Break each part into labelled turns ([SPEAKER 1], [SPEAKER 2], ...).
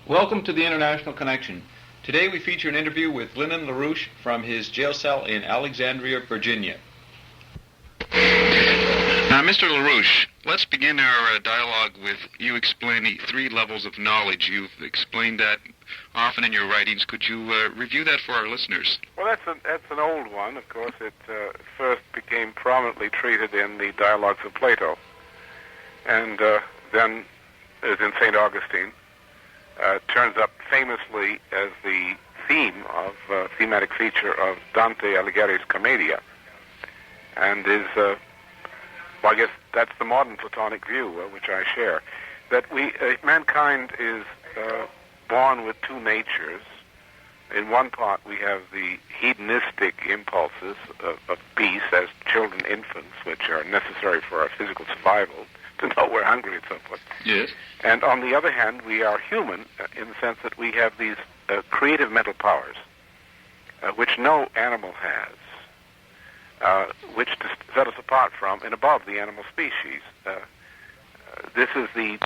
[SPEAKER 1] Welcome to the International Connection. Today we feature an interview with Lyndon LaRouche from his jail cell in Alexandria, Virginia.
[SPEAKER 2] Mr. LaRouche, let's begin our dialogue with you explaining 3 levels of knowledge. You've explained that often in your writings. Could you review that for our listeners?
[SPEAKER 3] Well, that's an old one. Of course, it first became prominently treated in the Dialogues of Plato, and then it was in St. Augustine. Turns up famously as the thematic feature of Dante Alighieri's Commedia, and is, I guess that's the modern Platonic view, which I share, that mankind is born with 2 natures. In one part, we have the hedonistic impulses of beasts as children, infants, which are necessary for our physical survival, to know we're hungry and so forth.
[SPEAKER 2] Yes.
[SPEAKER 3] And on the other hand, we are human in the sense that we have these creative mental powers, which no animal has, which set us apart from and above the animal species. This is the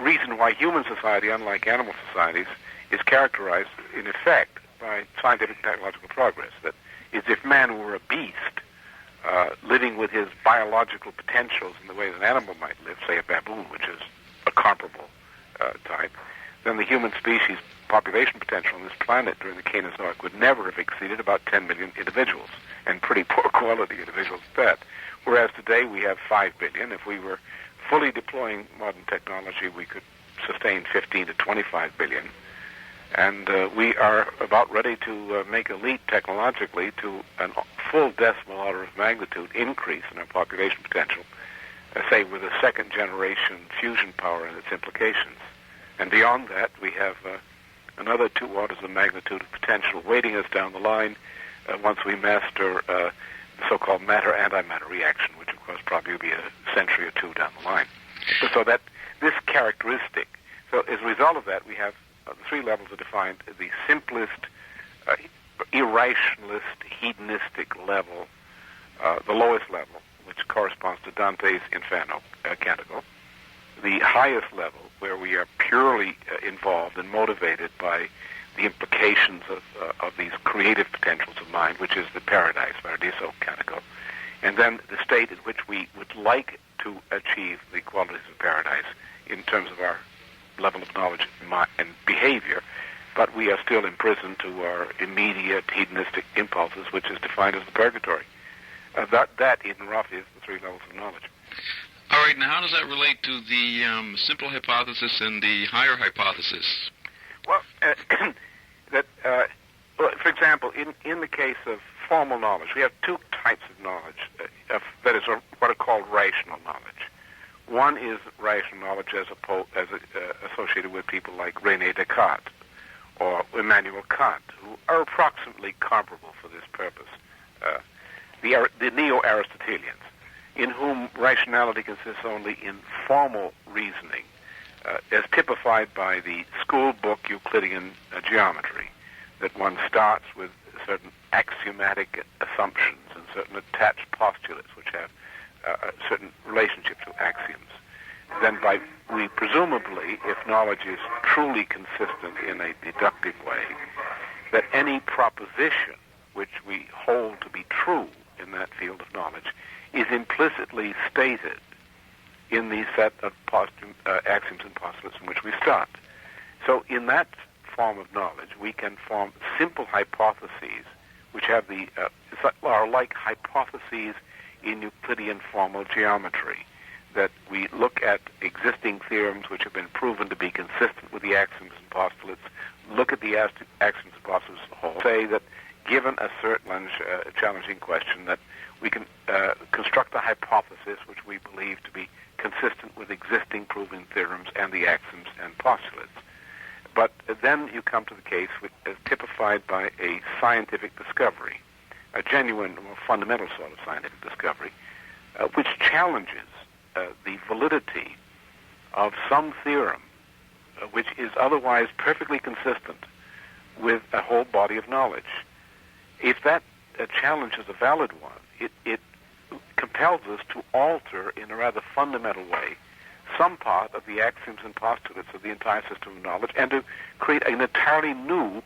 [SPEAKER 3] reason why human society, unlike animal societies, is characterized, in effect, by scientific and technological progress. That is, if man were a beast, living with his biological potentials in the way that an animal might live, say a baboon, which is a comparable type, then the human species population potential on this planet during the Cainozoic would never have exceeded about 10 million individuals, and pretty poor quality individuals at that. Whereas today we have 5 billion. If we were fully deploying modern technology, we could sustain 15 to 25 billion. And we are about ready to make a leap technologically to a full decimal order of magnitude increase in our population potential, say with a second-generation fusion power and its implications. And beyond that, we have another 2 orders of magnitude of potential waiting us down the line once we master the so-called matter-antimatter reaction, which, of course, probably will be a century or 2 down the line. So that this characteristic, so as a result of that, we have the 3 levels are defined: the simplest, irrationalist, hedonistic level, the lowest level, which corresponds to Dante's Inferno canticle; the highest level, where we are purely involved and motivated by the implications of these creative potentials of mind, which is the Paradise, Paradiso canticle; and then the state in which we would like to achieve the qualities of paradise in terms of our level of knowledge and behavior, but we are still imprisoned to our immediate hedonistic impulses, which is defined as the purgatory. That, in rough, is the 3 levels of knowledge.
[SPEAKER 2] All right, now how does that relate to the simple hypothesis and the higher hypothesis?
[SPEAKER 3] Well, for example, in the case of formal knowledge, we have 2 types of knowledge that is what are called rational knowledge. One is rational knowledge as associated with people like René Descartes or Immanuel Kant, who are approximately comparable for this purpose. The Neo-Aristotelians, in whom rationality consists only in formal reasoning, as typified by the school book Euclidean geometry, that one starts with certain axiomatic assumptions and certain attached postulates which have a certain relationship to axioms. Then we presumably, if knowledge is truly consistent in a deductive way, that any proposition which we hold to be true in that field of knowledge is implicitly stated in the set of axioms and postulates in which we start. So in that form of knowledge, we can form simple hypotheses which have are like hypotheses in Euclidean formal geometry, that we look at existing theorems which have been proven to be consistent with the axioms and postulates, look at the axioms and postulates as a whole, say that given a certain challenging question, that we can construct a hypothesis which we believe to be consistent with existing proven theorems and the axioms and postulates. But then you come to the case as typified by a scientific discovery, a genuine, more fundamental sort of scientific discovery, which challenges the validity of some theorem which is otherwise perfectly consistent with a whole body of knowledge. If that challenge is a valid one, it compels us to alter in a rather fundamental way some part of the axioms and postulates of the entire system of knowledge and to create an entirely new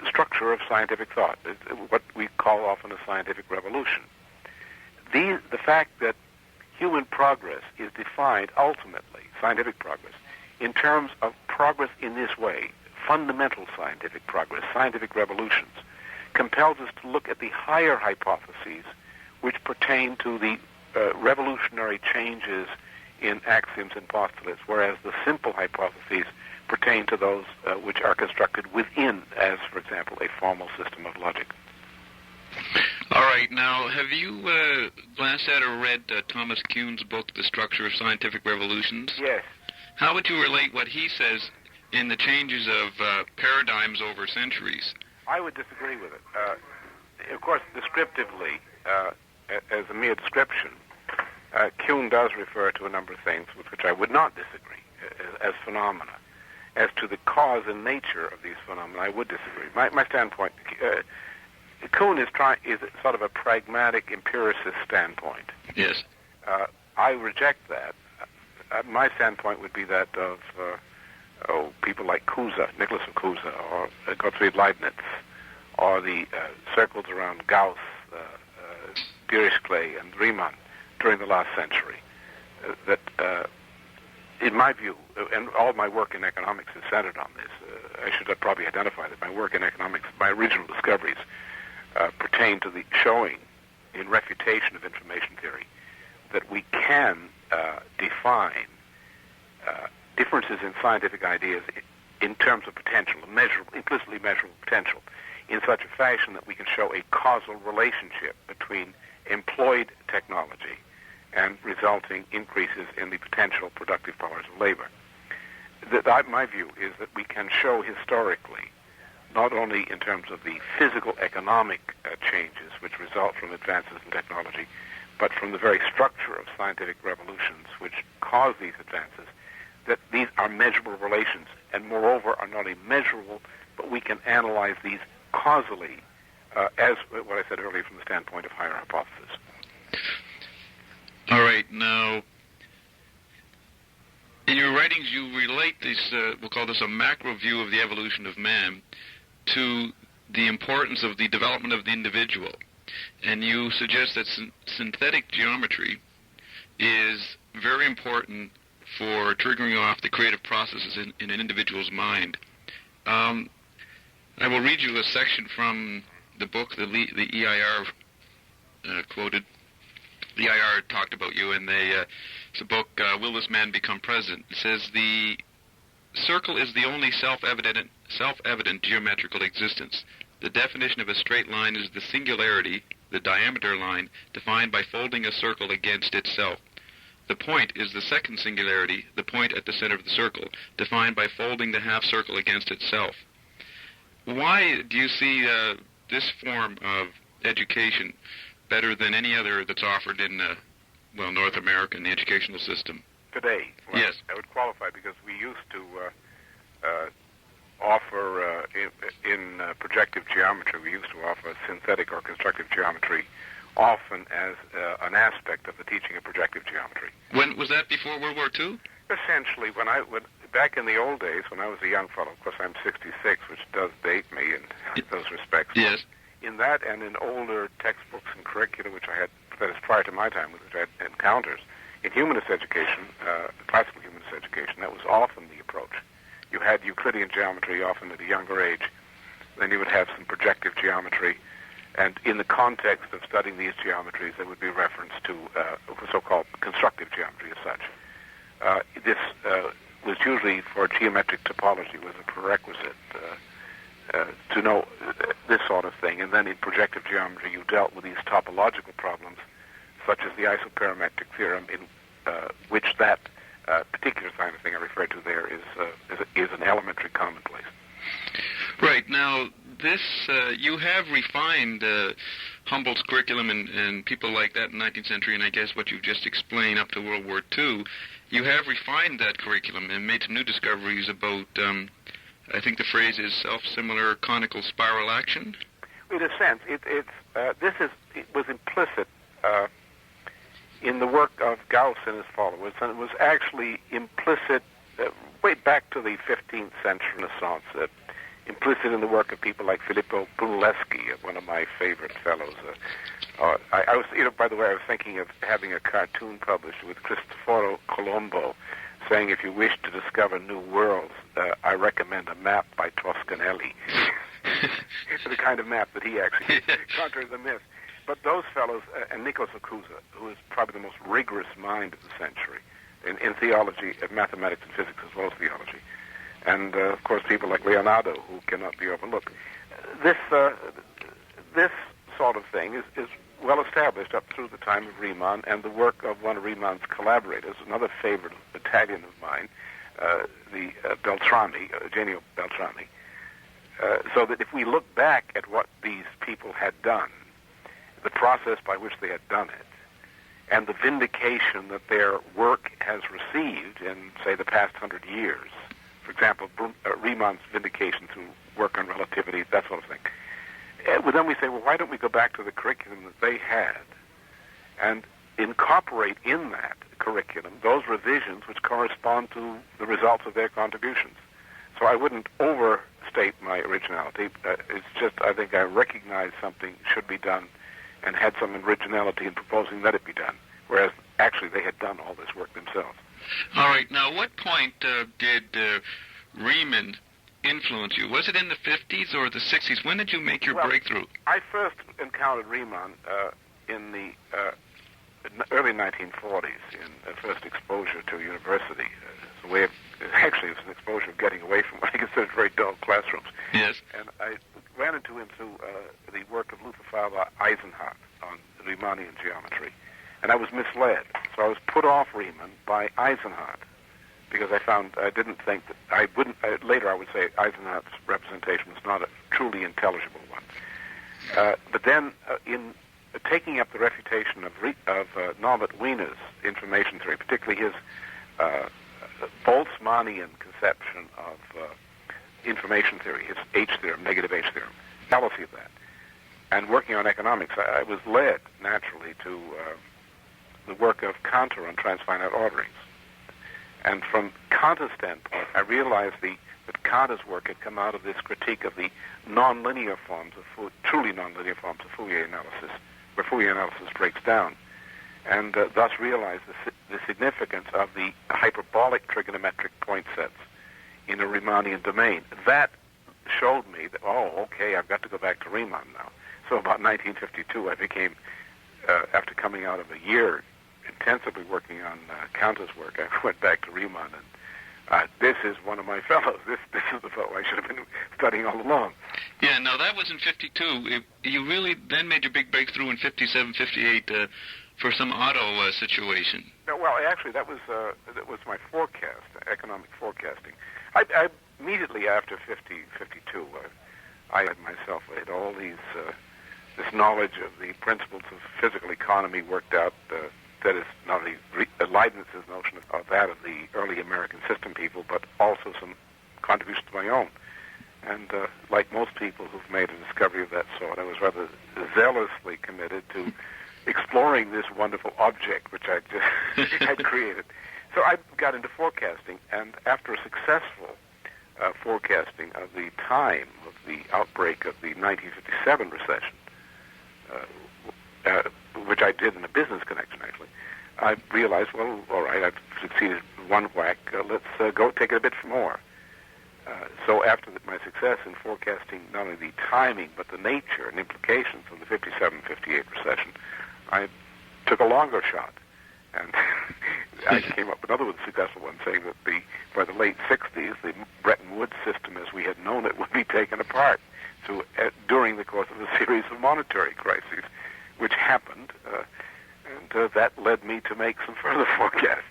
[SPEAKER 3] structure of scientific thought, what we call often a scientific revolution. The fact that human progress is defined ultimately, scientific progress, in terms of progress in this way, fundamental scientific progress, scientific revolutions, compels us to look at the higher hypotheses which pertain to the revolutionary changes in axioms and postulates, whereas the simple hypotheses pertain to those which are constructed within, as, for example, a formal system of logic.
[SPEAKER 2] All right. Now, have you glanced at or read Thomas Kuhn's book, The Structure of Scientific Revolutions?
[SPEAKER 3] Yes.
[SPEAKER 2] How would you relate what he says in the changes of paradigms over centuries?
[SPEAKER 3] I would disagree with it. Of course, descriptively, as a mere description, Kuhn does refer to a number of things with which I would not disagree as phenomena. As to the cause and nature of these phenomena, I would disagree. My standpoint, Kuhn is sort of a pragmatic empiricist standpoint.
[SPEAKER 2] Yes.
[SPEAKER 3] I reject that. My standpoint would be that of people like Nicholas of Cusa, or Gottfried Leibniz, or the circles around Gauss, Dirichlet, and Riemann during the last century. That, in my view, and all my work in economics is centered on this, I should probably identify that my work in economics, my original discoveries, pertain to the showing in refutation of information theory that we can define differences in scientific ideas in terms of potential, implicitly measurable potential, in such a fashion that we can show a causal relationship between employed technology and resulting increases in the potential productive powers of labor. My view is that we can show historically, not only in terms of the physical economic changes which result from advances in technology, but from the very structure of scientific revolutions which cause these advances, that these are measurable relations, and moreover are not only measurable, but we can analyze these causally, as what I said earlier, from the standpoint of higher hypothesis.
[SPEAKER 2] All right. Now, in your writings, you relate this, we'll call this a macro view of the evolution of man, to the importance of the development of the individual. And you suggest that synthetic geometry is very important for triggering off the creative processes in an individual's mind. I will read you a section from the book the EIR quoted. The EIR talked about you, and it's a book, Will This Man Become President? It says, the circle is the only self-evident geometrical existence. The definition of a straight line is the singularity, the diameter line, defined by folding a circle against itself. The point is the second singularity, the point at the center of the circle, defined by folding the half-circle against itself. Why do you see this form of education better than any other that's offered in, North America in the educational system?
[SPEAKER 3] Today? Well,
[SPEAKER 2] yes.
[SPEAKER 3] I would qualify because we used to offer, in projective geometry, we used to offer synthetic or constructive geometry often as an aspect of the teaching of projective geometry.
[SPEAKER 2] When was that, before World War II?
[SPEAKER 3] Essentially, back in the old days, when I was a young fellow, of course I'm 66, which does date me in those respects.
[SPEAKER 2] Yes.
[SPEAKER 3] In that and in older textbooks and curricula, which I had, that is prior to my time, which I had encounters, in humanist education, classical humanist education, that was often the approach. You had Euclidean geometry often at a younger age, then you would have some projective geometry, and in the context of studying these geometries, there would be reference to so-called constructive geometry as such. This was usually for geometric topology, was a prerequisite to know this sort of thing. And then in projective geometry, you dealt with these topological problems, such as the isoperimetric theorem, in which that particular kind of thing I referred to there is an elementary commonplace.
[SPEAKER 2] Right. Now, this, you have refined Humboldt's curriculum and people like that in the 19th century, and I guess what you've just explained up to World War II, you have refined that curriculum and made some new discoveries about, I think the phrase is self-similar conical spiral action?
[SPEAKER 3] In a sense, it was implicit in the work of Gauss and his followers, and it was actually implicit way back to the 15th century Renaissance, implicit in the work of people like Filippo Brunelleschi, one of my favorite fellows. I was, by the way, I was thinking of having a cartoon published with Cristoforo Colombo, saying if you wish to discover new worlds, I recommend a map by Toscanelli. It's the kind of map that he actually contrary to the myth. But those fellows, and Nikos Akuza, who is probably the most rigorous mind of the century in theology, mathematics, and physics, as well as theology, and of course people like Leonardo, who cannot be overlooked. This sort of thing is well established up through the time of Riemann, and the work of one of Riemann's collaborators, another favorite Italian of mine, the Beltrami, Eugenio Beltrami. So that if we look back at what these people had done, the process by which they had done it, and the vindication that their work has received in, say, the past 100 years, for example, Riemann's vindication through work on relativity, that sort of thing, well, then we say, well, why don't we go back to the curriculum that they had and incorporate in that curriculum those revisions which correspond to the results of their contributions? So I wouldn't overstate my originality. It's just I think I recognize something should be done and had some originality in proposing that it be done, whereas actually they had done all this work themselves.
[SPEAKER 2] All right. Now, what point did Riemann influence you? Was it in the 50s or the 60s? When did you make your breakthrough?
[SPEAKER 3] I first encountered Riemann in the early 1940s in first exposure to university. It's a way of, actually, it was an exposure of getting away from what I considered very dull classrooms.
[SPEAKER 2] Yes.
[SPEAKER 3] And I ran into him through the work of Luther Fowler Eisenhardt on Riemannian geometry. And I was misled. So I was put off Riemann by Eisenhardt because I didn't think that, later I would say Eisenhardt's representation was not a truly intelligible one. But then in taking up the refutation of Norbert Wiener's information theory, particularly his Boltzmannian conception of information theory, his H theorem, negative H theorem, fallacy of that, and working on economics, I was led naturally to the work of Cantor on transfinite orderings. And from Cantor's standpoint, I realized that Cantor's work had come out of this critique of the nonlinear forms of truly nonlinear forms of Fourier analysis, where Fourier analysis breaks down, and thus realized the significance of the hyperbolic trigonometric point sets in a Riemannian domain. That showed me that, okay, I've got to go back to Riemann now. So about 1952, I became, after coming out of a year intensively working on Cantor's work, I went back to Riemann, and this is one of my fellows. This is the fellow I should have been studying all along.
[SPEAKER 2] Yeah, now that was in 52. You really then made your big breakthrough in 57, 58 for some auto situation.
[SPEAKER 3] No, well, actually, that was my forecast, economic forecasting. I immediately after 52, I had myself had all these this knowledge of the principles of physical economy worked out. That is not only Leibniz's notion of that of the early American system people, but also some contributions to my own. And like most people who've made a discovery of that sort, I was rather zealously committed to exploring this wonderful object which I just had created. So I got into forecasting, and after a successful forecasting of the time of the outbreak of the 1957 recession, which I did in a business connection, actually, I realized, well, all right, I've succeeded in one whack. Let's go take it a bit more. So after my success in forecasting not only the timing, but the nature and implications of the 57-58 recession, I took a longer shot. And I came up with another successful one, saying that by the late 60s, the Bretton Woods system as we had known it would be taken apart during the course of a series of monetary crises, which happened, and that led me to make some further forecasts.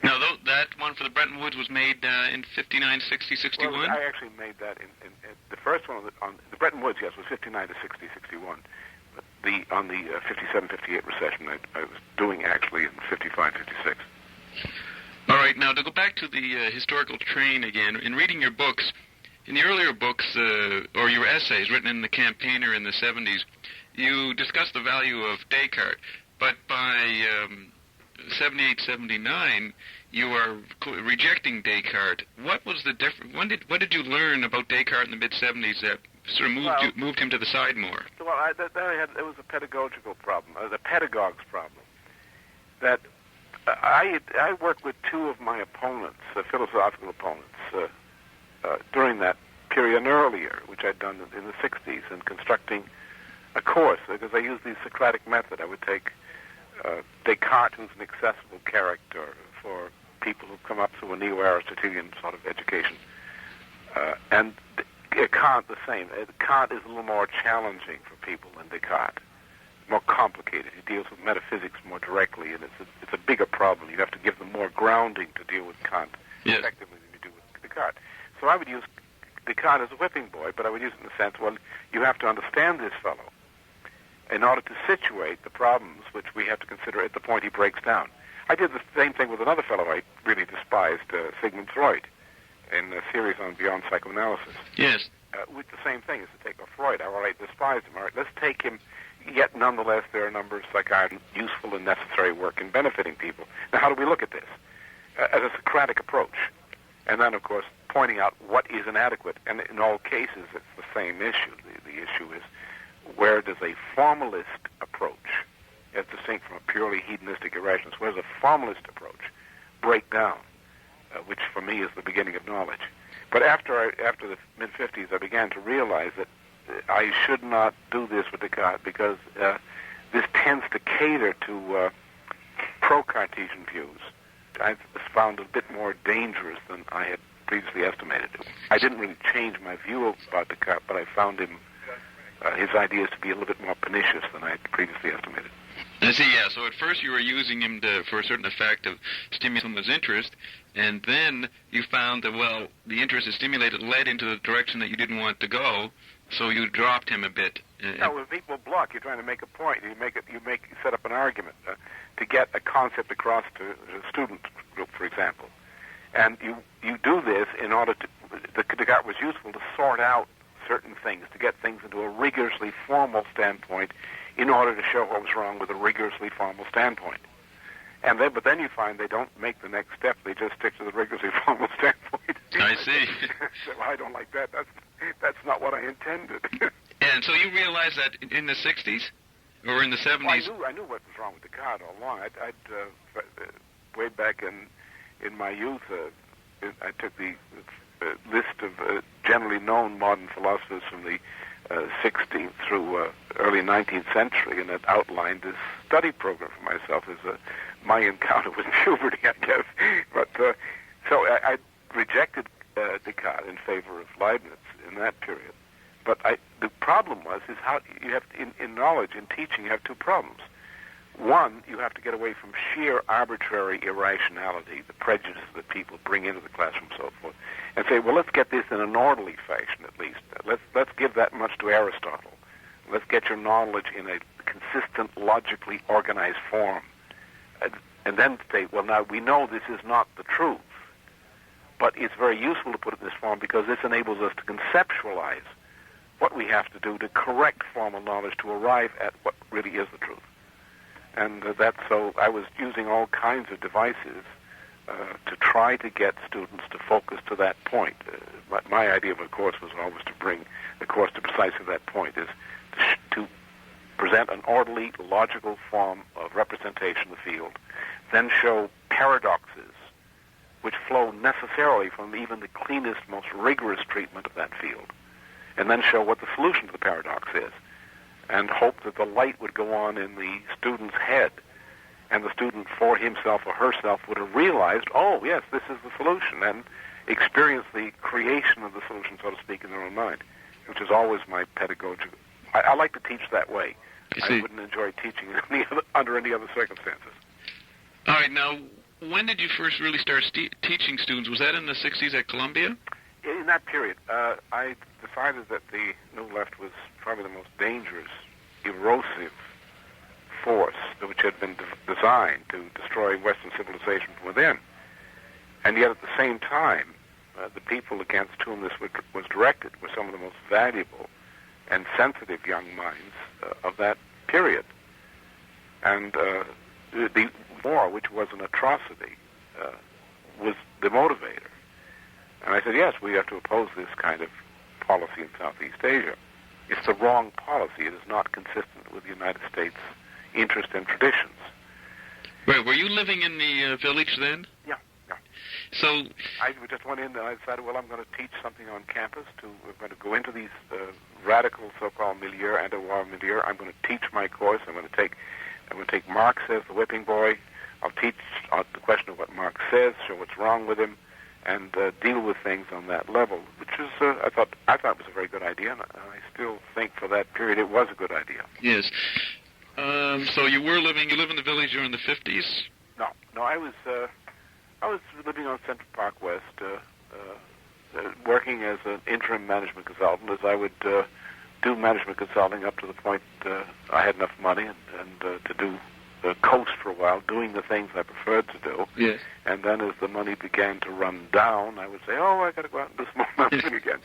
[SPEAKER 2] Now, that one for the Bretton Woods was made in 59, 60, 61?
[SPEAKER 3] Well, I actually made that in the first one on the Bretton Woods, yes, was 59 to 60, 61. But on the 57, 58 recession, I was doing actually in 55, 56.
[SPEAKER 2] All right, now to go back to the historical train again, in reading your books, in the earlier books, or your essays written in the Campaigner in the 70s, you discussed the value of Descartes. But by 78, 79, you are rejecting Descartes. What was the difference? What did you learn about Descartes in the mid-70s that sort of moved him to the side more?
[SPEAKER 3] Well, it was a pedagogical problem, the pedagogue's problem. That I worked with two of my opponents, philosophical opponents, during that period and earlier, which I'd done in the 60s, in constructing a course, because I used the Socratic method. I would take Descartes, who's an accessible character for people who come up through a neo-Aristotelian sort of education, and Kant the same. Kant is a little more challenging for people than Descartes, more complicated. He deals with metaphysics more directly, and it's a bigger problem. You have to give them more grounding to deal with Kant effectively than you do with Descartes. So I would use Descartes as a whipping boy, but I would use it in the sense, well, you have to understand this fellow in order to situate the problems which we have to consider at the point he breaks down. I did the same thing with another fellow I really despised, Sigmund Freud, in a series on Beyond Psychoanalysis.
[SPEAKER 2] Yes.
[SPEAKER 3] With the same thing, is to take a Freud. All right, despise him. All right, let's take him. Yet, nonetheless, there are a number of psychiatry, useful and necessary work in benefiting people. Now, how do we look at this? As a Socratic approach. And then, of course, pointing out what is inadequate. And in all cases, it's the same issue. The issue is, where does a formalist approach, as distinct from a purely hedonistic irrationalist, where does a formalist approach break down, which for me is the beginning of knowledge. But after the mid-50s, I began to realize that I should not do this with Descartes, because this tends to cater to pro-Cartesian views. I found it a bit more dangerous than I had previously estimated. I didn't really change my view about Descartes, but I found his ideas to be a little bit more pernicious than I had previously estimated.
[SPEAKER 2] I see, yeah. So at first you were using him for a certain effect of stimulating his interest, and then you found that, well, the interest is stimulated led into the direction that you didn't want to go, so you dropped him a bit.
[SPEAKER 3] Now, when people block, you're trying to make a point. You set up an argument to get a concept across to a student group, for example. And you do this in order to, Descartes was useful to sort out certain things, to get things into a rigorously formal standpoint in order to show what was wrong with a rigorously formal standpoint. But then you find they don't make the next step. They just stick to the rigorously formal standpoint.
[SPEAKER 2] I see.
[SPEAKER 3] So I don't like that. That's not what I intended.
[SPEAKER 2] And so you realized that in the 60s, or in the 70s?
[SPEAKER 3] Well, I knew what was wrong with Descartes all along. Way back in my youth, I took the list of generally known modern philosophers from the 16th through early 19th century, and it outlined this study program for myself as my encounter with puberty, I guess. But so I rejected Descartes in favor of Leibniz in that period. But the problem is how you have in knowledge, in teaching, you have two problems. One, you have to get away from sheer arbitrary irrationality, the prejudice that people bring into the classroom and so forth, and say, well, let's get this in an orderly fashion at least. Let's give that much to Aristotle. Let's get your knowledge in a consistent, logically organized form. And then say, well, now we know this is not the truth, but it's very useful to put it in this form because this enables us to conceptualize what we have to do to correct formal knowledge to arrive at what really is the truth. And so I was using all kinds of devices to try to get students to focus to that point. My idea of a course was always to bring the course to precisely that point, is to present an orderly, logical form of representation of the field, then show paradoxes which flow necessarily from even the cleanest, most rigorous treatment of that field, and then show what the solution to the paradox is, and hope that the light would go on in the student's head, and the student for himself or herself would have realized, oh, yes, this is the solution, and experience the creation of the solution, so to speak, in their own mind, which is always my pedagogy. I like to teach that way. I wouldn't enjoy teaching under any other circumstances.
[SPEAKER 2] All right, now, when did you first really start teaching students? Was that in the 60s at Columbia?
[SPEAKER 3] In that period, I decided that the New Left was probably the most dangerous, erosive force which had been designed to destroy Western civilization from within. And yet at the same time, the people against whom this was directed were some of the most valuable and sensitive young minds of that period. And the war, which was an atrocity, was the motivator. And I said, yes, we have to oppose this kind of policy in Southeast Asia. It's the wrong policy. It is not consistent with the United States' interest and traditions.
[SPEAKER 2] Well, were you living in the village then?
[SPEAKER 3] Yeah.
[SPEAKER 2] So
[SPEAKER 3] I just went in and I decided, well, I'm going to teach something on campus. We're going to go into these radical so-called milieu, anti-war milieu. I'm going to teach my course. I'm going to take Marx as the whipping boy. I'll teach the question of what Marx says, show what's wrong with him, and deal with things on that level, which is, I thought it was a very good idea, and I still think for that period it was a good idea.
[SPEAKER 2] Yes. So you live in the village during the 50s?
[SPEAKER 3] No, I was living on Central Park West, working as an interim management consultant, as I would do management consulting up to the point I had enough money and to do the coast for a while, doing the things I preferred to do.
[SPEAKER 2] Yes.
[SPEAKER 3] And then as the money began to run down, I would say, I got to go out and do some more management again.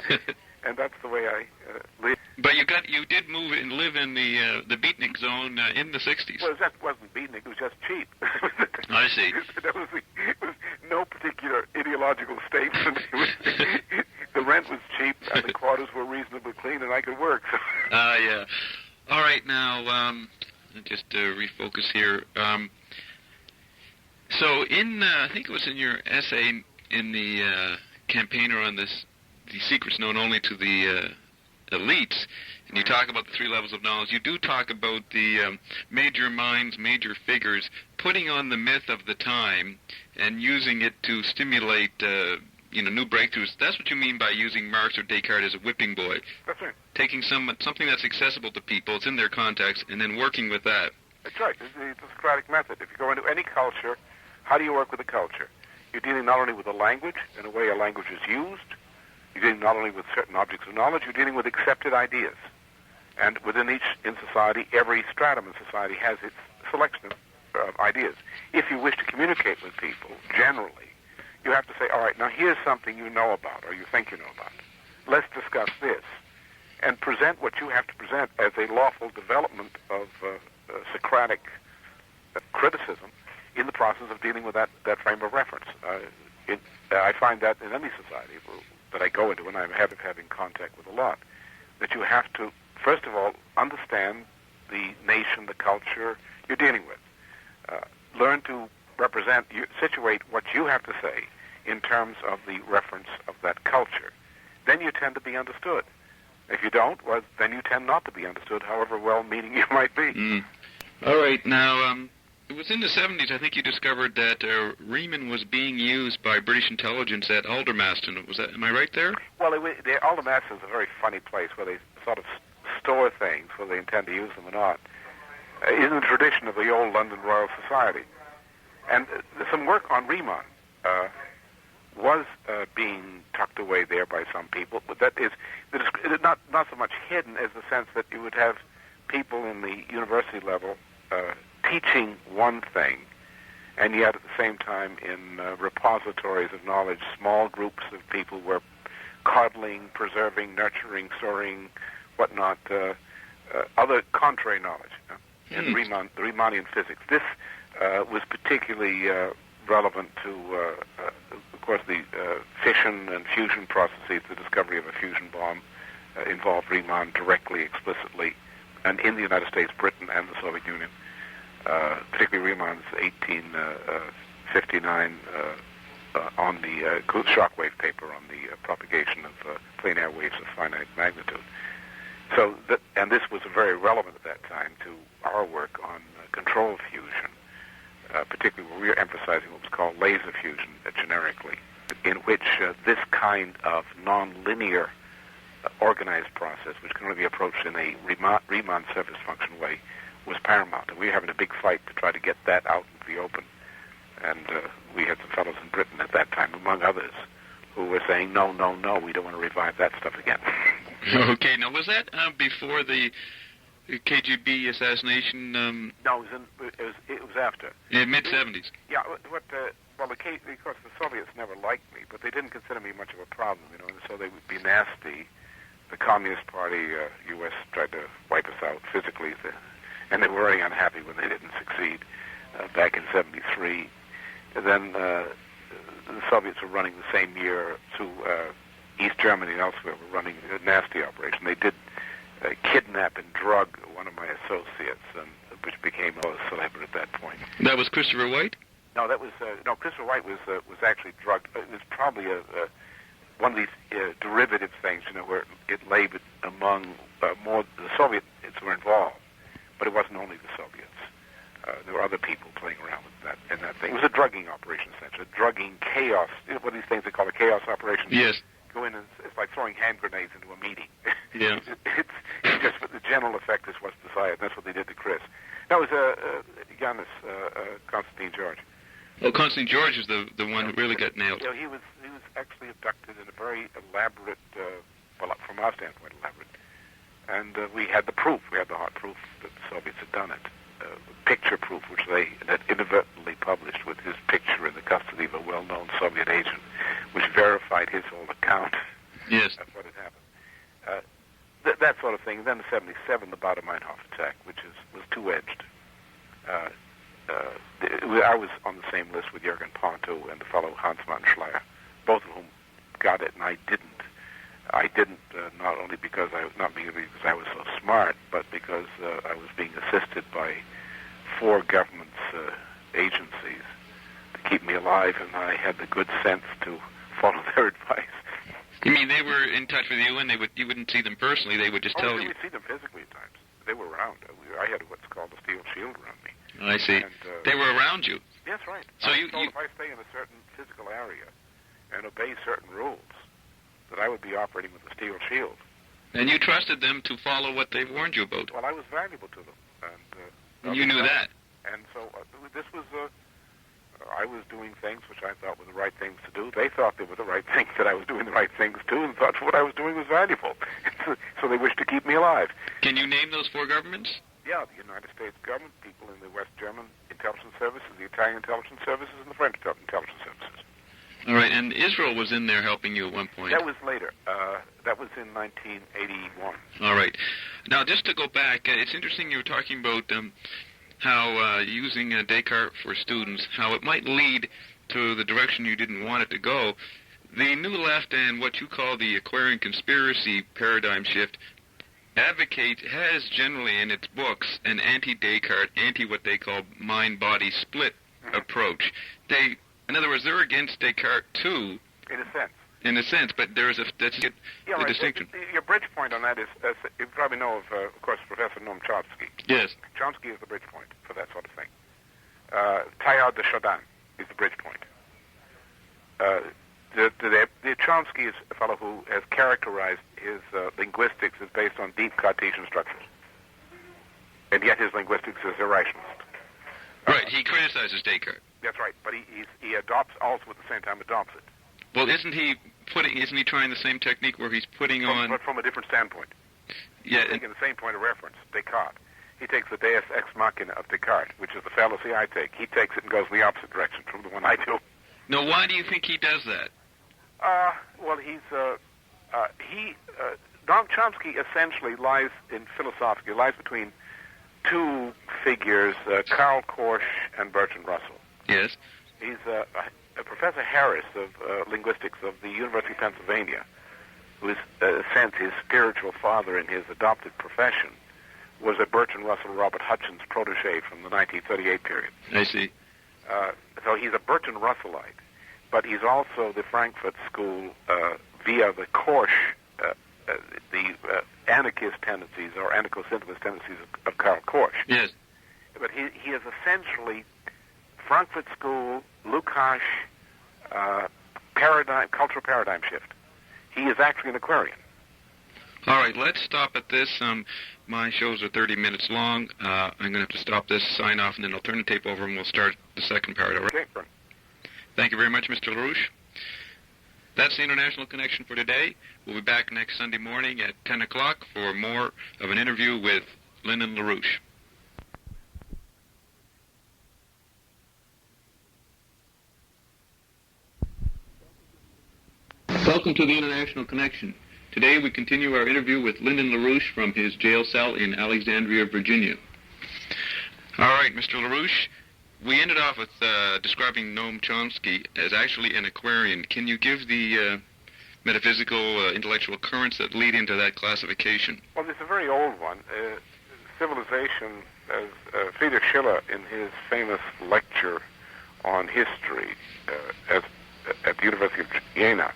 [SPEAKER 3] And that's the way I lived.
[SPEAKER 2] But you did move and live in the beatnik zone in the 60s.
[SPEAKER 3] Well, that wasn't beatnik, it was just cheap.
[SPEAKER 2] I see.
[SPEAKER 3] It was no particular ideological statement. The rent was cheap, and the quarters were reasonably clean, and I could work.
[SPEAKER 2] Yeah. All right, now, just refocus here. So I think it was in your essay in the campaigner on this, the secrets known only to the elites, and you talk about the three levels of knowledge. You do talk about the major minds, major figures, putting on the myth of the time and using it to stimulate new breakthroughs. That's what you mean by using Marx or Descartes as a whipping boy.
[SPEAKER 3] That's right.
[SPEAKER 2] Taking something that's accessible to people, it's in their context, and then working with that.
[SPEAKER 3] That's right. It's the Socratic method. If you go into any culture, how do you work with the culture? You're dealing not only with the language, in a way a language is used, you're dealing not only with certain objects of knowledge, you're dealing with accepted ideas. And within in society, every stratum in society has its selection of ideas. If you wish to communicate with people, generally, you have to say, all right, now here's something you know about, or you think you know about. Let's discuss this. And present what you have to present as a lawful development of Socratic criticism in the process of dealing with that frame of reference. I find that in any society that I go into, and I'm having contact with a lot, that you have to, first of all, understand the nation, the culture you're dealing with. Learn to situate what you have to say in terms of the reference of that culture. Then you tend to be understood. If you don't, well, then you tend not to be understood, however well-meaning you might be.
[SPEAKER 2] All right, now, it was in the 70s, I think you discovered that Riemann was being used by British intelligence at Aldermaston. Am I right there?
[SPEAKER 3] Well, Aldermaston is a very funny place where they sort of store things, whether they intend to use them or not. It's in the tradition of the old London Royal Society. And some work on Riemann was being tucked away there by some people, but that is not so much hidden as the sense that you would have people in the university level teaching one thing, and yet at the same time in repositories of knowledge, small groups of people were coddling, preserving, nurturing, storing, whatnot, other contrary knowledge. In the Riemannian physics. This was particularly relevant to, of course, the fission and fusion processes. The discovery of a fusion bomb involved Riemann directly, explicitly, and in the United States, Britain, and the Soviet Union. Particularly Riemann's 1859 on the shockwave paper on the propagation of plane air waves of finite magnitude. So, and this was very relevant at that time to our work on control fusion, particularly where we were emphasizing what was called laser fusion generically, in which this kind of nonlinear organized process, which can only be approached in a Riemann surface function way, was paramount. And we were having a big fight to try to get that out into the open. And we had some fellows in Britain at that time, among others, who were saying, no, we don't want to revive that stuff again.
[SPEAKER 2] Okay, now was that before the KGB assassination?
[SPEAKER 3] No, it was after.
[SPEAKER 2] In mid-70s?
[SPEAKER 3] Yeah, of course, the Soviets never liked me, but they didn't consider me much of a problem, and so they would be nasty. The Communist Party, U.S., tried to wipe us out physically. and they were very unhappy when they didn't succeed back in '73. And then the Soviets were running the same year to East Germany and elsewhere, were running a nasty operation. They did kidnap and drug one of my associates, and which became a celebrity at that point.
[SPEAKER 2] That was Christopher White?
[SPEAKER 3] No, that was Christopher White was actually drugged. It was probably one of these derivative things, where it lay among more the Soviets were involved, but it wasn't only the Soviets. There were other people playing around with that and that thing. It was a drugging operation, essentially, a drugging chaos. What are these things they call a chaos operation?
[SPEAKER 2] Yes.
[SPEAKER 3] Go in and it's like throwing hand grenades into a meeting.
[SPEAKER 2] Yeah.
[SPEAKER 3] it's just the general effect is what's desired. That's what they did to Chris. That was Yanis Constantine George.
[SPEAKER 2] Oh, Constantine George is the one who really got nailed.
[SPEAKER 3] He was actually abducted in a very elaborate, from our standpoint, elaborate. And we had the proof. We had the hard proof that the Soviets had done it. Picture proof, which they had inadvertently published with his picture in the custody of a well-known Soviet agent, which verified his whole account.
[SPEAKER 2] Yes.
[SPEAKER 3] That's what had happened. That sort of thing. Then in '77, the Baader-Meinhof attack, which was two-edged. I was on the same list with Jürgen Ponto and the fellow Hans-Martin Schleyer, both of whom got it, and I didn't. I didn't not only because I was so smart, but because I was being assisted by 4 government agencies to keep me alive, and I had the good sense to follow their advice.
[SPEAKER 2] You mean they were in touch with you, and you wouldn't see them personally? They would just tell you.
[SPEAKER 3] We'd see them physically at times. They were around. I had what's called a steel shield around me.
[SPEAKER 2] I see.
[SPEAKER 3] And,
[SPEAKER 2] they were around you.
[SPEAKER 3] Yes, right.
[SPEAKER 2] So
[SPEAKER 3] if I stay in a certain physical area and obey certain rules, that I would be operating with a steel shield.
[SPEAKER 2] And you trusted them to follow what they warned you about.
[SPEAKER 3] Well, I was valuable to them.
[SPEAKER 2] And you knew that.
[SPEAKER 3] And so this was, I was doing things which I thought were the right things to do. They thought they were the right things, that I was doing the right things too, and thought what I was doing was valuable. So they wished to keep me alive.
[SPEAKER 2] Can you name those 4 governments?
[SPEAKER 3] Yeah, the United States government, people in the West German intelligence services, the Italian intelligence services, and the French intelligence services.
[SPEAKER 2] All right, and Israel was in there helping you at one point.
[SPEAKER 3] That was later. That was in 1981.
[SPEAKER 2] All right. Now, just to go back, it's interesting you were talking about how using Descartes for students, how it might lead to the direction you didn't want it to go. The New Left and what you call the Aquarian conspiracy paradigm shift has generally in its books an anti-Descartes, what they call mind-body split approach. In other words, they're against Descartes too. In a sense, but there is that's the
[SPEAKER 3] right.
[SPEAKER 2] distinction.
[SPEAKER 3] Your bridge point on that is, you probably know of course, Professor Noam Chomsky.
[SPEAKER 2] Yes.
[SPEAKER 3] Chomsky is the bridge point for that sort of thing. Teilhard de Chardin is the bridge point. The Chomsky is a fellow who has characterized his linguistics as based on deep Cartesian structures, and yet his linguistics is irrationalist.
[SPEAKER 2] Right. He criticizes Descartes.
[SPEAKER 3] That's right, but he adopts also at the same time adopts it.
[SPEAKER 2] Well, isn't he trying the same technique where he's putting on...
[SPEAKER 3] But from a different standpoint.
[SPEAKER 2] Yeah.
[SPEAKER 3] He's taking the same point of reference, Descartes. He takes the deus ex machina of Descartes, which is the fallacy I take. He takes it and goes in the opposite direction from the one I do.
[SPEAKER 2] Now, why do you think he does that?
[SPEAKER 3] Well, Noam Chomsky essentially lies between 2 figures, Karl Korsch and Bertrand Russell.
[SPEAKER 2] Yes.
[SPEAKER 3] He's Professor Harris of linguistics of the University of Pennsylvania, who is, in a sense, his spiritual father in his adopted profession, was a Bertrand Russell Robert Hutchins protege from the 1938 period.
[SPEAKER 2] I see.
[SPEAKER 3] So he's a Bertrand Russellite, but he's also the Frankfurt School via the Korsch, the anarchist tendencies or anarcho-syndicalist tendencies of Karl Korsch.
[SPEAKER 2] Yes.
[SPEAKER 3] But he is essentially Frankfurt School, Lukács, cultural paradigm shift. He is actually an Aquarian.
[SPEAKER 2] All right, let's stop at this. My shows are 30 minutes long. I'm going to have to stop this, sign off, and then I'll turn the tape over and we'll start the second part. All right?
[SPEAKER 3] Okay, sure.
[SPEAKER 2] Thank you very much, Mr. LaRouche. That's the International Connection for today. We'll be back next Sunday morning at 10 o'clock for more of an interview with Lyndon LaRouche. Welcome to the International Connection. Today we continue our interview with Lyndon LaRouche from his jail cell in Alexandria, Virginia. All right, Mr. LaRouche, we ended off with describing Noam Chomsky as actually an Aquarian. Can you give the metaphysical, intellectual currents that lead into that classification?
[SPEAKER 3] Well, it's a very old one. Civilization, as Friedrich Schiller, in his famous lecture on history at the University of Jena,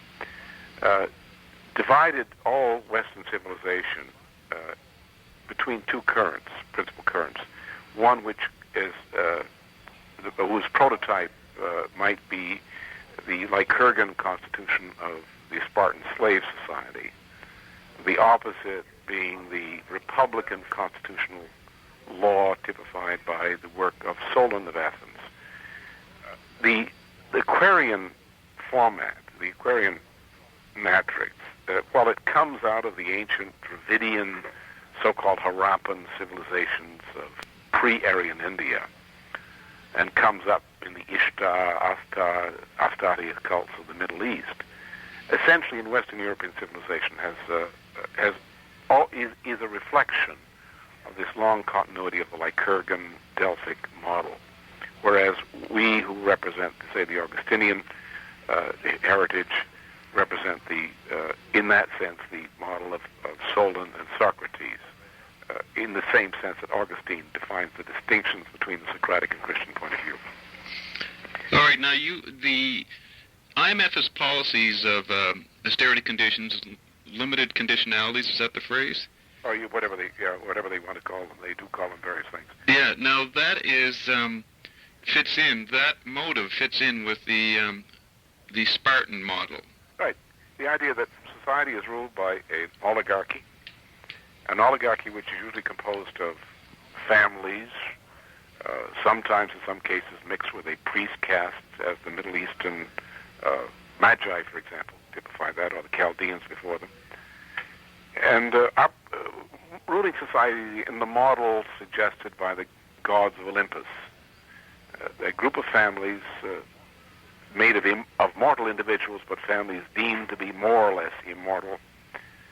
[SPEAKER 3] divided all Western civilization between two currents, principal currents. One which is whose prototype might be the Lycurgan constitution of the Spartan slave society. The opposite being the Republican constitutional law typified by the work of Solon of Athens. The Aquarian format, the Aquarian matrix, while it comes out of the ancient Dravidian, so-called Harappan civilizations of pre-Aryan India, and comes up in the Ishtar, Astarte cults of the Middle East, essentially in Western European civilization is a reflection of this long continuity of the Lycurgan Delphic model, whereas we who represent, say, the Augustinian heritage represent in that sense, the model of Solon and Socrates, in the same sense that Augustine defines the distinctions between the Socratic and Christian point of view.
[SPEAKER 2] All right, now the IMF's policies of austerity conditions, limited conditionalities, is that the phrase?
[SPEAKER 3] Or whatever they want to call them. They do call them various things.
[SPEAKER 2] Yeah, now that is that motive fits in with the Spartan model.
[SPEAKER 3] Right. The idea that society is ruled by an oligarchy which is usually composed of families, sometimes in some cases mixed with a priest caste, as the Middle Eastern Magi, for example, typify that, or the Chaldeans before them. And ruling society in the model suggested by the gods of Olympus, a group of families made of mortal individuals, but families deemed to be more or less immortal,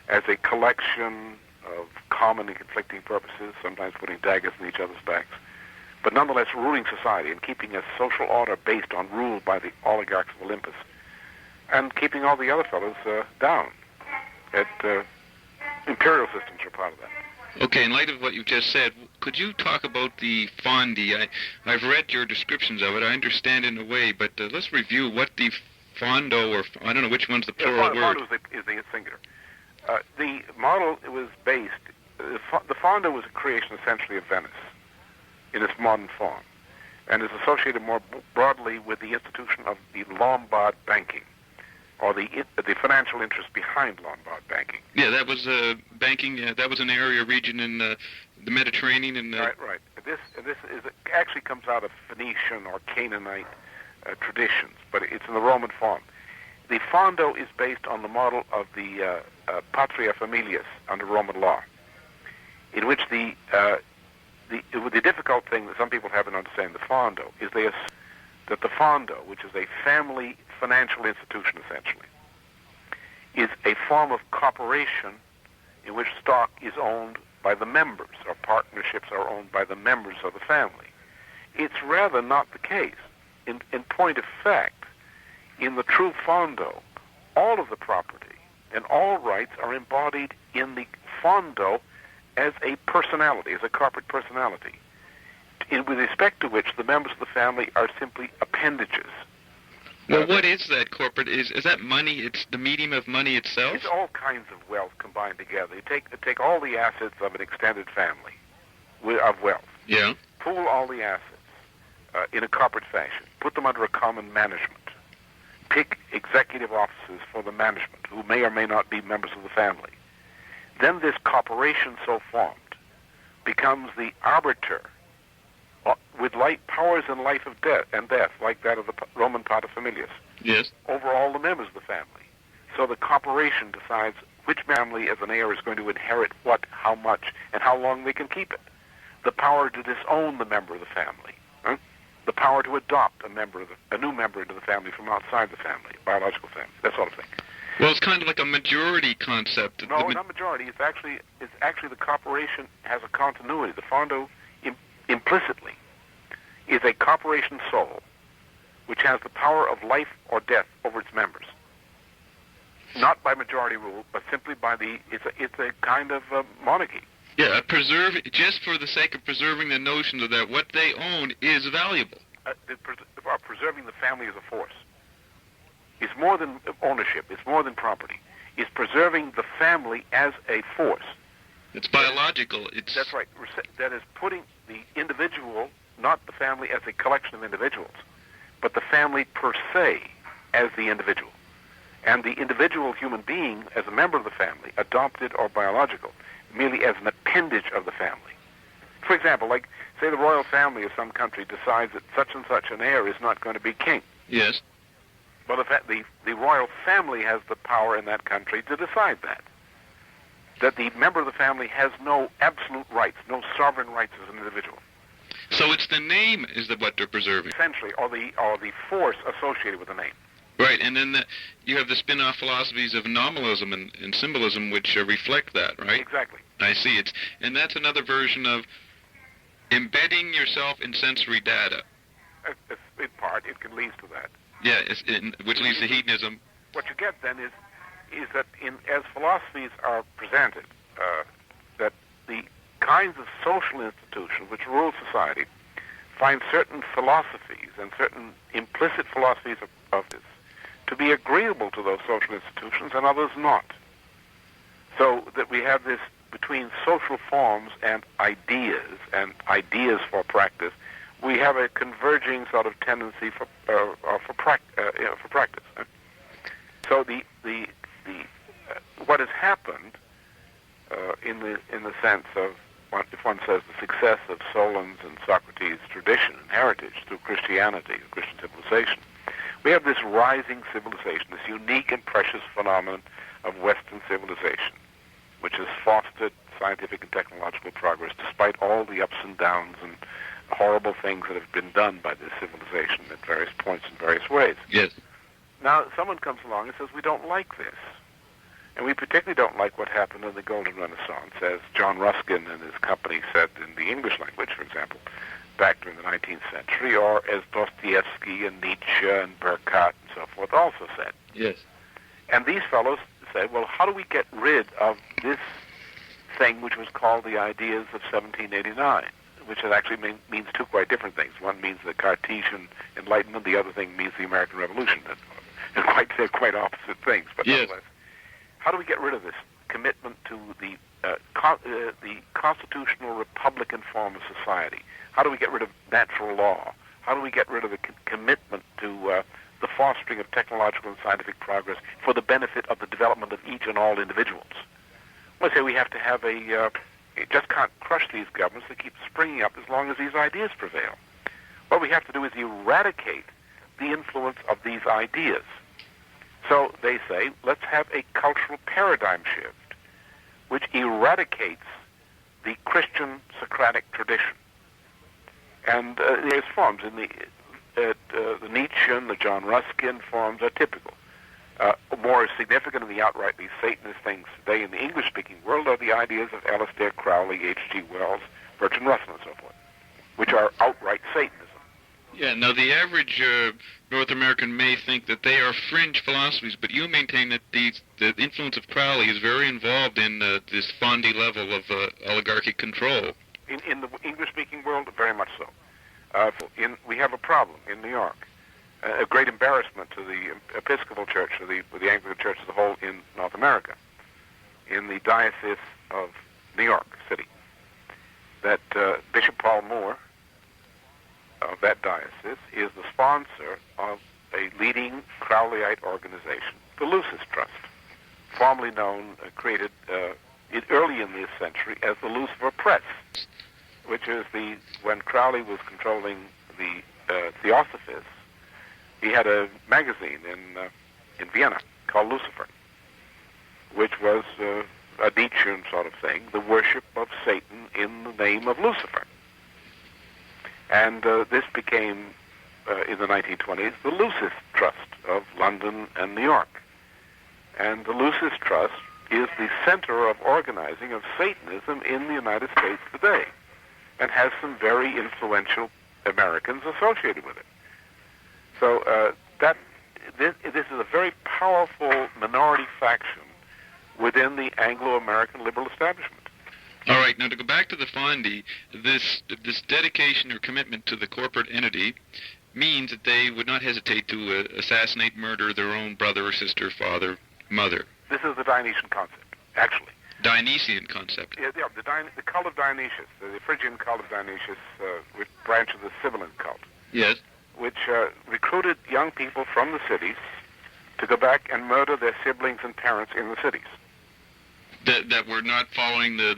[SPEAKER 3] as a collection of common and conflicting purposes, sometimes putting daggers in each other's backs, but nonetheless ruling society and keeping a social order based on rule by the oligarchs of Olympus, and keeping all the other fellows down. Imperial systems are part of that.
[SPEAKER 2] Okay, in light of what you just said, could you talk about the fondi? I've read your descriptions of it. I understand in a way, but let's review what the fondo, or I don't know which one's the plural word.
[SPEAKER 3] Fondo is the singular. The model was based, the fondo was a creation essentially of Venice in its modern form, and is associated more broadly with the institution of the Lombard banking, or the financial interest behind Lombard banking.
[SPEAKER 2] Yeah, that was banking. That was an area, region in the Mediterranean. And
[SPEAKER 3] right. This actually comes out of Phoenician or Canaanite traditions, but it's in the Roman form. The fondo is based on the model of the patria familias under Roman law, in which the difficult thing that some people haven't understand the fondo is that the fondo, which is a family financial institution essentially, is a form of corporation in which stock is owned by the members, or partnerships are owned by the members of the family. It's rather not the case. In point of fact, in the true fondo, all of the property and all rights are embodied in the fondo as a personality, as a corporate personality, with respect to which the members of the family are simply appendages.
[SPEAKER 2] Well, what is that corporate? Is that money? It's the medium of money itself?
[SPEAKER 3] It's all kinds of wealth combined together. You take all the assets of an extended family of wealth.
[SPEAKER 2] Yeah.
[SPEAKER 3] Pool all the assets in a corporate fashion. Put them under a common management. Pick executive officers for the management who may or may not be members of the family. Then this corporation so formed becomes the arbiter with powers in life of death, like that of the Roman paterfamilias.
[SPEAKER 2] Yes.
[SPEAKER 3] Over all the members of the family. So the corporation decides which family as an heir is going to inherit what, how much, and how long they can keep it. The power to disown the member of the family. The power to adopt a new member into the family from outside the family, biological family, that sort of thing.
[SPEAKER 2] Well, it's kind of like a majority concept.
[SPEAKER 3] No, not majority. It's actually the corporation has a continuity. The fondo implicitly, is a corporation soul which has the power of life or death over its members. Not by majority rule, but simply by it's a kind of monarchy.
[SPEAKER 2] Yeah, just for the sake of preserving the notion that what they own is valuable.
[SPEAKER 3] Preserving the family as a force. It's more than ownership. It's more than property. It's preserving the family as a force.
[SPEAKER 2] It's biological.
[SPEAKER 3] That's right. That is putting the individual, not the family as a collection of individuals, but the family per se as the individual. And the individual human being as a member of the family, adopted or biological, merely as an appendage of the family. For example, like, say the royal family of some country decides that such and such an heir is not going to be king.
[SPEAKER 2] Yes.
[SPEAKER 3] Well, the royal family has the power in that country to decide that. That the member of the family has no absolute rights, no sovereign rights as an individual.
[SPEAKER 2] So it's the name is what they're preserving.
[SPEAKER 3] Essentially, or the force associated with the name.
[SPEAKER 2] Right, and then you have the spin-off philosophies of nominalism and symbolism, which reflect that, right?
[SPEAKER 3] Exactly.
[SPEAKER 2] I see. And that's another version of embedding yourself in sensory data.
[SPEAKER 3] In part, it can lead to that.
[SPEAKER 2] Yeah, which leads to hedonism.
[SPEAKER 3] What you get then is that as philosophies are presented, that the kinds of social institutions which rule society find certain philosophies and certain implicit philosophies of this to be agreeable to those social institutions and others not. So that we have this between social forms and ideas for practice, we have a converging sort of tendency for practice. So what has happened in the sense of, if one says, the success of Solon's and Socrates' tradition and heritage through Christianity, Christian civilization, we have this rising civilization, this unique and precious phenomenon of Western civilization, which has fostered scientific and technological progress despite all the ups and downs and horrible things that have been done by this civilization at various points in various ways.
[SPEAKER 2] Yes.
[SPEAKER 3] Now, someone comes along and says, we don't like this. And we particularly don't like what happened in the Golden Renaissance, as John Ruskin and his company said in the English language, for example, back during the 19th century, or as Dostoevsky and Nietzsche and Berkat and so forth also said.
[SPEAKER 2] Yes.
[SPEAKER 3] And these fellows say, well, how do we get rid of this thing which was called the ideas of 1789, which actually means two quite different things. One means the Cartesian Enlightenment, the other thing means the American Revolution. They're quite opposite things, but
[SPEAKER 2] yes.
[SPEAKER 3] Nonetheless. How do we get rid of this commitment to the constitutional republican form of society? How do we get rid of natural law? How do we get rid of the commitment to the fostering of technological and scientific progress for the benefit of the development of each and all individuals? Well, I say we have to have you just can't crush these governments that keep springing up as long as these ideas prevail. What we have to do is eradicate the influence of these ideas. So they say, let's have a cultural paradigm shift which eradicates the Christian Socratic tradition. And there's forms in the Nietzsche and the John Ruskin forms are typical. More significant in the outrightly Satanist things today in the English-speaking world are the ideas of Aleister Crowley, H.G. Wells, Bertrand Russell, and so forth, which are outright Satanism.
[SPEAKER 2] Yeah, now the average North American may think that they are fringe philosophies, but you maintain that the influence of Crowley is very involved in this fondy level of oligarchic control.
[SPEAKER 3] In the English-speaking world, very much so. We have a problem in New York, a great embarrassment to the Episcopal Church, or the Anglican Church as a whole in North America, in the Diocese of New York City, that Bishop Paul Moore of that diocese is the sponsor of a leading Crowleyite organization, the Lucis Trust, formerly known, created early in this century as the Lucifer Press, which is when Crowley was controlling the Theosophists, he had a magazine in Vienna called Lucifer, which was a Nietzschean sort of thing, the worship of Satan in the name of Lucifer. And this became, in the 1920s, the Lucis Trust of London and New York. And the Lucis Trust is the center of organizing of Satanism in the United States today. and has some very influential Americans associated with it. So this is a very powerful minority faction within the Anglo-American liberal establishment.
[SPEAKER 2] All right, now to go back to the Fondy, this dedication or commitment to the corporate entity means that they would not hesitate to assassinate, murder their own brother or sister, father, mother.
[SPEAKER 3] This is the Dionysian concept, actually.
[SPEAKER 2] Dionysian concept.
[SPEAKER 3] Yeah, the cult of Dionysius, the Phrygian cult of Dionysius, which branch of the Sibylline cult.
[SPEAKER 2] Yes.
[SPEAKER 3] Which recruited young people from the cities to go back and murder their siblings and parents in the cities.
[SPEAKER 2] That were not following the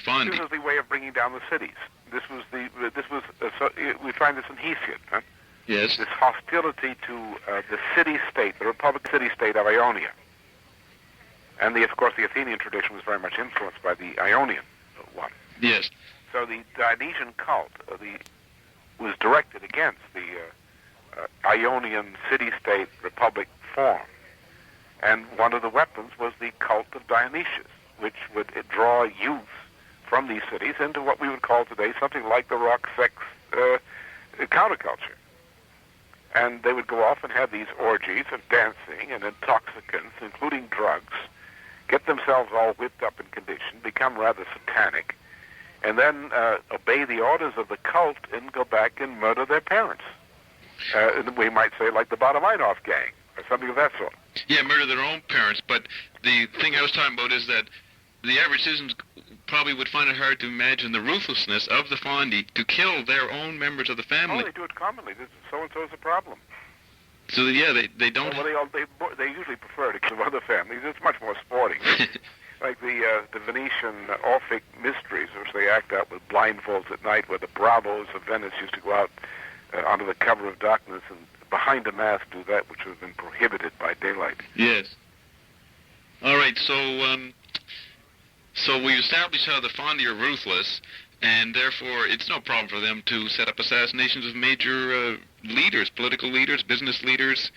[SPEAKER 2] Fondy.
[SPEAKER 3] This was the way of bringing down the cities. We find this in Hesiod. Huh?
[SPEAKER 2] Yes.
[SPEAKER 3] This hostility to the city-state, the Republic city-state of Ionia. And of course, the Athenian tradition was very much influenced by the Ionian one.
[SPEAKER 2] Yes.
[SPEAKER 3] So the Dionysian cult was directed against the Ionian city-state republic form. And one of the weapons was the cult of Dionysius, which would draw youth from these cities into what we would call today something like the rock sex counterculture. And they would go off and have these orgies of dancing and intoxicants, including drugs, get themselves all whipped up in condition, become rather satanic, and then obey the orders of the cult and go back and murder their parents. We might say like the Bottom-Einhoff gang, or something of that sort.
[SPEAKER 2] Yeah, murder their own parents, but the thing I was talking about is that the average citizens probably would find it hard to imagine the ruthlessness of the Fondy to kill their own members of the family.
[SPEAKER 3] Oh, they do it commonly. So-and-so is a problem.
[SPEAKER 2] So, yeah, they don't...
[SPEAKER 3] Well, they usually prefer to kill other families. It's much more sporting. Like the Venetian Orphic mysteries, which they act out with blindfolds at night, where the bravos of Venice used to go out under the cover of darkness and behind a mask do that which would have been prohibited by daylight.
[SPEAKER 2] Yes. All right, so we established how the Fondy are ruthless, and therefore it's no problem for them to set up assassinations of major leaders, political leaders, business leaders.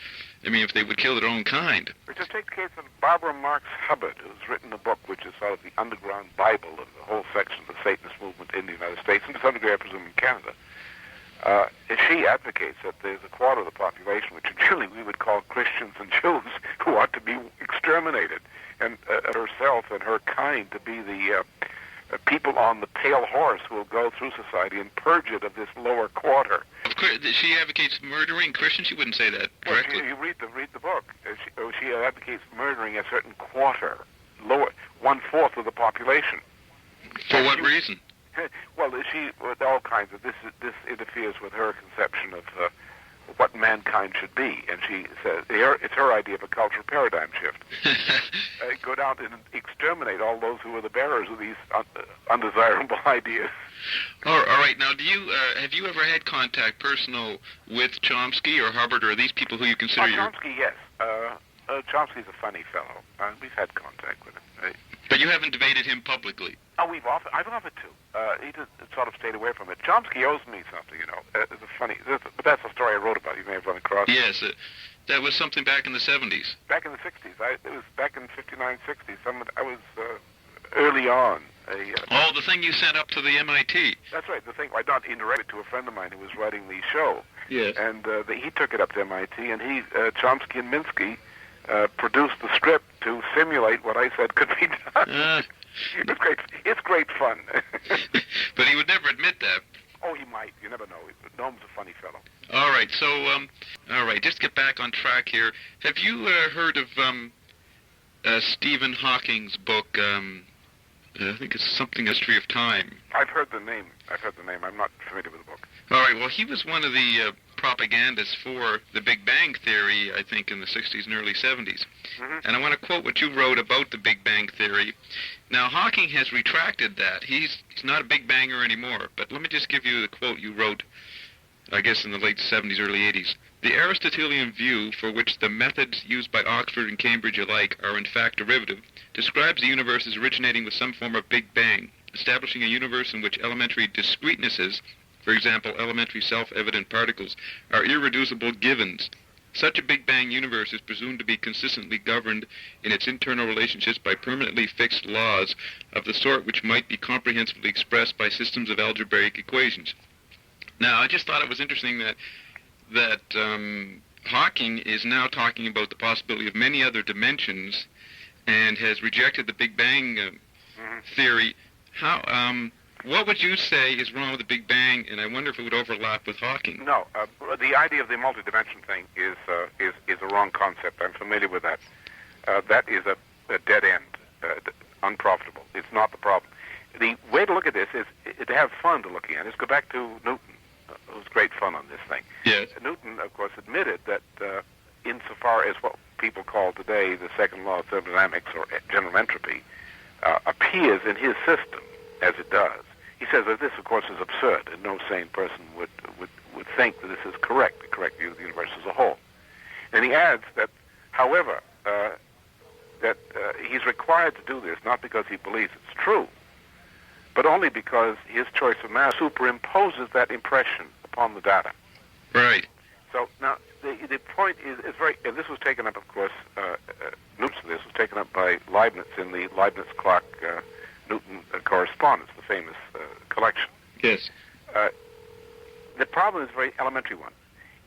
[SPEAKER 2] I mean, if they would kill their own kind.
[SPEAKER 3] Just take the case of Barbara Marx Hubbard, who's written a book which is sort of the underground Bible of the whole section of the Satanist movement in the United States, and to some degree, I presume, in Canada. She advocates that there's a quarter of the population, which generally we would call Christians and Jews, who ought to be exterminated, and herself and her kind to be the people on the pale horse who will go through society and purge it of this lower quarter.
[SPEAKER 2] Of course, she advocates murdering Christians. She wouldn't say that correctly.
[SPEAKER 3] Well, you read the book. She advocates murdering a certain quarter, lower 1/4 of the population.
[SPEAKER 2] For what reason?
[SPEAKER 3] Well, with all kinds of this interferes with her conception of what mankind should be, and she says it's her idea of a cultural paradigm shift. Go down and exterminate all those who are the bearers of these undesirable ideas.
[SPEAKER 2] All right. Now, have you ever had contact personal with Chomsky or Hubbard, or are these people who you consider
[SPEAKER 3] Chomsky, yes. Chomsky's a funny fellow. We've had contact with him.
[SPEAKER 2] But you haven't debated him publicly.
[SPEAKER 3] Oh, I've offered to. He just sort of stayed away from it. Chomsky owes me something, It's but that's a story I wrote about. You may have run across.
[SPEAKER 2] Yes, that was something back in the 70s.
[SPEAKER 3] Back in the 60s. It was back in 59, 60. I was early on.
[SPEAKER 2] The thing you sent up to the MIT.
[SPEAKER 3] That's right. The thing I got indirected to a friend of mine who was writing the show.
[SPEAKER 2] Yes.
[SPEAKER 3] And he took it up to MIT, and Chomsky and Minsky produced the script to simulate what I said could be done. It's great. It's great fun.
[SPEAKER 2] But he would never admit that.
[SPEAKER 3] Oh, he might. You never know. Noam's a funny fellow.
[SPEAKER 2] All right. So, just get back on track here. Have you heard of Stephen Hawking's book? I think it's something History of Time.
[SPEAKER 3] I've heard the name. I'm not familiar with the book.
[SPEAKER 2] All right. Well, he was one of the propagandists for the Big Bang Theory, I think, in the 60s and early 70s.
[SPEAKER 3] Mm-hmm.
[SPEAKER 2] And I want to quote what you wrote about the Big Bang Theory. Now, Hawking has retracted that. He's not a Big Banger anymore. But let me just give you the quote you wrote, I guess, in the late 70s, early 80s. The Aristotelian view, for which the methods used by Oxford and Cambridge alike are in fact derivative, describes the universe as originating with some form of Big Bang, establishing a universe in which elementary discretenesses, for example, elementary self-evident particles, are irreducible givens, Such a Big Bang universe is presumed to be consistently governed in its internal relationships by permanently fixed laws of the sort which might be comprehensively expressed by systems of algebraic equations. Now, I just thought it was interesting that Hawking is now talking about the possibility of many other dimensions and has rejected the Big Bang theory. What would you say is wrong with the Big Bang, and I wonder if it would overlap with Hawking?
[SPEAKER 3] No, the idea of the multi-dimension thing is a wrong concept. I'm familiar with that. That is a dead end, unprofitable. It's not the problem. The way to look at this is to have fun to looking at. Is go back to Newton. It was great fun on this thing.
[SPEAKER 2] Yes.
[SPEAKER 3] Newton, of course, admitted that insofar as what people call today the second law of thermodynamics or general entropy appears in his system as it does, he says that this, of course, is absurd, and no sane person would think that this is correct, the correct view of the universe as a whole. And he adds that, however, that he's required to do this not because he believes it's true, but only because his choice of math superimposes that impression upon the data.
[SPEAKER 2] Right.
[SPEAKER 3] So now the point is very. And this was taken up, of course. Notes of this was taken up by Leibniz in the Leibniz-Clark Newton correspondence, the famous collection.
[SPEAKER 2] Yes.
[SPEAKER 3] The problem is a very elementary one,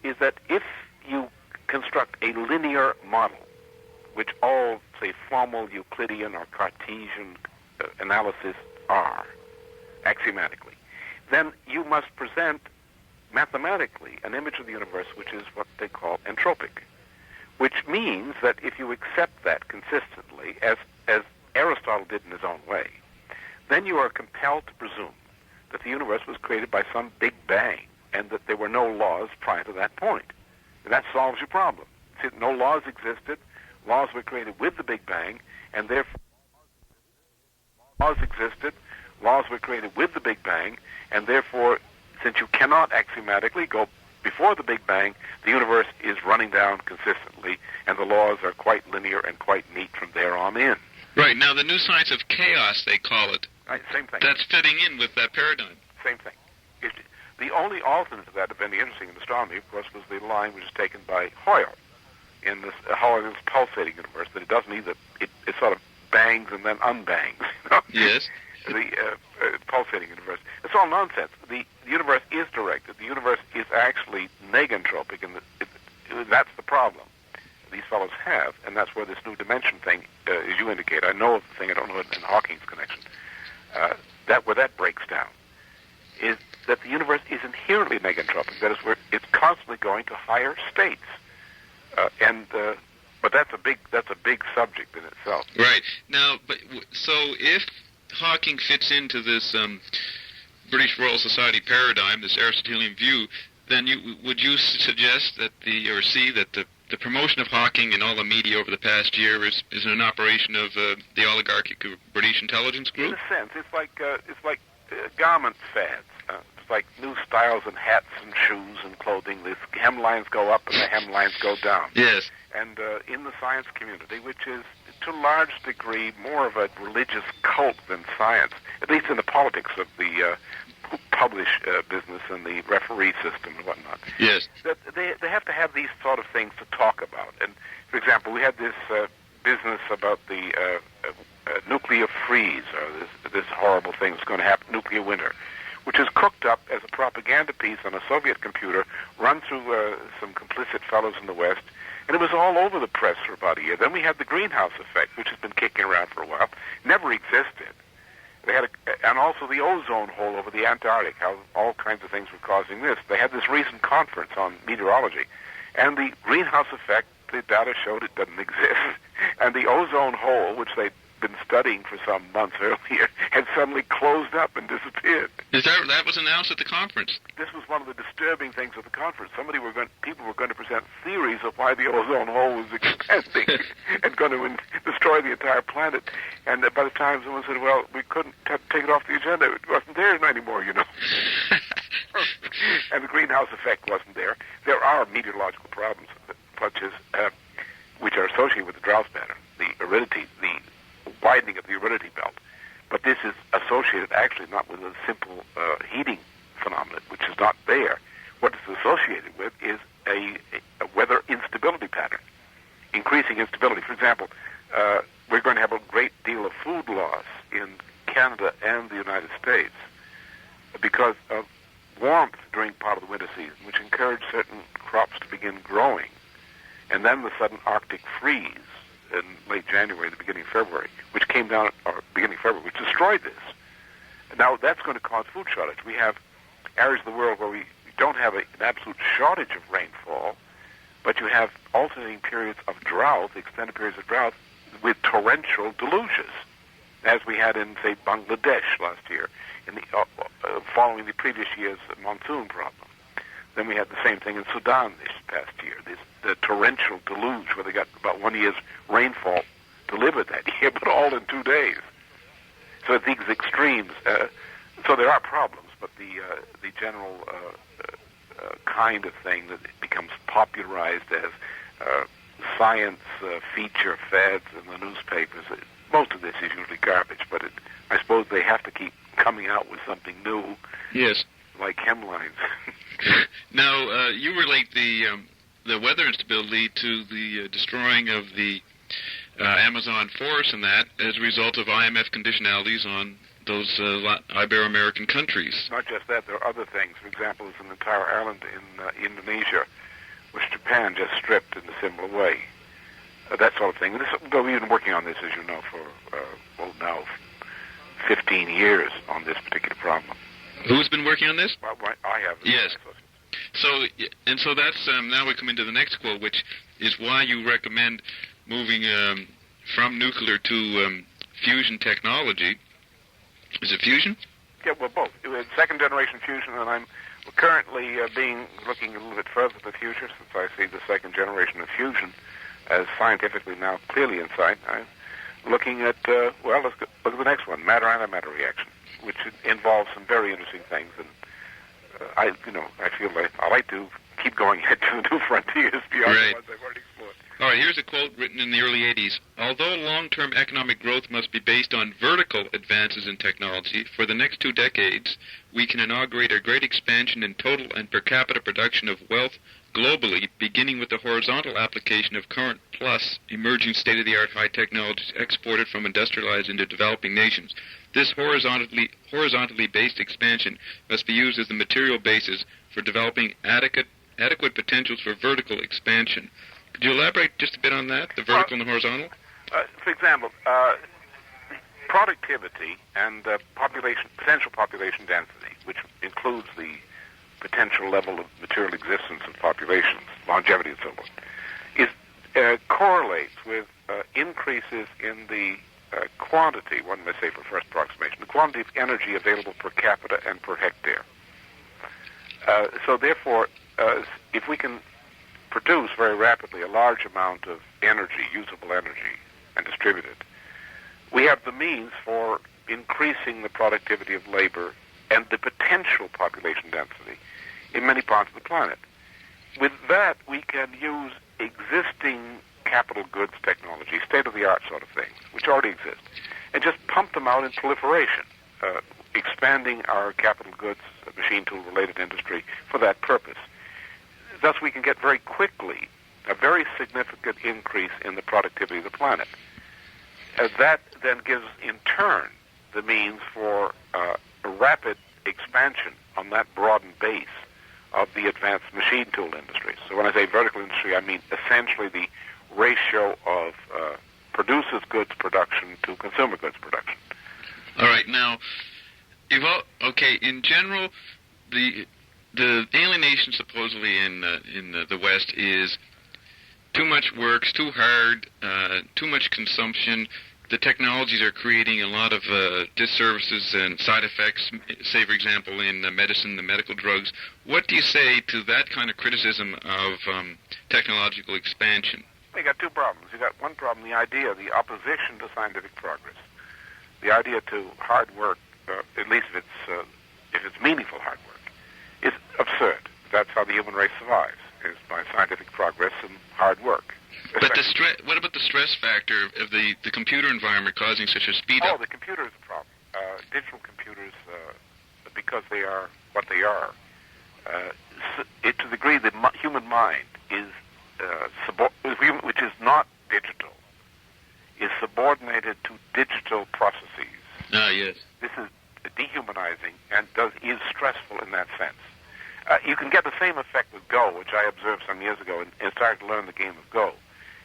[SPEAKER 3] is that if you construct a linear model, which all, say, formal Euclidean or Cartesian analysis are, axiomatically, then you must present mathematically an image of the universe which is what they call entropic, which means that if you accept that consistently, as Aristotle did in his own way, then you are compelled to presume that the universe was created by some big bang and that there were no laws prior to that point. And that solves your problem. See, no laws existed. Laws were created with the Big Bang, and therefore laws existed. Laws were created with the Big Bang, and therefore, since you cannot axiomatically go before the Big Bang, the universe is running down consistently, and the laws are quite linear and quite neat from there on in.
[SPEAKER 2] Right. Now, the new science of chaos, they call it.
[SPEAKER 3] Right, same thing.
[SPEAKER 2] That's fitting in with that paradigm.
[SPEAKER 3] Same thing. The only alternate to that, if any interesting in astronomy, of course, was the line which was taken by Hoyle in this Hoyle's pulsating universe, that it doesn't either, it sort of bangs and then unbangs. You know?
[SPEAKER 2] Yes.
[SPEAKER 3] The pulsating universe. It's all nonsense. The universe is directed. The universe is actually negentropic, and that's the problem these fellows have, and that's where this new dimension thing, as you indicate, I know of the thing, I don't know it in Hawking's connection, where that breaks down, is that the universe is inherently negentropic. That is, where it's constantly going to higher states, but that's a big subject in itself.
[SPEAKER 2] Right. Now, so if Hawking fits into this British Royal Society paradigm, this Aristotelian view, then would you suggest that the promotion of Hawking in all the media over the past year is an operation of the oligarchic British intelligence group?
[SPEAKER 3] In a sense, it's like garment fads. It's like new styles and hats and shoes and clothing. The hemlines go up and the hemlines go down.
[SPEAKER 2] Yes.
[SPEAKER 3] And in the science community, which is to a large degree more of a religious cult than science, at least in the politics of the publish business and the referee system and whatnot.
[SPEAKER 2] Yes.
[SPEAKER 3] That they have to have these sort of things to talk about. And, for example, we had this business about the nuclear freeze, or this horrible thing that's going to happen, nuclear winter, which is cooked up as a propaganda piece on a Soviet computer, run through some complicit fellows in the West, and it was all over the press for about a year. Then we had the greenhouse effect, which has been kicking around for a while, never existed. They had and also the ozone hole over the Antarctic, how all kinds of things were causing this. They had this recent conference on meteorology, and the greenhouse effect, the data showed it doesn't exist. And the ozone hole, which they'd been studying for some months earlier, had suddenly closed up and disappeared.
[SPEAKER 2] That was announced at the conference?
[SPEAKER 3] This was one of the disturbing things of the conference. People were going to present theories of why the ozone hole was expanding and going to destroy the entire planet. And by the time someone said, well, we couldn't take it off the agenda, it wasn't there anymore, you know. And the greenhouse effect wasn't there. There are meteorological problems, such as which are associated with the drought pattern, the aridity, the widening of the aridity belt. But this is associated actually not with a simple heating phenomenon, which is not there. What it's associated with is weather instability pattern, increasing instability. For example, we're going to have a great deal of food loss in Canada and the United States because of warmth during part of the winter season, which encouraged certain crops to begin growing, and then the sudden Arctic freeze in late January, the beginning of February, which came down, or beginning of February, which destroyed this. Now, that's going to cause food shortage. We have areas of the world where we don't have an absolute shortage of rainfall, but you have alternating periods of drought, extended periods of drought, with torrential deluges, as we had in, say, Bangladesh last year, in the, following the previous year's monsoon problem. Then we had the same thing in Sudan this past year, the torrential deluge where they got about 1 year's rainfall delivered that year, but all in 2 days. So at these extremes, so there are problems, but the general kind of thing that becomes popularized as science feature feds in the newspapers, most of this is usually garbage, but I suppose they have to keep coming out with something new.
[SPEAKER 2] Yes.
[SPEAKER 3] Like hemlines.
[SPEAKER 2] Now, you relate the weather instability to the destroying of the Amazon forest and that as a result of IMF conditionalities on those Ibero-American countries.
[SPEAKER 3] Not just that, there are other things. For example, there's an entire island in Indonesia which Japan just stripped in a similar way. That sort of thing. We've been working on this, as you know, for, now 15 years on this particular problem.
[SPEAKER 2] Who's been working on this?
[SPEAKER 3] Well, I have.
[SPEAKER 2] Yes. So that's, now we come into the next quote, which is why you recommend moving from nuclear to fusion technology. Is it fusion?
[SPEAKER 3] Yeah, well, both. Second-generation fusion, and I'm currently looking a little bit further to the future, since I see the second generation of fusion as scientifically now clearly in sight. I'm looking at, let's look at the next one, matter-antimatter reaction, which involves some very interesting things, and I feel like I like to keep going ahead to the new frontiers beyond the ones I've already explored.
[SPEAKER 2] All right, here's a quote written in the early 80s. Although long-term economic growth must be based on vertical advances in technology, for the next 2 decades, we can inaugurate a great expansion in total and per capita production of wealth globally, beginning with the horizontal application of current plus emerging state-of-the-art high technologies exported from industrialized into developing nations. This horizontally based expansion must be used as the material basis for developing adequate potentials for vertical expansion. Could you elaborate just a bit on that, the vertical and the horizontal?
[SPEAKER 3] For example, productivity and potential population density, which includes the potential level of material existence of populations, longevity and so forth, correlates with increases in the quantity, one may say for first approximation, the quantity of energy available per capita and per hectare. So therefore, if we can produce very rapidly a large amount of energy, usable energy, and distribute it, we have the means for increasing the productivity of labor and the potential population density in many parts of the planet. With that, we can use existing capital goods technology, state-of-the-art sort of things, which already exist, and just pump them out in proliferation, expanding our capital goods, machine tool-related industry for that purpose. Thus, we can get very quickly a very significant increase in the productivity of the planet. That then gives, in turn, the means for a rapid expansion on that broadened base of the advanced machine tool industries. So when I say vertical industry, I mean essentially the ratio of producers' goods production to consumer goods production.
[SPEAKER 2] All right. Now, in general, the alienation supposedly in the West is too much work, it's too hard, too much consumption. The technologies are creating a lot of disservices and side effects, say, for example, in medicine, the medical drugs. What do you say to that kind of criticism of technological expansion?
[SPEAKER 3] You got two problems. You got one problem, the idea, the opposition to scientific progress. The idea to hard work, at least if it's meaningful hard work, is absurd. That's how the human race survives, is by scientific progress and hard work.
[SPEAKER 2] But what about the stress factor of the computer environment causing such a speed up?
[SPEAKER 3] Oh, the computer is a problem. Digital computers, because they are what they are, to the degree the human mind is which is not digital, is subordinated to digital processes.
[SPEAKER 2] Ah, yes.
[SPEAKER 3] This is dehumanizing and is stressful in that sense. You can get the same effect with Go, which I observed some years ago and started to learn the game of Go,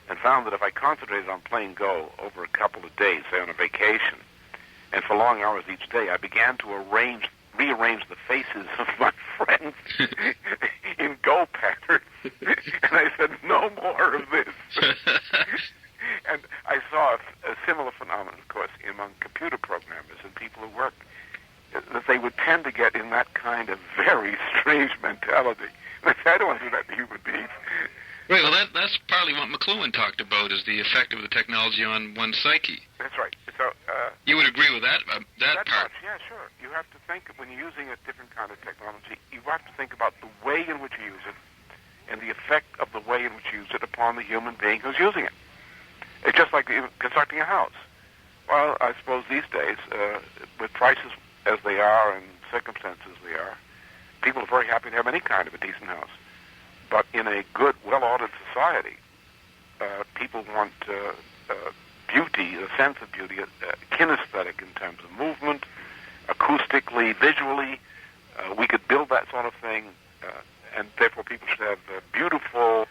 [SPEAKER 3] and found that if I concentrated on playing Go over a couple of days, say on a vacation, and for long hours each day, I began to rearrange the faces of my friends in Go patterns. And I said, no more of this. And I saw a similar phenomenon, of course, among computer programmers and people who work, that they would tend to get in that kind of very strange mentality. And I said, I don't want to do that to human beings.
[SPEAKER 2] Right, well, that's partly what McLuhan talked about, is the effect of the technology on one's psyche.
[SPEAKER 3] That's right. So
[SPEAKER 2] you would agree with that part?
[SPEAKER 3] Much, yeah, sure. You have to think, when you're using a different kind of technology, you have to think about the way in which you use it and the effect of the way in which you use it upon the human being who's using it. It's just like constructing a house. Well, I suppose these days, with prices as they are and circumstances they are, people are very happy to have any kind of a decent house. But in a good, well-ordered society, people want beauty, a sense of beauty, kinesthetic in terms of movement, acoustically, visually. We could build that sort of thing, and therefore people should have beautiful,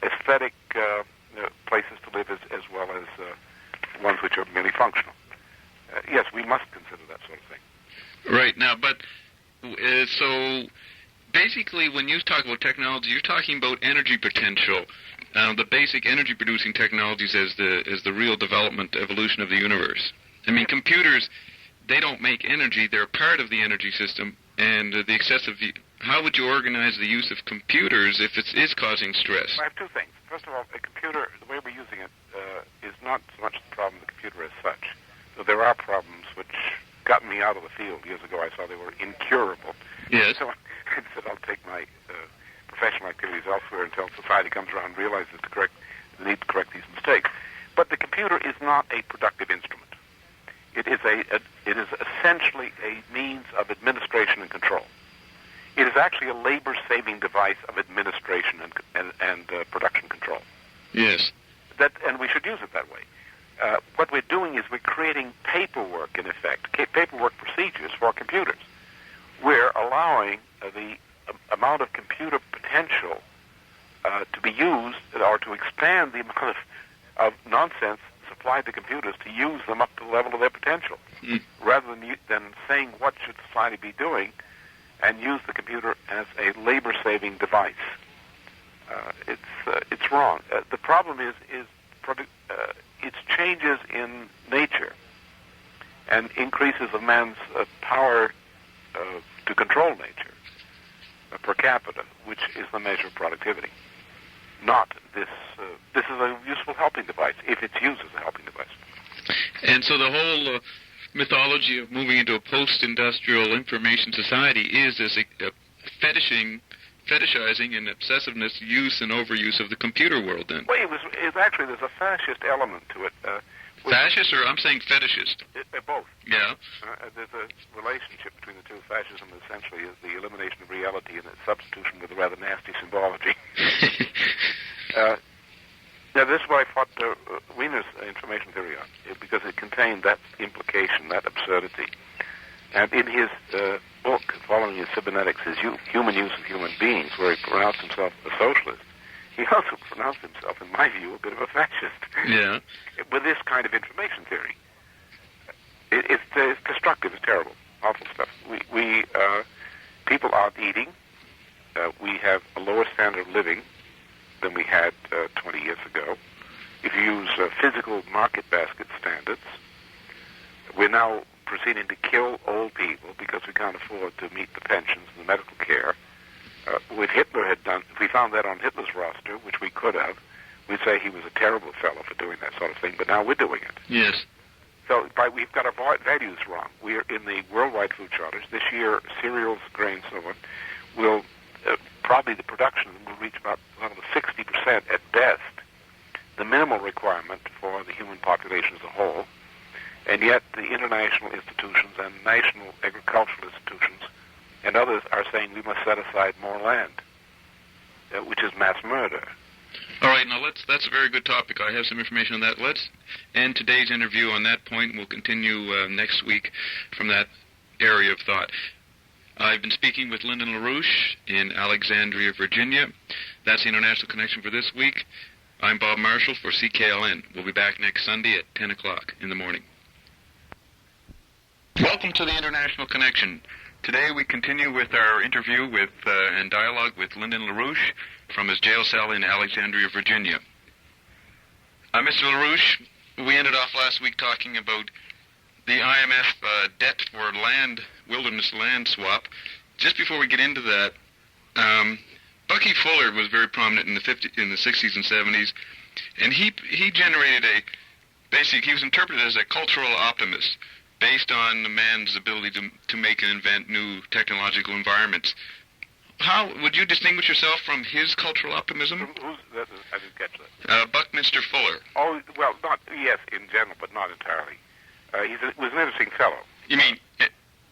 [SPEAKER 3] aesthetic places to live as well as ones which are merely functional. Yes, we must consider that sort of thing.
[SPEAKER 2] Right. Now, but so basically when you talk about technology, you're talking about energy potential, the basic energy-producing technologies as the real development, evolution of the universe. I mean, computers, they don't make energy. They're part of the energy system, and the excessive... How would you organize the use of computers if it is causing stress?
[SPEAKER 3] I have two things. First of all, a computer, the way we're using it, is not so much the problem of the computer as such. So there are problems which got me out of the field. Years ago, I saw they were incurable.
[SPEAKER 2] Yes.
[SPEAKER 3] So I said, I'll take my professional activities elsewhere until society comes around and realizes the need to correct these mistakes. But the computer is not a productive instrument. It is essentially a means of administration and control. It is actually a labor-saving device of administration and production control.
[SPEAKER 2] Yes.
[SPEAKER 3] And we should use it that way. What we're doing is we're creating paperwork, in effect, paperwork procedures for computers. We're allowing the amount of computer potential to be used, or to expand the amount of nonsense supplied to computers, to use them up to the level of their potential, rather than saying what should society be doing, and use the computer as a labor-saving device. It's wrong. The problem is its changes in nature and increases of man's power to control nature per capita, which is the measure of productivity. Not this. This is a useful helping device if it's used as a helping device.
[SPEAKER 2] And so the whole mythology of moving into a post-industrial information society is this fetishizing and obsessiveness, use and overuse of the computer world, then.
[SPEAKER 3] Well, it's actually, there's a fascist element to it.
[SPEAKER 2] Fascist, or I'm saying fetishist?
[SPEAKER 3] Both.
[SPEAKER 2] Yeah.
[SPEAKER 3] There's a relationship between the two. Fascism essentially is the elimination of reality and its substitution with a rather nasty symbology. Now, this is what I fought Wiener's information theory on, because it contained that implication, that absurdity. And in his book, following his cybernetics, his human use of human beings, where he pronounced himself a socialist, he also pronounced himself, in my view, a bit of a fascist.
[SPEAKER 2] Yeah.
[SPEAKER 3] With this kind of information theory. It's destructive. It's terrible. Awful stuff. People aren't eating. We have a lower standard of living than we had 20 years ago. If you use physical market basket standards, we're now proceeding to kill old people because we can't afford to meet the pensions and the medical care. What Hitler had done, if we found that on Hitler's roster, which we could have, we'd say he was a terrible fellow for doing that sort of thing, but now we're doing it.
[SPEAKER 2] Yes.
[SPEAKER 3] So we've got our values wrong. We're in the worldwide food shortage. This year, cereals, grains, so on, will probably the production will reach about 60% at best, the minimal requirement for the human population as a whole. And yet the international institutions and national agricultural institutions and others are saying we must set aside more land, which is mass murder.
[SPEAKER 2] All right, now that's a very good topic. I have some information on that. Let's end today's interview on that point, and we'll continue next week from that area of thought. I've been speaking with Lyndon LaRouche in Alexandria, Virginia. That's the International Connection for this week. I'm Bob Marshall for CKLN. We'll be back next Sunday at 10 o'clock in the morning. Welcome to the International Connection. Today we continue with our interview with and dialogue with Lyndon LaRouche from his jail cell in Alexandria, Virginia. Mr. LaRouche, we ended off last week talking about the IMF debt for land, wilderness land swap. Just before we get into that, Bucky Fuller was very prominent in the 60s and 70s, and he generated he was interpreted as a cultural optimist based on the man's ability to make and invent new technological environments. How would you distinguish yourself from his cultural optimism?
[SPEAKER 3] Who's that? I didn't catch that.
[SPEAKER 2] Buckminster Fuller.
[SPEAKER 3] Oh, well, yes, in general, but not entirely. He was an interesting fellow.
[SPEAKER 2] You mean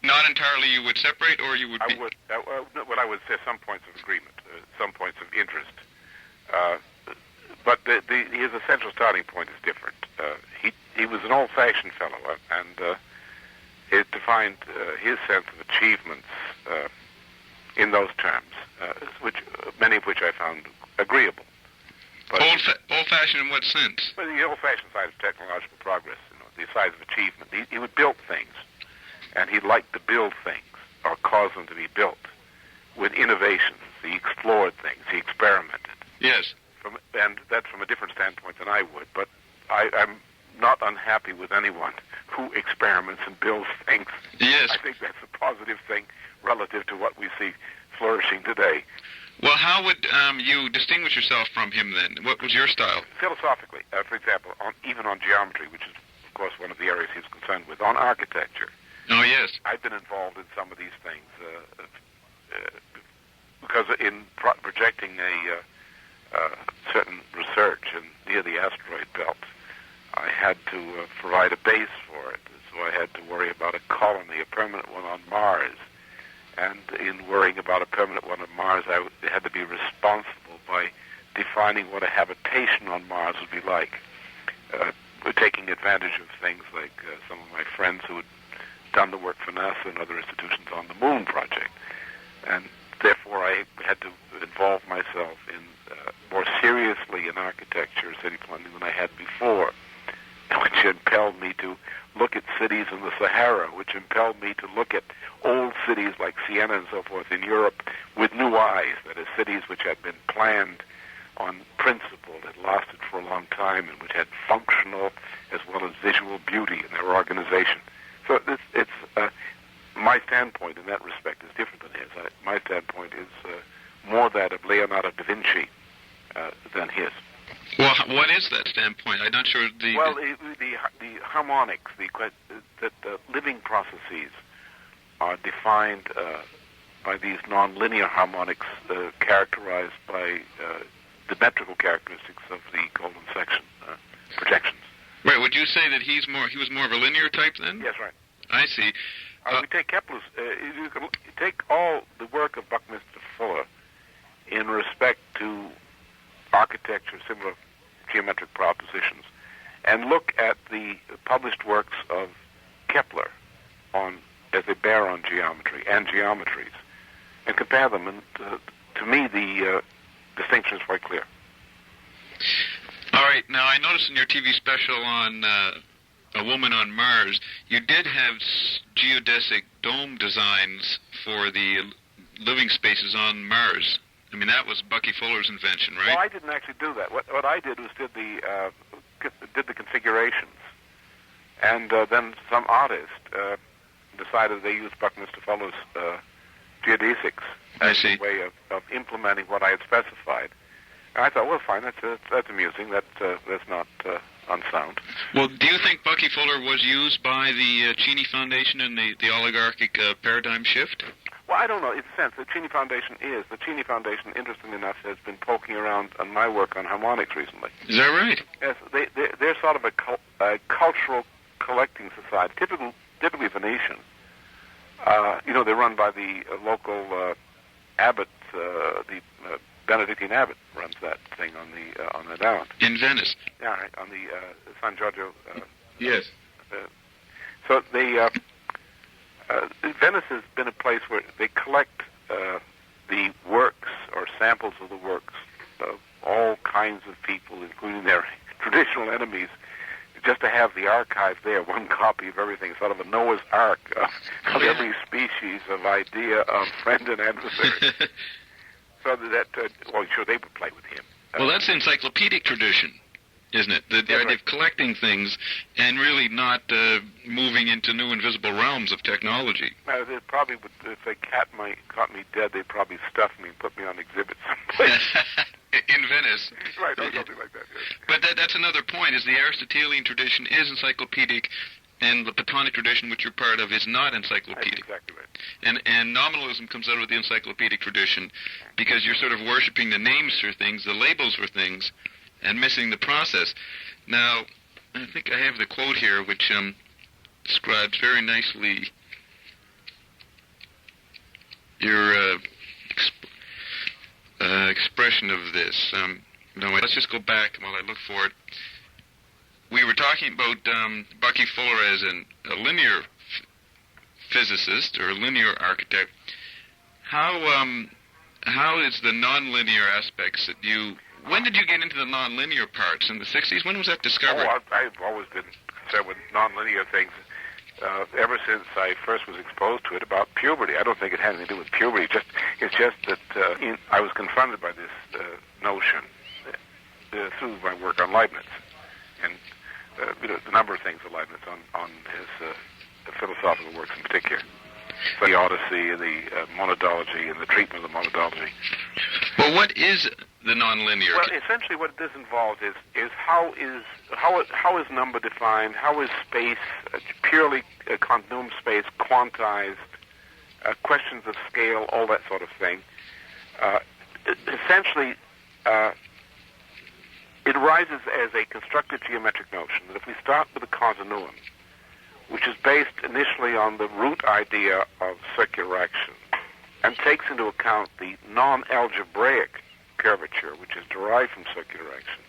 [SPEAKER 2] not entirely you would separate, or you would be...
[SPEAKER 3] I would say some points of agreement, some points of interest. But his essential starting point is different. He was an old-fashioned fellow, and it defined his sense of achievements in those terms, many of which I found agreeable. But
[SPEAKER 2] old-fashioned in what sense?
[SPEAKER 3] Well, the old-fashioned side of technological progress, the side of achievement. He would build things, and he liked to build things, or cause them to be built, with innovations. He explored things. He experimented.
[SPEAKER 2] Yes.
[SPEAKER 3] And that's from a different standpoint than I would, but I'm not unhappy with anyone who experiments and builds things.
[SPEAKER 2] Yes.
[SPEAKER 3] I think that's a positive thing relative to what we see flourishing today.
[SPEAKER 2] Well, how would you distinguish yourself from him then? What was your style?
[SPEAKER 3] Philosophically, for example, even on geometry, which is, of course, one of the areas he was concerned with, on architecture.
[SPEAKER 2] Oh, yes.
[SPEAKER 3] I've been involved in some of these things because in projecting a certain research near the asteroid belt, I had to provide a base for it. So I had to worry about a colony, a permanent one on Mars. And in worrying about a permanent one on Mars, I had to be responsible by defining what a habitation on Mars would be like. Taking advantage of things like some of my friends who had done the work for NASA and other institutions on the Moon project. And therefore I had to involve myself in more seriously in architecture, city planning, than I had before, which impelled me to look at cities in the Sahara, which impelled me to look at old cities like Siena and so forth in Europe with new eyes, that is, cities which had been planned on principle, that lasted for a long time, and which had functional as well as visual beauty in their organization. So it's my standpoint in that respect is different than his. My standpoint is more that of Leonardo da Vinci than his.
[SPEAKER 2] Well, what is that standpoint? I'm not sure the...
[SPEAKER 3] Well, the harmonics, that the living processes are defined by these nonlinear harmonics characterized by the metrical characteristics of the golden section projections.
[SPEAKER 2] Right. Would you say that he was more of a linear type then?
[SPEAKER 3] Yes, right.
[SPEAKER 2] I see.
[SPEAKER 3] We take Kepler's... you can take all the work of Buckminster Fuller in respect to architecture, similar geometric propositions, and look at the published works of Kepler as they bear on geometry and geometries, and compare them. And to me, the distinction is quite clear.
[SPEAKER 2] All right. Now, I noticed in your TV special on A Woman on Mars, you did have geodesic dome designs for the living spaces on Mars. I mean, that was Bucky Fuller's invention, right?
[SPEAKER 3] Well, I didn't actually do that. What I did was did the configurations, and then some artist decided they used Buckminster Fuller's geodesics as a way of implementing what I had specified. And I thought, well, fine, that's amusing. That's not unsound.
[SPEAKER 2] Well, do you think Bucky Fuller was used by the Cheney Foundation in the oligarchic paradigm shift?
[SPEAKER 3] Well, I don't know. In a sense, the Cheney Foundation is. The Cheney Foundation, interestingly enough, has been poking around on my work on harmonics recently.
[SPEAKER 2] Is that right?
[SPEAKER 3] Yes, they're sort of a cultural collecting society, typically Venetian. They're run by the local abbot, the Benedictine abbot runs that thing on that island.
[SPEAKER 2] In Venice.
[SPEAKER 3] Yeah, right, on the San Giorgio.
[SPEAKER 2] Yes.
[SPEAKER 3] So Venice has been a place where they collect the works or samples of the works of all kinds of people, including their traditional enemies, just to have the archive there, one copy of everything, sort of a Noah's Ark of every species of idea of friend and adversary. So that, sure, they would play with him.
[SPEAKER 2] Well, that's the encyclopedic tradition, isn't it? The idea of collecting things and really not moving into new invisible realms of technology.
[SPEAKER 3] They probably would, if they caught me dead, they'd probably stuff me and put me on exhibit someplace.
[SPEAKER 2] In Venice.
[SPEAKER 3] Right, or something like that, yes.
[SPEAKER 2] But that's another point, is the Aristotelian tradition is encyclopedic, and the Platonic tradition, which you're part of, is not encyclopedic.
[SPEAKER 3] That's exactly right.
[SPEAKER 2] And nominalism comes out of the encyclopedic tradition, because you're sort of worshipping the names for things, the labels for things, and missing the process. Now, I think I have the quote here, which describes very nicely your expression of this. Let's just go back while I look for it. We were talking about Bucky Fuller as a linear physicist or a linear architect. How is the nonlinear aspects that you... When did you get into the nonlinear parts? In the 60s? When was that discovered?
[SPEAKER 3] I've always been concerned with nonlinear things ever since I first was exposed to it about puberty. I don't think it had anything to do with puberty. It's just that I was confronted by this notion through my work on Leibniz, and the number of things of Leibniz on his philosophical works in particular. So the Odyssey, the monadology, and the treatment of the monadology.
[SPEAKER 2] Well, what is the nonlinear?
[SPEAKER 3] Well, essentially, what this involves is how is number defined? How is space, purely continuum space, quantized? Questions of scale, all that sort of thing. Essentially, it arises as a constructed geometric notion that if we start with a continuum, which is based initially on the root idea of circular action, and takes into account the non-algebraic curvature, which is derived from circular action,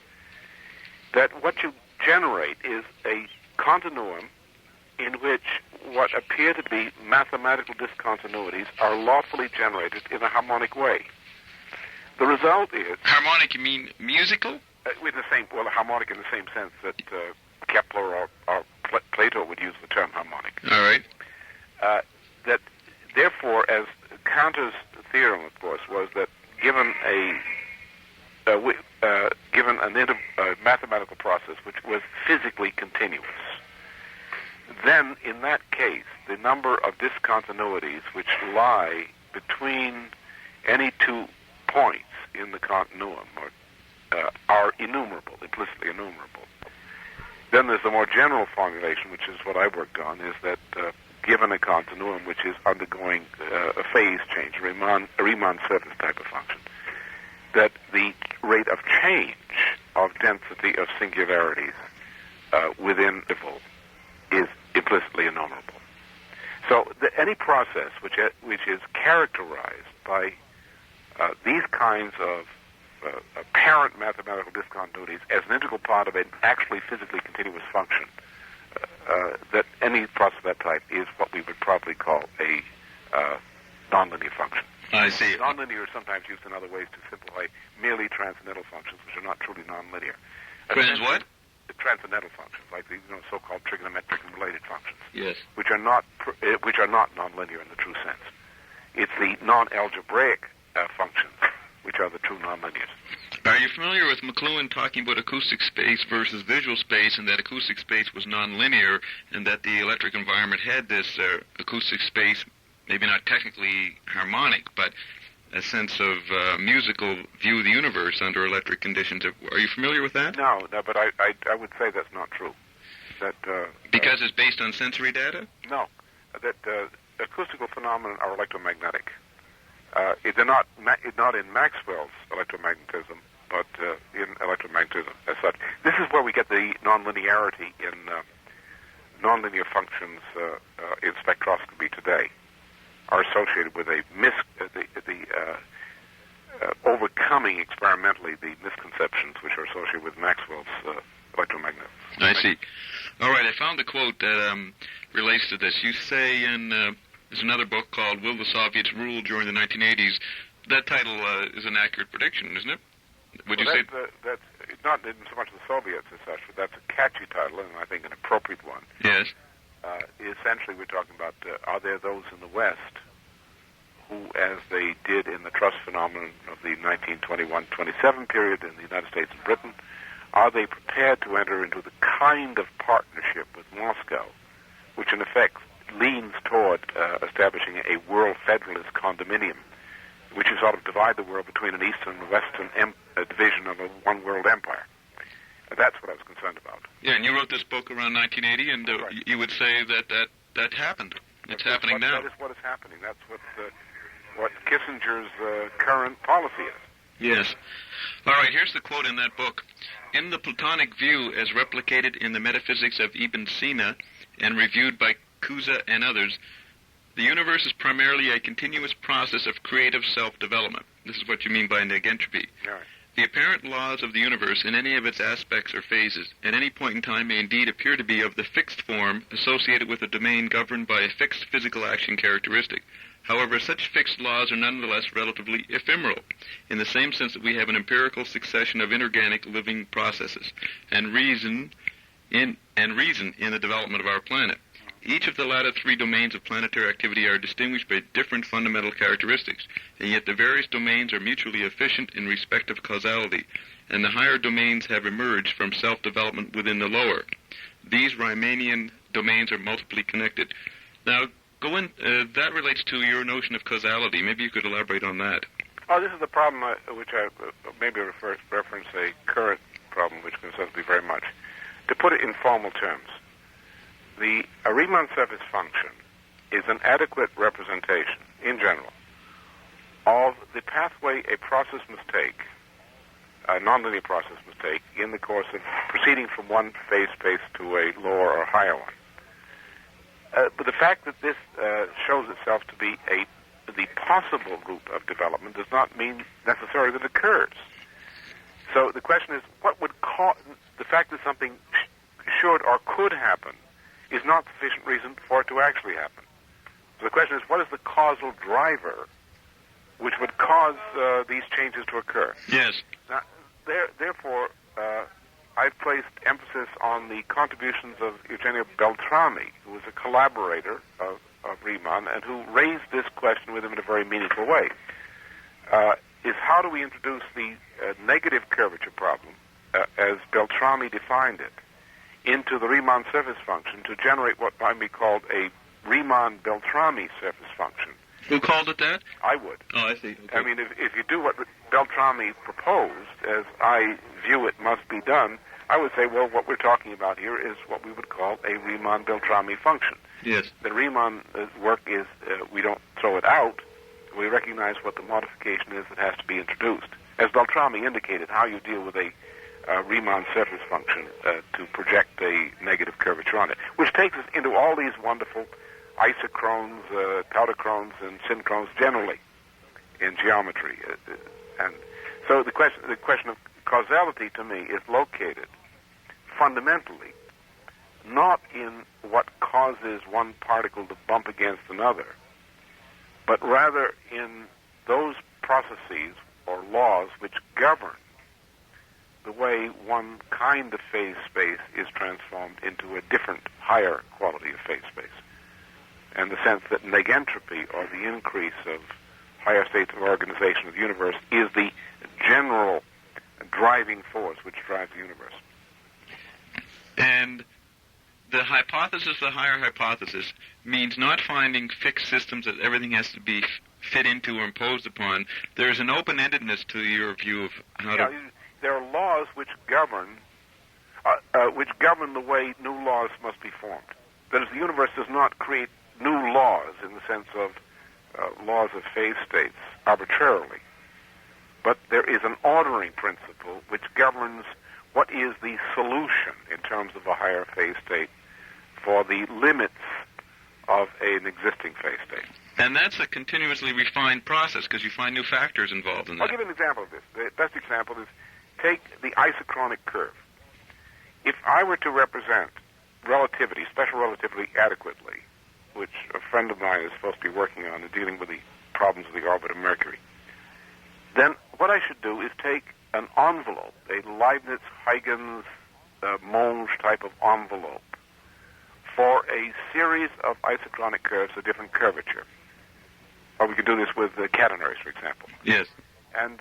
[SPEAKER 3] that what you generate is a continuum in which what appear to be mathematical discontinuities are lawfully generated in a harmonic way. The result is...
[SPEAKER 2] Harmonic, you mean musical?
[SPEAKER 3] Harmonic in the same sense that Kepler or Plato would use the term harmonic.
[SPEAKER 2] All right.
[SPEAKER 3] That, therefore, as Cantor's theorem, of course, was that given a mathematical process which was physically continuous, then in that case, the number of discontinuities which lie between any two points in the continuum are innumerable, implicitly innumerable. Then there's the more general formulation, which is what I worked on, is that given a continuum which is undergoing a phase change, a Riemann surface type of function, that the rate of change of density of singularities within interval is implicitly innumerable. So any process which is characterized by these kinds of apparent mathematical discontinuities as an integral part of an actually physically continuous function, that any process of that type is what we would probably call a nonlinear function.
[SPEAKER 2] I see.
[SPEAKER 3] Nonlinear is sometimes used in other ways to simplify merely transcendental functions, which are not truly nonlinear.
[SPEAKER 2] What?
[SPEAKER 3] Transcendental functions, like the so-called trigonometric and related functions.
[SPEAKER 2] Yes.
[SPEAKER 3] Which are not nonlinear in the true sense. It's the non-algebraic functions which are the true nonlinears.
[SPEAKER 2] Are you familiar with McLuhan talking about acoustic space versus visual space, and that acoustic space was nonlinear, and that the electric environment had this acoustic space, maybe not technically harmonic, but a sense of musical view of the universe under electric conditions? Are you familiar with that?
[SPEAKER 3] No, but I would say that's not true. That
[SPEAKER 2] because it's based on sensory data?
[SPEAKER 3] No, that acoustical phenomena are electromagnetic. They're not in Maxwell's electromagnetism, but in electromagnetism as such. This is where we get the nonlinearity in nonlinear functions in spectroscopy today, are associated with a overcoming fundamentally the misconceptions which are associated with Maxwell's electromagnets.
[SPEAKER 2] I see. All right, I found the quote that relates to this. You say in there's another book called Will the Soviets Rule During the 1980s? That title is an accurate prediction, isn't it? Would you say...
[SPEAKER 3] That's not so much the Soviets as such, but that's a catchy title, and I think an appropriate one.
[SPEAKER 2] Yes.
[SPEAKER 3] Essentially, we're talking about, are there those in the West who, as they did in the trust phenomenon of the 1921-27 period in the United States and Britain, are they prepared to enter into the kind of partnership with Moscow, which in effect leans toward establishing a world federalist condominium, which is sort of divide the world between an Eastern and Western division of a one-world empire. That's what I was concerned about.
[SPEAKER 2] Yeah, and you wrote this book around 1980, and
[SPEAKER 3] right.
[SPEAKER 2] You would say that happened. It's happening now.
[SPEAKER 3] That is what is happening. That's what Kissinger's current policy is.
[SPEAKER 2] Yes. All right, here's the quote in that book. In the Platonic view, as replicated in the metaphysics of Ibn Sina and reviewed by Cusa and others, the universe is primarily a continuous process of creative self-development. This is what you mean by negentropy.
[SPEAKER 3] Right.
[SPEAKER 2] The apparent laws of the universe in any of its aspects or phases at any point in time may indeed appear to be of the fixed form associated with a domain governed by a fixed physical action characteristic. However, such fixed laws are nonetheless relatively ephemeral, in the same sense that we have an empirical succession of inorganic living processes and reason in the development of our planet. Each of the latter three domains of planetary activity are distinguished by different fundamental characteristics, and yet the various domains are mutually efficient in respect of causality, and the higher domains have emerged from self-development within the lower. These Riemannian domains are multiply connected. Now, that relates to your notion of causality. Maybe you could elaborate on that.
[SPEAKER 3] Oh, this is the problem which I maybe reference a current problem which concerns me very much. To put it in formal terms, the Riemann surface function is an adequate representation, in general, of the pathway a process must take, a nonlinear process must take, in the course of proceeding from one phase space to a lower or higher one. But the fact that this shows itself to be the possible route of development does not mean necessarily that it occurs. So the question is, what would cause the fact that something should or could happen is not sufficient reason for it to actually happen. So the question is, what is the causal driver which would cause these changes to occur?
[SPEAKER 2] Yes.
[SPEAKER 3] Now, therefore, I've placed emphasis on the contributions of Eugenio Beltrami, who was a collaborator of Riemann and who raised this question with him in a very meaningful way. Is how do we introduce the negative curvature problem, as Beltrami defined it, into the Riemann surface function to generate what might be called a Riemann-Beltrami surface function.
[SPEAKER 2] Who called it that?
[SPEAKER 3] I would.
[SPEAKER 2] Oh, I see. Okay.
[SPEAKER 3] I mean, if you do what Beltrami proposed, as I view it must be done, I would say, well, what we're talking about here is what we would call a Riemann-Beltrami function.
[SPEAKER 2] Yes.
[SPEAKER 3] The Riemann work is, we don't throw it out, we recognize what the modification is that has to be introduced. As Beltrami indicated, how you deal with a Riemann surface function to project a negative curvature on it, which takes us into all these wonderful isochrones, tautochrones, and synchrones generally in geometry. And so the question of causality to me is located fundamentally not in what causes one particle to bump against another, but rather in those processes or laws which govern the way one kind of phase space is transformed into a different, higher quality of phase space. And the sense that negentropy, or the increase of higher states of organization of the universe, is the general driving force which drives the universe.
[SPEAKER 2] And the hypothesis, the higher hypothesis, means not finding fixed systems that everything has to be fit into or imposed upon. There's an open-endedness to your view of how to...
[SPEAKER 3] There are laws which govern the way new laws must be formed. That is, the universe does not create new laws in the sense of laws of phase states arbitrarily, but there is an ordering principle which governs what is the solution in terms of a higher phase state for the limits of an existing phase state.
[SPEAKER 2] And that's a continuously refined process because you find new factors involved in that.
[SPEAKER 3] I'll give you an example of this. The best example is take the isochronic curve. If I were to represent relativity, special relativity adequately, which a friend of mine is supposed to be working on in dealing with the problems of the orbit of Mercury, then what I should do is take an envelope, a Leibniz-Huygens Monge type of envelope, for a series of isochronic curves of different curvature. Or we could do this with catenaries, for example.
[SPEAKER 2] Yes.
[SPEAKER 3] And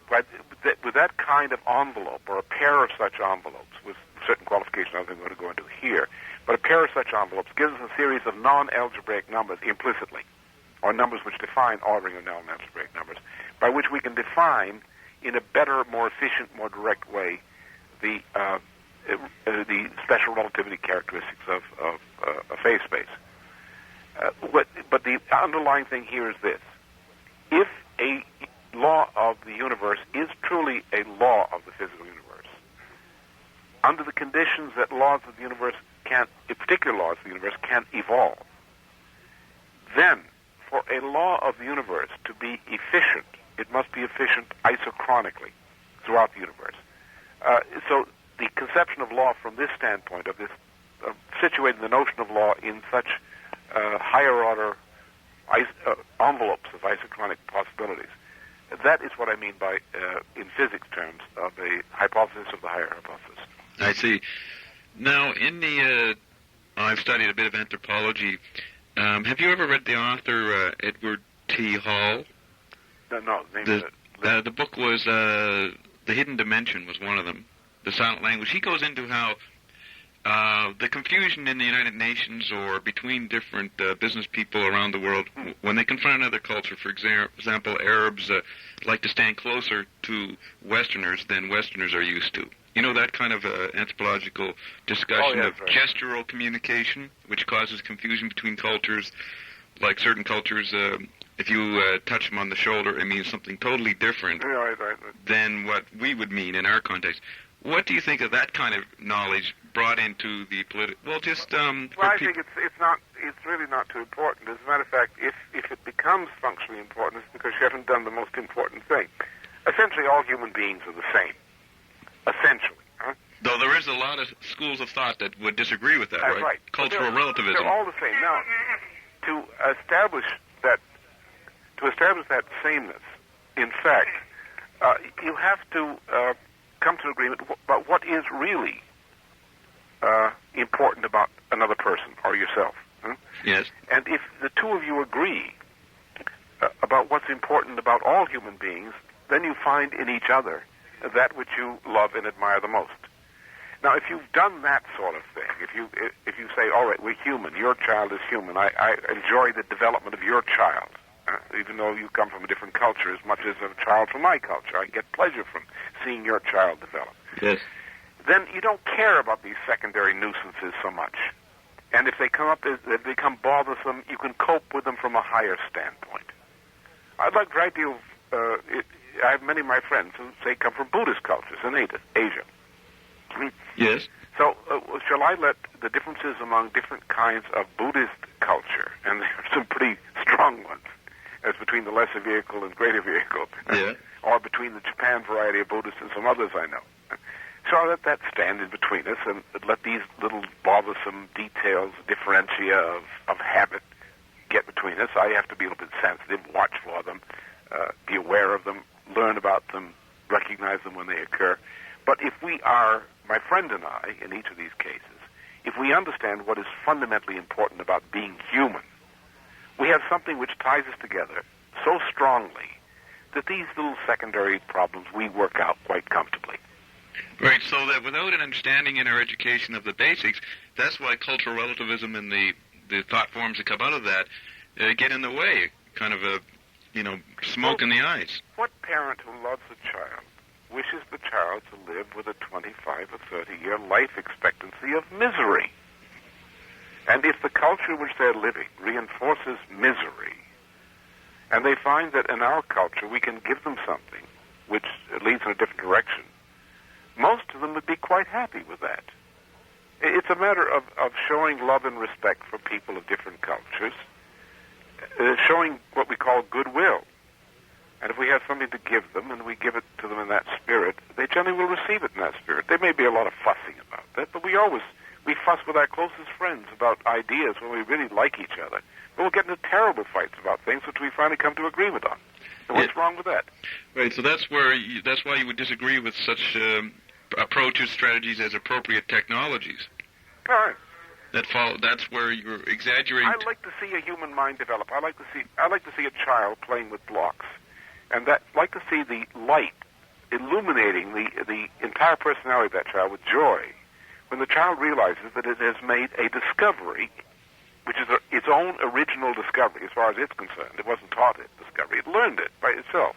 [SPEAKER 3] with that kind of envelope, or a pair of such envelopes, with certain qualifications I'm going to go into here, but a pair of such envelopes gives us a series of non-algebraic numbers implicitly, or numbers which define ordering of non-algebraic numbers, by which we can define in a better, more efficient, more direct way the special relativity characteristics of a phase space. But the underlying thing here is this. If a law of the universe is truly a law of the physical universe, under the conditions that laws of the universe can't, particular laws of the universe can't evolve, then for a law of the universe to be efficient, it must be efficient isochronically throughout the universe. So the conception of law from this standpoint, of this situating the notion of law in such higher order envelopes of isochronic possibilities, that is what I mean by, in physics terms, of a hypothesis of the higher hypothesis.
[SPEAKER 2] I see. Now, in the, I've studied a bit of anthropology. Have you ever read the author Edward T. Hall?
[SPEAKER 3] No.
[SPEAKER 2] The book was The Hidden Dimension was one of them. The silent language. He goes into how the confusion in the United Nations or between different business people around the world, when they confront another culture, for example, Arabs like to stand closer to Westerners than Westerners are used to. You know, that kind of anthropological discussion of gestural communication, which causes confusion between cultures. Like certain cultures, if you touch them on the shoulder, it means something totally different than what we would mean in our context. What do you think of that kind of knowledge brought into the political? Well, just
[SPEAKER 3] I think it's really not too important. As a matter of fact, if it becomes functionally important, it's because you haven't done the most important thing. Essentially, all human beings are the same. Essentially. Huh?
[SPEAKER 2] Though there is a lot of schools of thought that would disagree with that, right? Cultural relativism.
[SPEAKER 3] They're all the same. Now, to establish that sameness, in fact, you have to come to an agreement about what is really important about another person or yourself. Huh?
[SPEAKER 2] Yes.
[SPEAKER 3] And if the two of you agree about what's important about all human beings, then you find in each other that which you love and admire the most. Now, if you've done that sort of thing, if you say, all right, we're human, your child is human, I enjoy the development of your child, even though you come from a different culture as much as a child from my culture, I get pleasure from seeing your child develop.
[SPEAKER 2] Yes.
[SPEAKER 3] Then you don't care about these secondary nuisances so much. And if they come up, they become bothersome, you can cope with them from a higher standpoint. I'd like to write to you, I have many of my friends who say come from Buddhist cultures in Asia.
[SPEAKER 2] Yes.
[SPEAKER 3] So shall I let the differences among different kinds of Buddhist culture, and there are some pretty strong ones, as between the lesser vehicle and greater vehicle, or between the Japan variety of Buddhists and some others I know. So I'll let that stand in between us and let these little bothersome details, differentia of habit get between us. I have to be a little bit sensitive, watch for them, be aware of them, learn about them, recognize them when they occur. But if we are, my friend and I, in each of these cases, if we understand what is fundamentally important about being human, we have something which ties us together so strongly that these little secondary problems we work out quite comfortably.
[SPEAKER 2] Right, so that without an understanding in our education of the basics, that's why cultural relativism and the thought forms that come out of that get in the way, kind of a, smoke in the eyes.
[SPEAKER 3] What parent who loves a child wishes the child to live with a 25 or 30-year life expectancy of misery? And if the culture in which they're living reinforces misery, and they find that in our culture we can give them something which leads in a different direction, most of them would be quite happy with that. It's a matter of showing love and respect for people of different cultures, showing what we call goodwill. And if we have something to give them, and we give it to them in that spirit, they generally will receive it in that spirit. There may be a lot of fussing about that, but we fuss with our closest friends about ideas when we really like each other. But we'll get into terrible fights about things which we finally come to agreement on. So what's wrong with that?
[SPEAKER 2] Right, so that's why you would disagree with such approaches, strategies as appropriate technologies.
[SPEAKER 3] All right.
[SPEAKER 2] That's where you're exaggerating.
[SPEAKER 3] I like to see a human mind develop. I like to see a child playing with blocks, and like to see the light illuminating the entire personality of that child with joy. When the child realizes that it has made a discovery, which is its own original discovery as far as it's concerned. It wasn't taught it discovery. It learned it by itself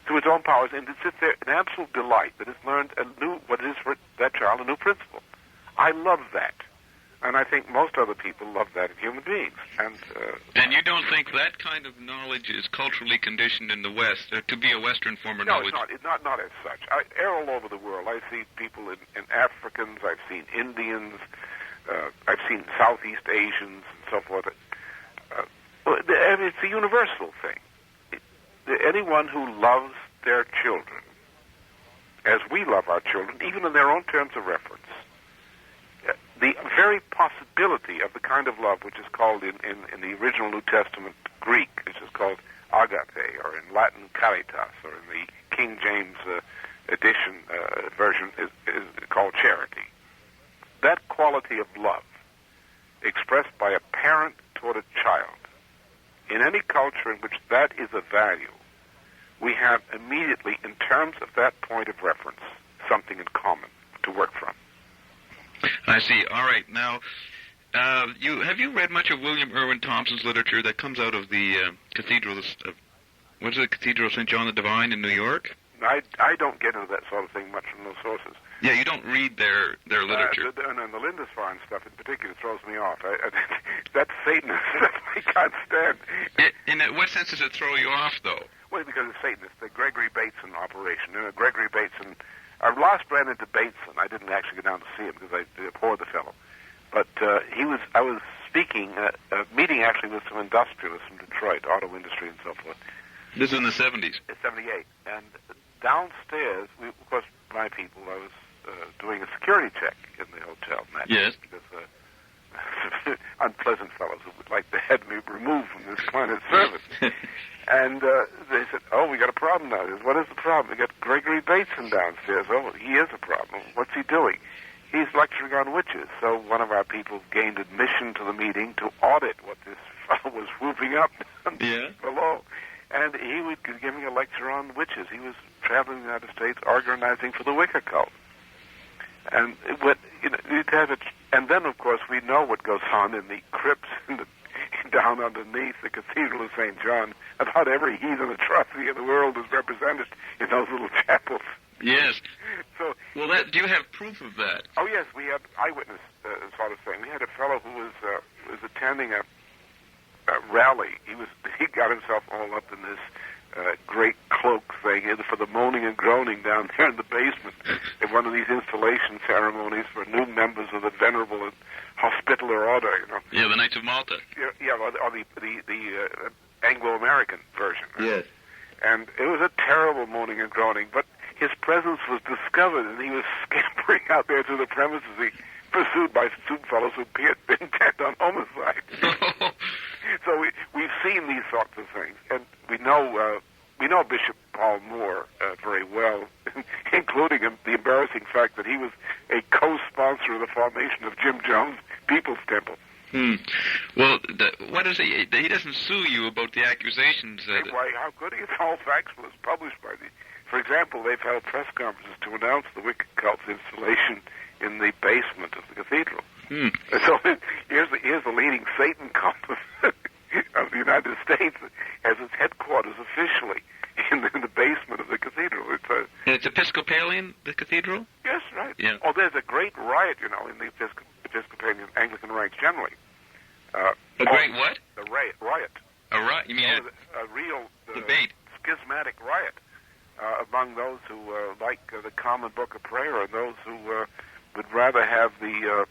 [SPEAKER 3] through its own powers, and it sits there in absolute delight that it's learned what it is for that child, a new principle. I love that. And I think most other people love that in human beings.
[SPEAKER 2] And you don't think that kind of knowledge is culturally conditioned in the West, to be a Western form of knowledge?
[SPEAKER 3] No, it's not. Not as such. I air all over the world. I see people in Africans. I've seen Indians. I've seen Southeast Asians and so forth. It's a universal thing. Anyone who loves their children, as we love our children, even in their own terms of reference, the very possibility of the kind of love which is called in the original New Testament Greek, which is called agape, or in Latin caritas, or in the King James version is called charity. That quality of love expressed by a parent toward a child, in any culture in which that is a value, we have immediately, in terms of that point of reference, something in common to work from.
[SPEAKER 2] I see. All right. Now, have you read much of William Irwin Thompson's literature that comes out of the Cathedral of St. John the Divine in New York?
[SPEAKER 3] I don't get into that sort of thing much from those sources.
[SPEAKER 2] Yeah, you don't read their literature.
[SPEAKER 3] And the Lindisfarne stuff in particular throws me off. That's Satanist stuff I can't stand.
[SPEAKER 2] In what sense does it throw you off, though?
[SPEAKER 3] Well, because it's Satanist, the Gregory Bateson operation. Gregory Bateson... I last ran into Bateson. I didn't actually go down to see him because I abhorred the fellow. But I was speaking, a meeting actually with some industrialists from Detroit, auto industry and so forth.
[SPEAKER 2] This is in the 70s?
[SPEAKER 3] 78. And downstairs, of course, my people, I was doing a security check in the hotel.
[SPEAKER 2] Yes.
[SPEAKER 3] Because unpleasant fellows who would like to have me removed from this planet service. And they said, we got a problem now. I said, what is the problem? We got Gregory Bateson downstairs. Oh, he is a problem. What's he doing? He's lecturing on witches. So one of our people gained admission to the meeting to audit what this fellow was whooping up below. And he was giving a lecture on witches. He was traveling in the United States organizing for the Wicca cult. And and then, of course, we know what goes on in the crypts down underneath the Cathedral of St. John. About every heathen atrocity in the world is represented in those little chapels.
[SPEAKER 2] Yes.
[SPEAKER 3] So,
[SPEAKER 2] do you have proof of that?
[SPEAKER 3] Oh, yes, we have eyewitness sort of thing. We had a fellow who was attending a rally. He got himself all up in this great cloak thing for the moaning and groaning down there in the basement in one of these installation ceremonies for new members of the venerable and hospitaller order,
[SPEAKER 2] Yeah, the Knights of Malta.
[SPEAKER 3] Yeah, or the Anglo-American version. Right?
[SPEAKER 2] Yes.
[SPEAKER 3] And it was a terrible moaning and groaning, but his presence was discovered, and he was scampering out there to the premises, pursued by two fellows who appeared intent on homicide. So we've seen these sorts of things, and we know Bishop Paul Moore very well, including the embarrassing fact that he was a co-sponsor of the formation of Jim Jones People's Temple.
[SPEAKER 2] Well, what is he? He doesn't sue you about the accusations.
[SPEAKER 3] Why? How could he? It's all factual. It's published by For example, they've held press conferences to announce the Wicca cult's installation in the basement of the cathedral. So here's the leading Satan cult of the United States has its headquarters officially in the basement of the cathedral.
[SPEAKER 2] It's Episcopalian, the cathedral?
[SPEAKER 3] Yes, right.
[SPEAKER 2] Yeah.
[SPEAKER 3] Oh, there's a great riot, in the Episcopalian Anglican ranks generally.
[SPEAKER 2] A great what?
[SPEAKER 3] A riot.
[SPEAKER 2] A riot? You mean
[SPEAKER 3] a real
[SPEAKER 2] debate?
[SPEAKER 3] Schismatic riot among those who like the Common Book of Prayer and those who would rather have the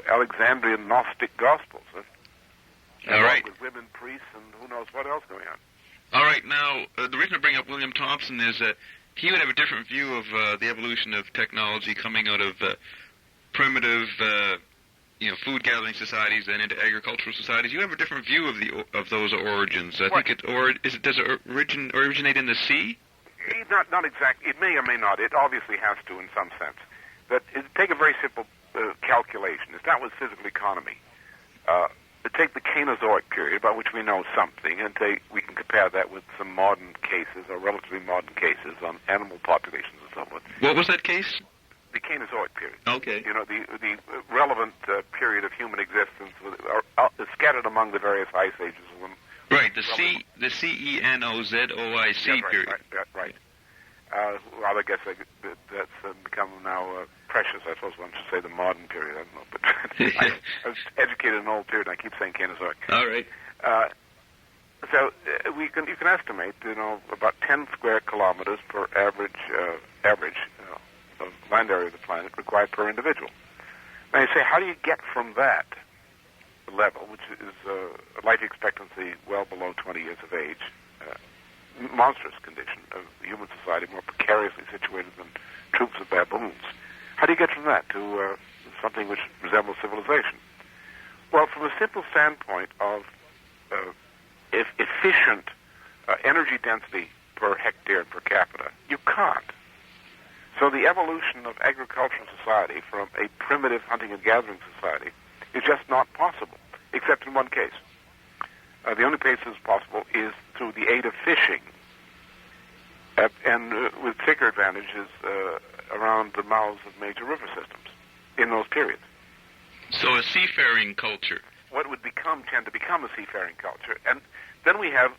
[SPEAKER 3] Alexandrian Gnostic Gospels.
[SPEAKER 2] All right.
[SPEAKER 3] With women priests and who knows what else going on.
[SPEAKER 2] All right. Now, the reason I bring up William Thompson is that he would have a different view of the evolution of technology coming out of primitive, food gathering societies and into agricultural societies. You have a different view of those origins. I think does it originate in the sea?
[SPEAKER 3] Not exactly. It may or may not. It obviously has to in some sense. But take a very simple calculation. Start with physical economy. Take the Cainozoic period, about which we know something, and we can compare that with some modern cases, or relatively modern cases, on animal populations and so forth.
[SPEAKER 2] What was that case?
[SPEAKER 3] The Cainozoic period.
[SPEAKER 2] Okay.
[SPEAKER 3] The relevant period of human existence scattered among the various ice ages.
[SPEAKER 2] Right, the CENOZOIC period.
[SPEAKER 3] Right. Well, I guess that's become now precious. I suppose one should say the modern period. I don't know, but I was educated in an old period, and I keep saying Cainozoic.
[SPEAKER 2] All right.
[SPEAKER 3] So you can estimate, about 10 square kilometers per average of land area of the planet required per individual. Now you say, how do you get from that level, which is life expectancy well below 20 years of age, monstrous condition of human society, more precariously situated than troops of baboons. How do you get from that to something which resembles civilization? Well, from a simple standpoint of efficient energy density per hectare and per capita, you can't. So the evolution of agricultural society from a primitive hunting and gathering society is just not possible, except in one case. The only place it's possible is through the aid of fishing, and with particular advantages around the mouths of major river systems in those periods.
[SPEAKER 2] So a seafaring culture.
[SPEAKER 3] What would tend to become a seafaring culture. And then we have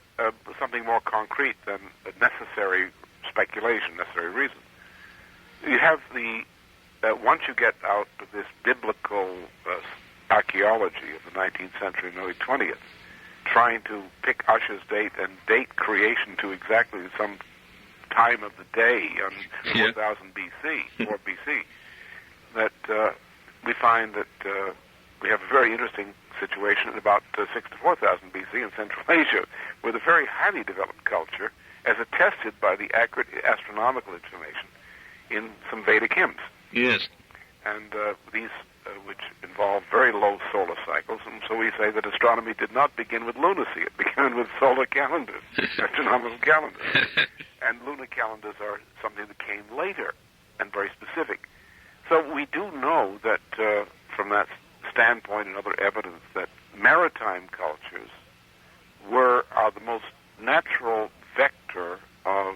[SPEAKER 3] something more concrete than necessary speculation, necessary reason. You have once you get out of this biblical archaeology of the 19th century and early 20th, trying to pick Usher's date and date creation to exactly some time of the day on 4000 BC, 4 BC, that we find that we have a very interesting situation at about 6 to 4000 BC in Central Asia, with a very highly developed culture, as attested by the accurate astronomical information in some Vedic hymns.
[SPEAKER 2] Yes.
[SPEAKER 3] And these which involve very low solar cycles, and so we say that astronomy did not begin with lunacy. It began with solar calendars, astronomical calendars. And lunar calendars are something that came later and very specific. So we do know that from that standpoint and other evidence that maritime cultures are the most natural vector of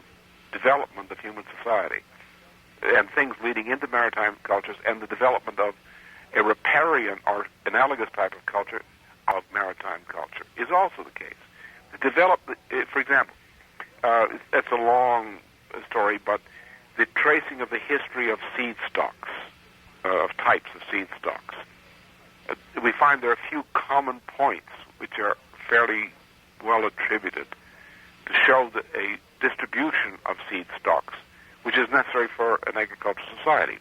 [SPEAKER 3] development of human society, and things leading into maritime cultures and the development of a riparian or analogous type of culture of maritime culture is also the case. For example, that's a long story, but the tracing of the history of seed stocks, of types of seed stocks, we find there are a few common points which are fairly well attributed to show that a distribution of seed stocks, which is necessary for an agricultural society,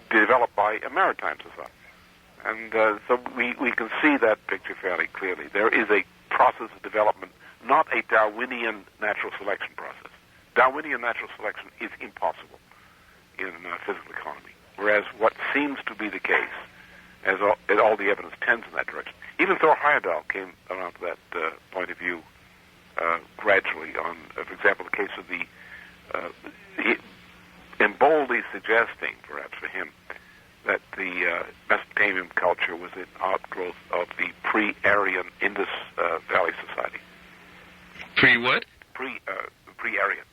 [SPEAKER 3] developed by a maritime society. And so we can see that picture fairly clearly. There is a process of development, not a Darwinian natural selection process. Darwinian natural selection is impossible in physical economy, whereas what seems to be the case, as all the evidence tends in that direction. Even Thor Heyerdahl came around to that point of view gradually on, for example, the case of and boldly suggesting, perhaps for him, that the Mesopotamian culture was an outgrowth of the pre-Aryan Indus Valley Society.
[SPEAKER 2] Pre-what?
[SPEAKER 3] Pre-Aryan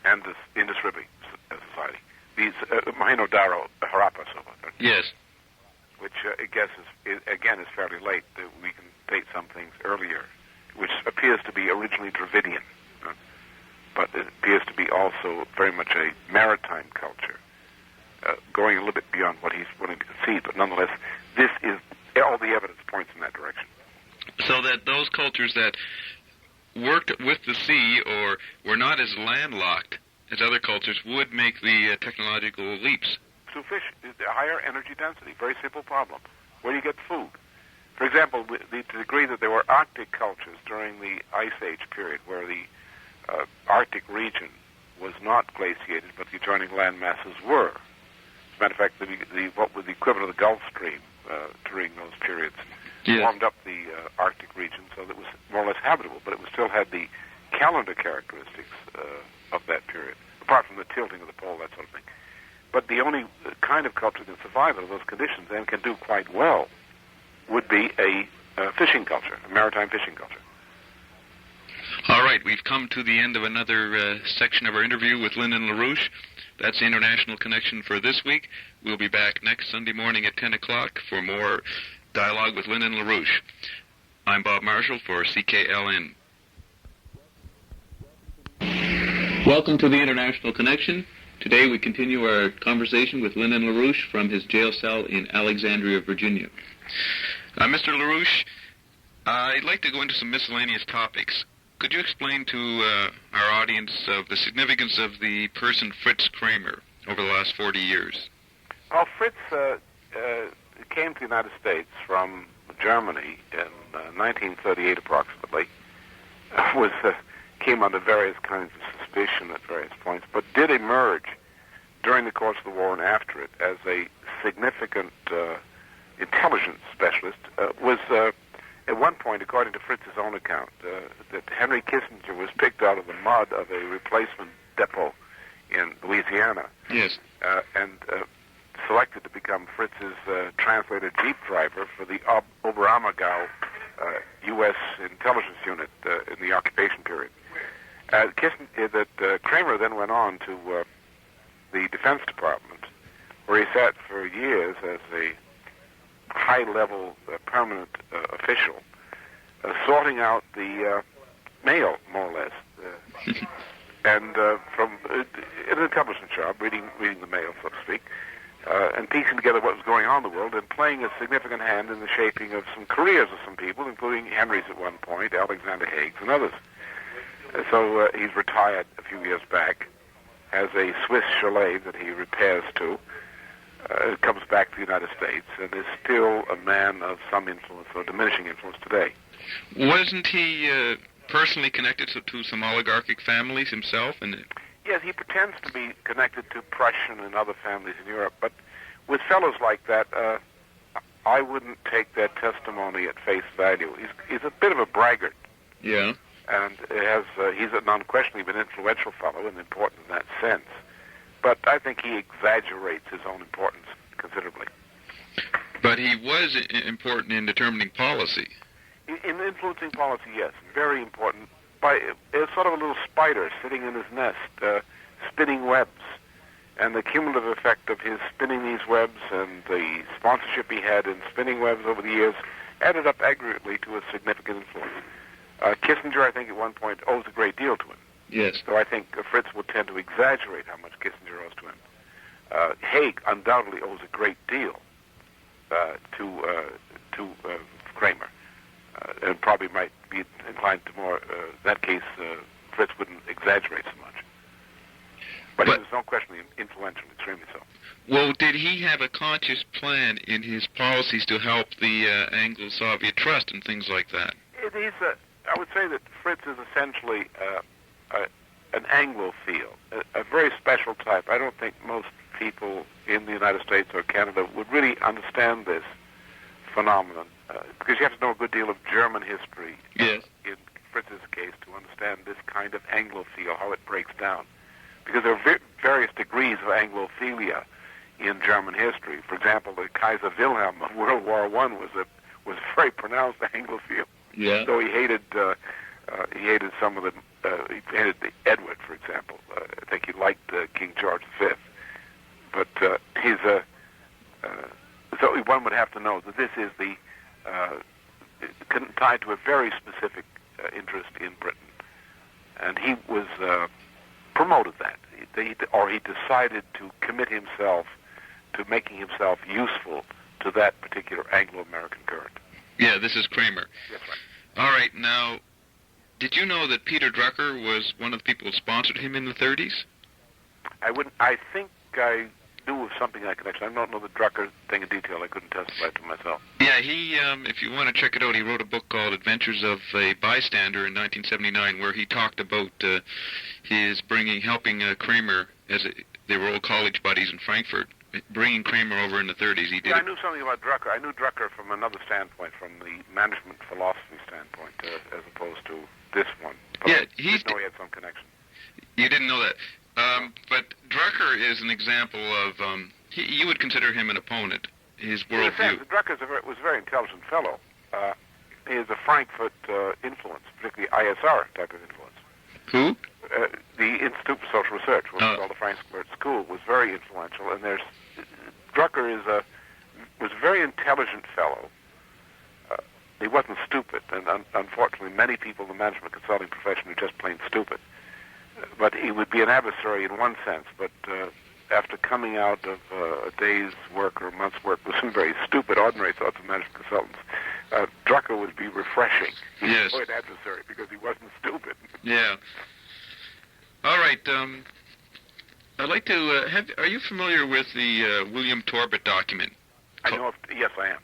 [SPEAKER 3] Indus River Society. These Mohenjo-Daro, Harappa, so on.
[SPEAKER 2] Yes.
[SPEAKER 3] Which I guess is fairly late. We can date some things earlier, which appears to be originally Dravidian. But it appears to be also very much a maritime culture, going a little bit beyond what he's willing to concede. But nonetheless, this is all the evidence points in that direction.
[SPEAKER 2] So that those cultures that worked with the sea or were not as landlocked as other cultures would make the technological leaps.
[SPEAKER 3] to fish, higher energy density. Very simple problem. Where do you get food? For example, the degree that there were Arctic cultures during the Ice Age period, where the Arctic region was not glaciated, but the adjoining land masses were. As a matter of fact, what was the equivalent of the Gulf Stream during those periods warmed up the Arctic region so that it was more or less habitable, but it still had the calendar characteristics of that period, apart from the tilting of the pole, that sort of thing. But the only kind of culture that survives under those conditions and can do quite well would be a fishing culture, a maritime fishing culture.
[SPEAKER 2] All right, we've come to the end of another section of our interview with Lyndon LaRouche. That's the International Connection for this week. We'll be back next Sunday morning at 10 o'clock for more dialogue with Lyndon LaRouche. I'm Bob Marshall for CKLN. Welcome to the International Connection. Today we continue our conversation with Lyndon LaRouche from his jail cell in Alexandria, Virginia. Mr. LaRouche, I'd like to go into some miscellaneous topics. Could you explain to our audience of the significance of the person Fritz Kramer over the last 40 years?
[SPEAKER 3] Well, Fritz came to the United States from Germany in 1938 approximately. Came under various kinds of suspicion at various points, but did emerge during the course of the war and after it as a significant intelligence specialist. Was at one point, according to Fritz's own account, that Henry Kissinger was picked out of the mud of a replacement depot in Louisiana.
[SPEAKER 2] Yes.
[SPEAKER 3] And selected to become Fritz's translator jeep driver for the Oberammergau U.S. intelligence unit in the occupation period. Kramer then went on to the Defense Department, where he sat for years as a high-level permanent official, sorting out the mail, more or less, and from an accomplishment job, reading the mail, so to speak, and piecing together what was going on in the world, and playing a significant hand in the shaping of some careers of some people, including Henry's at one point, Alexander Haig's, and others. So he's retired a few years back, has a Swiss chalet that he repairs to, comes back to the United States, and is still a man of some influence, or diminishing influence today.
[SPEAKER 2] Wasn't he personally connected to some oligarchic families himself?
[SPEAKER 3] Yes, he pretends to be connected to Prussian and other families in Europe, but with fellows like that, I wouldn't take that testimony at face value. He's a bit of a braggart.
[SPEAKER 2] Yeah.
[SPEAKER 3] And he's an unquestionably an influential fellow and important in that sense. But I think he exaggerates his own importance considerably.
[SPEAKER 2] But he was important in determining policy.
[SPEAKER 3] In influencing policy, yes, very important. As sort of a little spider sitting in his nest, spinning webs. And the cumulative effect of his spinning these webs and the sponsorship he had in spinning webs over the years added up aggregately to a significant influence. Kissinger, I think, at one point owes a great deal to him.
[SPEAKER 2] Yes.
[SPEAKER 3] So I think Fritz would tend to exaggerate how much Kissinger owes to him. Haig undoubtedly owes a great deal to Kramer, and probably might be inclined to more. In that case, Fritz wouldn't exaggerate so much. But he was no question influential, extremely so.
[SPEAKER 2] Well, did he have a conscious plan in his policies to help the Anglo-Soviet Trust and things like that?
[SPEAKER 3] I would say that Fritz is essentially an Anglophile, a very special type. I don't think most people in the United States or Canada would really understand this phenomenon, because you have to know a good deal of German history.
[SPEAKER 2] Yes.
[SPEAKER 3] In Fritz's case, to understand this kind of Anglophile, how it breaks down. Because there are various degrees of Anglophilia in German history. For example, the Kaiser Wilhelm of World War I was very pronounced Anglophile.
[SPEAKER 2] Yeah.
[SPEAKER 3] So he hated some of the he hated Edward, for example. I think he liked King George V. But so one would have to know that this is tied to a very specific interest in Britain, and he was promoted that, or he decided to commit himself to making himself useful to that particular Anglo-American current.
[SPEAKER 2] Yeah, this is Kramer.
[SPEAKER 3] Yes, right.
[SPEAKER 2] All right, now, did you know that Peter Drucker was one of the people who sponsored him in the 30s?
[SPEAKER 3] I think I do with something like connection. I don't know the Drucker thing in detail. I couldn't testify to myself.
[SPEAKER 2] Yeah, he, if you want to check it out, he wrote a book called Adventures of a Bystander in 1979, where he talked about his helping Kramer, they were old college buddies in Frankfurt, bringing Kramer over in the 30s. He did.
[SPEAKER 3] Yeah, I knew something about Drucker. I knew Drucker from another standpoint, from the management philosophy standpoint, as opposed to this one. But
[SPEAKER 2] Yeah,
[SPEAKER 3] I didn't know he had some connection.
[SPEAKER 2] You didn't know that. But Drucker is an example of, you would consider him an opponent, his worldview.
[SPEAKER 3] Drucker was a very intelligent fellow. He is a Frankfurt influence, particularly ISR type of influence.
[SPEAKER 2] Who?
[SPEAKER 3] The Institute for Social Research, which is called the Frankfurt School, was very influential. And Drucker was a very intelligent fellow. He wasn't stupid, and unfortunately many people in the management consulting profession are just plain stupid. But he would be an adversary in one sense, but after coming out of a day's work or a month's work with some very stupid, ordinary thoughts of management consultants, Drucker would be refreshing. He
[SPEAKER 2] Yes.
[SPEAKER 3] was an adversary because he wasn't stupid.
[SPEAKER 2] Yeah. All right. I'd like to are you familiar with the William Torbett document?
[SPEAKER 3] I know. Yes, I am,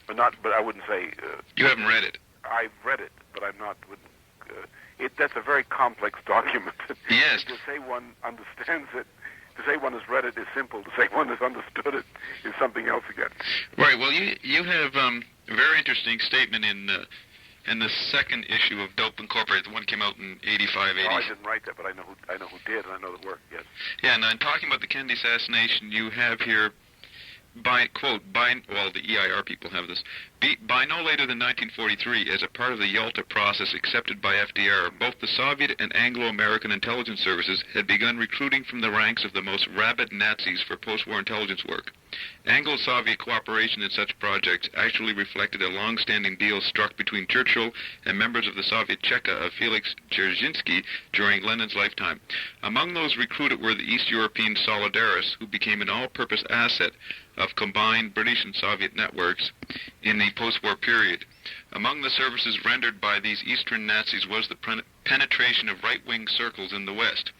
[SPEAKER 3] but I wouldn't say.
[SPEAKER 2] You haven't read it.
[SPEAKER 3] I've read it, but I'm not. That's a very complex document.
[SPEAKER 2] Yes.
[SPEAKER 3] To say one understands it, to say one has read it is simple. To say one has understood it is something else again.
[SPEAKER 2] Right. Well, you have a very interesting statement in the second issue of Dope Incorporated. The one came out in 85, 80.
[SPEAKER 3] No, I didn't write that, but I know who did, and I know the work. Yes.
[SPEAKER 2] Yeah, and talking about the Kennedy assassination, you have here, the EIR people have this, by no later than 1943, as a part of the Yalta process accepted by FDR, both the Soviet and Anglo-American intelligence services had begun recruiting from the ranks of the most rabid Nazis for post-war intelligence work. Anglo-Soviet cooperation in such projects actually reflected a long-standing deal struck between Churchill and members of the Soviet Cheka of Felix Dzerzhinsky during Lenin's lifetime. Among those recruited were the East European Solidarists, who became an all-purpose asset of combined British and Soviet networks in the post-war period. Among the services rendered by these Eastern Nazis was the penetration of right-wing circles in the West.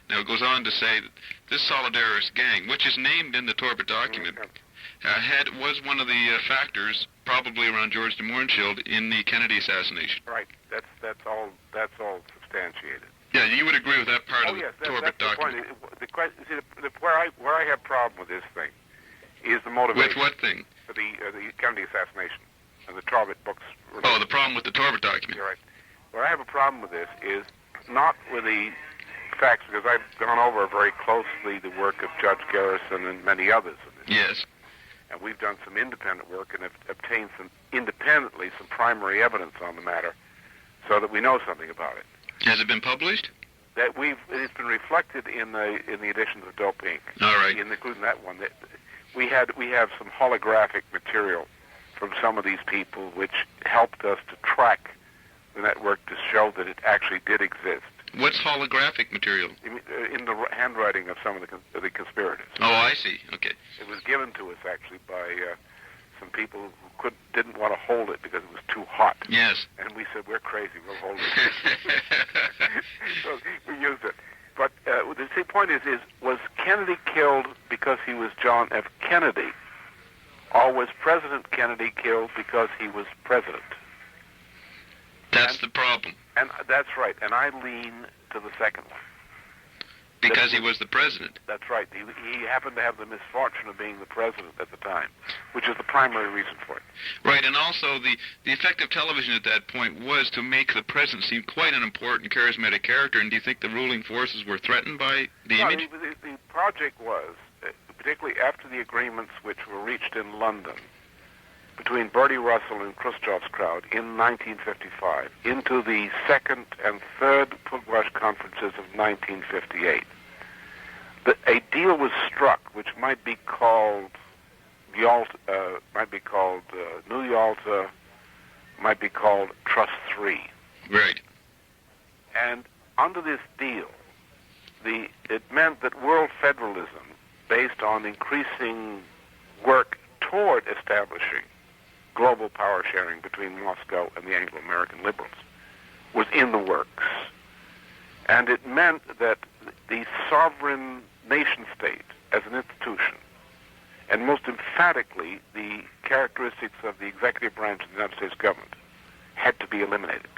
[SPEAKER 2] Now it goes on to say that this Solidarist gang, which is named in the Torbett document, was one of the factors, probably around George de Mohrenschildt, in the Kennedy assassination.
[SPEAKER 3] Right. That's all substantiated.
[SPEAKER 2] Yeah, you would agree with that part of the Torbett document.
[SPEAKER 3] Where I have a problem with this thing is the motivation.
[SPEAKER 2] With what thing?
[SPEAKER 3] For the Kennedy assassination and the Torbett books.
[SPEAKER 2] Oh, the problem with the Torbett document.
[SPEAKER 3] You're right. Where I have a problem with this is not with the facts, because I've gone over very closely the work of Judge Garrison and many others.
[SPEAKER 2] Yes.
[SPEAKER 3] And we've done some independent work and have obtained independently some primary evidence on the matter so that we know something about it.
[SPEAKER 2] Has it been published?
[SPEAKER 3] It's been reflected in the editions of Dope Inc.
[SPEAKER 2] All right.
[SPEAKER 3] Including that one. We have some holographic material from some of these people which helped us to track the network to show that it actually did exist.
[SPEAKER 2] What's holographic material?
[SPEAKER 3] In the handwriting of some of the conspirators.
[SPEAKER 2] Oh, I see. Okay.
[SPEAKER 3] It was given to us actually by some people who didn't want to hold it because it was too hot.
[SPEAKER 2] Yes.
[SPEAKER 3] And we said, we're crazy, we'll hold it. So we used it. But the point is, was Kennedy killed because he was John F. Kennedy, or was President Kennedy killed because he was president?
[SPEAKER 2] That's the problem.
[SPEAKER 3] And that's right. And I lean to the second one.
[SPEAKER 2] Because he was the president.
[SPEAKER 3] That's right. He happened to have the misfortune of being the president at the time, which is the primary reason for it.
[SPEAKER 2] Right, and also the effect of television at that point was to make the president seem quite an important, charismatic character, and do you think the ruling forces were threatened by the image?
[SPEAKER 3] The project was, particularly after the agreements which were reached in London between Bertie Russell and Khrushchev's crowd in 1955 into the second and third Pugwash conferences of 1958. A deal was struck which might be called Yalta, New Yalta, might be called Trust 3.
[SPEAKER 2] Right.
[SPEAKER 3] And under this deal, it meant that world federalism, based on increasing work toward establishing global power sharing between Moscow and the Anglo-American liberals, was in the works. And it meant that the sovereign nation-state as an institution and most emphatically the characteristics of the executive branch of the United States government had to be eliminated.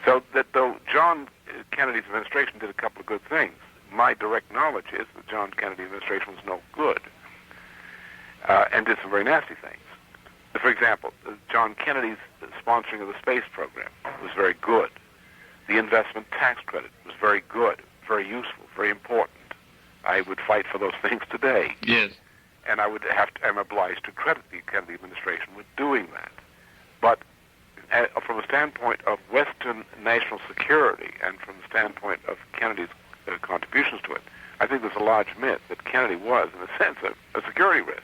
[SPEAKER 3] So that though John Kennedy's administration did a couple of good things, my direct knowledge is that John Kennedy's administration was no good and did some very nasty things. For example, John Kennedy's sponsoring of the space program was very good. The investment tax credit was very good, very useful, very important. I would fight for those things today.
[SPEAKER 2] Yes.
[SPEAKER 3] And I'm obliged to credit the Kennedy administration with doing that. But from a standpoint of Western national security and from the standpoint of Kennedy's contributions to it, I think there's a large myth that Kennedy was, in a sense, a security risk.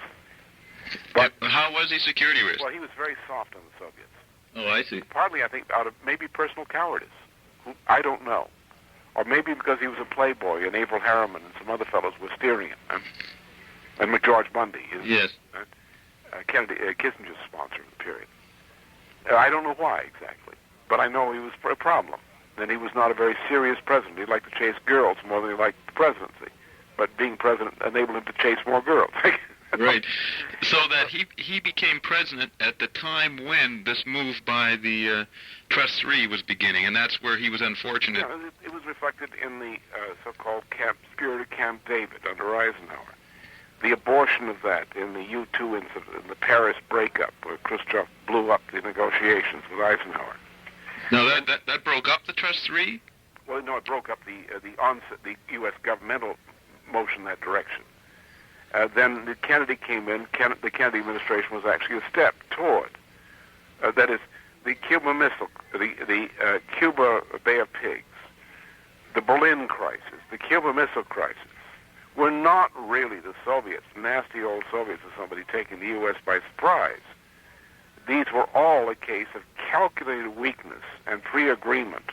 [SPEAKER 3] But
[SPEAKER 2] how was he security risk?
[SPEAKER 3] Well, he was very soft on the Soviets.
[SPEAKER 2] Oh, I see.
[SPEAKER 3] Partly, I think, out of maybe personal cowardice. I don't know. Or maybe because he was a playboy and Averell Harriman and some other fellows were steering him. And McGeorge Bundy,
[SPEAKER 2] yes,
[SPEAKER 3] Kissinger's sponsor of the period. I don't know why exactly, but I know he was a problem. And he was not a very serious president. He liked to chase girls more than he liked the presidency. But being president enabled him to chase more girls.
[SPEAKER 2] Right. So that he became president at the time when this move by the Trust 3 was beginning, and that's where he was unfortunate.
[SPEAKER 3] Yeah, it was reflected in the so-called spirit of Camp David under Eisenhower. The abortion of that in the U-2 incident, in the Paris breakup, where Khrushchev blew up the negotiations with Eisenhower.
[SPEAKER 2] No, that broke up the Trust 3?
[SPEAKER 3] Well, no, it broke up the U.S. governmental motion in that direction. Then Kennedy came in. The Kennedy administration was actually a step toward. That is, the Cuba Missile, the Cuba Bay of Pigs, the Berlin crisis, the Cuba Missile crisis, were not really the Soviets, nasty old Soviets, or somebody taking the U.S. by surprise. These were all a case of calculated weakness and pre-agreement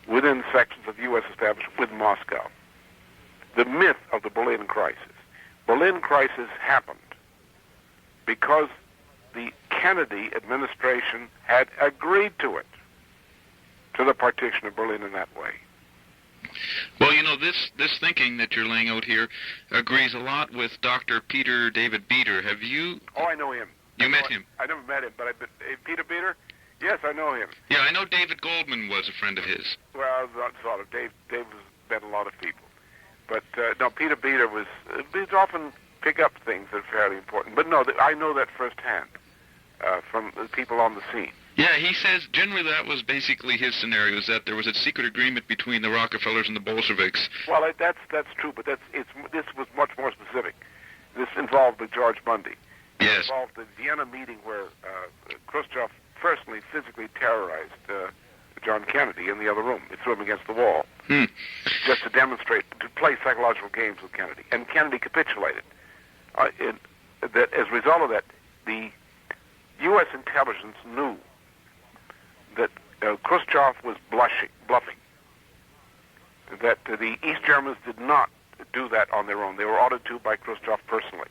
[SPEAKER 3] within sections of the U.S. establishment with Moscow. The myth of the Berlin crisis. Berlin crisis happened because the Kennedy administration had agreed to it, to the partition of Berlin in that way.
[SPEAKER 2] Well, you know, this thinking that you're laying out here agrees a lot with Dr. Peter David Beater. Have you...
[SPEAKER 3] Oh, I know him.
[SPEAKER 2] You met him?
[SPEAKER 3] I never met him, but Peter Beater? Yes, I know him.
[SPEAKER 2] Yeah, I know David Goldman was a friend of his.
[SPEAKER 3] Well, sort of. Dave has met a lot of people. But, no, Peter Beater was... He'd often pick up things that are fairly important. But, no, I know that firsthand from the people on the scene.
[SPEAKER 2] Yeah, he says generally that was basically his scenario, is that there was a secret agreement between the Rockefellers and the Bolsheviks.
[SPEAKER 3] Well, that's true, but this was much more specific. This involved the George Bundy.
[SPEAKER 2] Yes.
[SPEAKER 3] It involved the Vienna meeting where Khrushchev personally, physically terrorized John Kennedy in the other room. He threw him against the wall just to demonstrate, to play psychological games with Kennedy. And Kennedy capitulated. That as a result of that, the U.S. intelligence knew that Khrushchev was bluffing, that the East Germans did not do that on their own. They were ordered to by Khrushchev personally.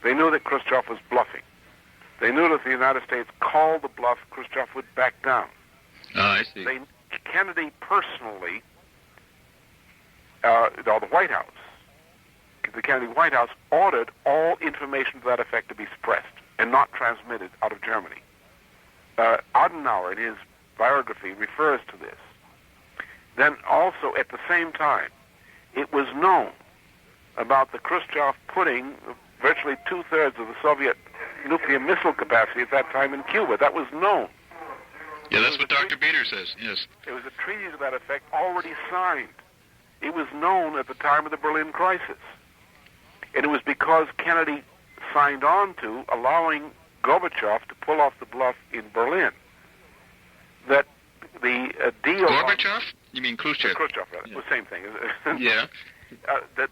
[SPEAKER 3] They knew that Khrushchev was bluffing. They knew that if the United States called the bluff, Khrushchev would back down.
[SPEAKER 2] I see.
[SPEAKER 3] Kennedy personally, the White House, the Kennedy White House ordered all information to that effect to be suppressed and not transmitted out of Germany. Adenauer, in his biography, refers to this. Then also, at the same time, it was known about the Khrushchev putting virtually two-thirds of the Soviet nuclear missile capacity at that time in Cuba. That was known.
[SPEAKER 2] Yeah, that's what Dr. Beater says, yes.
[SPEAKER 3] There was a treaty to that effect already signed. It was known at the time of the Berlin crisis. And it was because Kennedy signed on to allowing Gorbachev to pull off the bluff in Berlin that the deal...
[SPEAKER 2] Gorbachev? You mean Khrushchev?
[SPEAKER 3] Khrushchev, rather.
[SPEAKER 2] Yeah.
[SPEAKER 3] The same thing.
[SPEAKER 2] Yeah.
[SPEAKER 3] That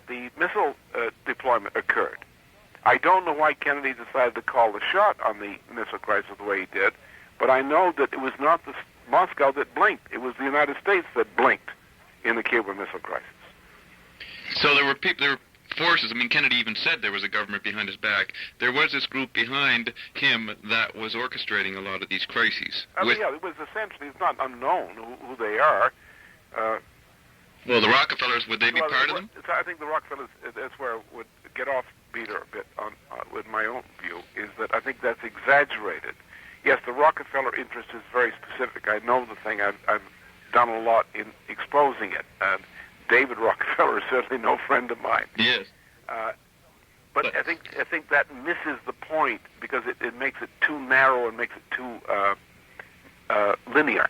[SPEAKER 3] the missile deployment occurred. I don't know why Kennedy decided to call the shot on the missile crisis the way he did, but I know that it was not Moscow that blinked. It was the United States that blinked in the Cuban Missile Crisis.
[SPEAKER 2] So there were forces. I mean, Kennedy even said there was a government behind his back. There was this group behind him that was orchestrating a lot of these crises.
[SPEAKER 3] Yeah, it was essentially, it's not unknown who they are.
[SPEAKER 2] Well, the Rockefellers, would they be part of them?
[SPEAKER 3] I think the Rockefellers, that's where it would get off Peter a bit on with my own view, is that I think that's exaggerated. Yes, the Rockefeller interest is very specific. I know the thing. I've done a lot in exposing it. And David Rockefeller is certainly no friend of mine.
[SPEAKER 2] Yes.
[SPEAKER 3] But I think that misses the point because it makes it too narrow and makes it too linear.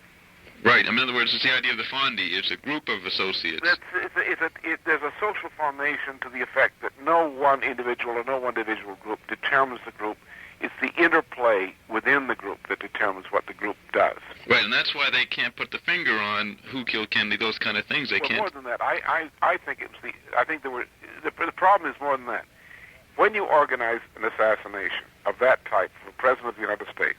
[SPEAKER 2] Right. In other words, it's the idea of the Fondy. It's a group of associates.
[SPEAKER 3] There's a social formation to the effect that no one individual or no one individual group determines the group. It's the interplay within the group that determines what the group does.
[SPEAKER 2] Right, and that's why they can't put the finger on who killed Kennedy, those kind of things. They can't.
[SPEAKER 3] More than that, I think it was the problem is more than that. When you organize an assassination of that type for the President of the United States,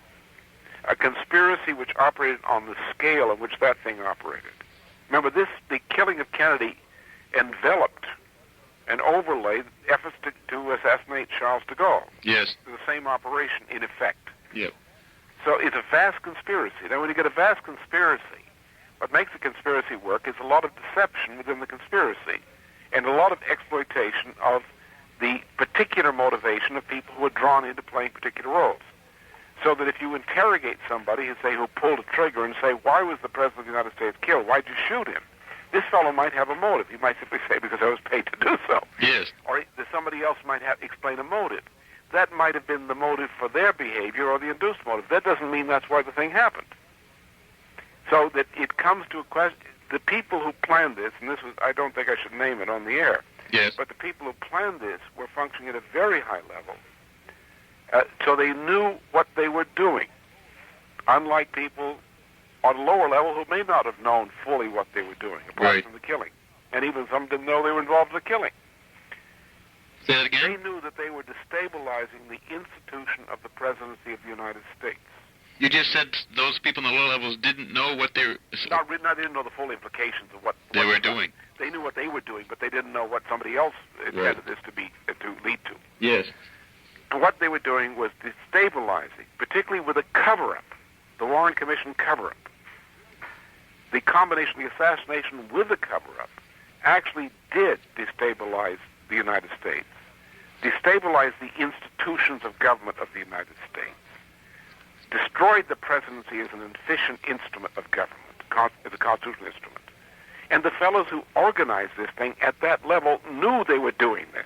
[SPEAKER 3] a conspiracy which operated on the scale of which that thing operated. Remember, the killing of Kennedy enveloped and overlaid efforts to assassinate Charles de Gaulle.
[SPEAKER 2] Yes.
[SPEAKER 3] The same operation, in effect.
[SPEAKER 2] Yep.
[SPEAKER 3] So it's a vast conspiracy. Now, when you get a vast conspiracy, what makes the conspiracy work is a lot of deception within the conspiracy and a lot of exploitation of the particular motivation of people who are drawn into playing particular roles. So that if you interrogate somebody and say who pulled a trigger and say, why was the President of the United States killed? Why'd you shoot him? This fellow might have a motive. He might simply say, because I was paid to do so.
[SPEAKER 2] Yes.
[SPEAKER 3] Or somebody else might explain a motive. That might have been the motive for their behavior or the induced motive. That doesn't mean that's why the thing happened. So that it comes to a question, the people who planned this, and this was, I don't think I should name it on the air,
[SPEAKER 2] yes,
[SPEAKER 3] but the people who planned this were functioning at a very high level. So they knew what they were doing, unlike people on a lower level who may not have known fully what they were doing, apart from the killing. And even some didn't know they were involved in the killing.
[SPEAKER 2] Say that again?
[SPEAKER 3] They knew that they were destabilizing the institution of the presidency of the United States.
[SPEAKER 2] You just said those people in the low levels didn't know what they were...
[SPEAKER 3] They didn't know the full implications of what
[SPEAKER 2] they were doing.
[SPEAKER 3] They knew what they were doing, but they didn't know what somebody else intended this to lead to.
[SPEAKER 2] Yes.
[SPEAKER 3] And what they were doing was destabilizing, particularly with a cover-up, the Warren Commission cover-up. The combination of the assassination with the cover-up actually did destabilize the United States, destabilize the institutions of government of the United States, destroyed the presidency as an efficient instrument of government, as a constitutional instrument. And the fellows who organized this thing at that level knew they were doing this.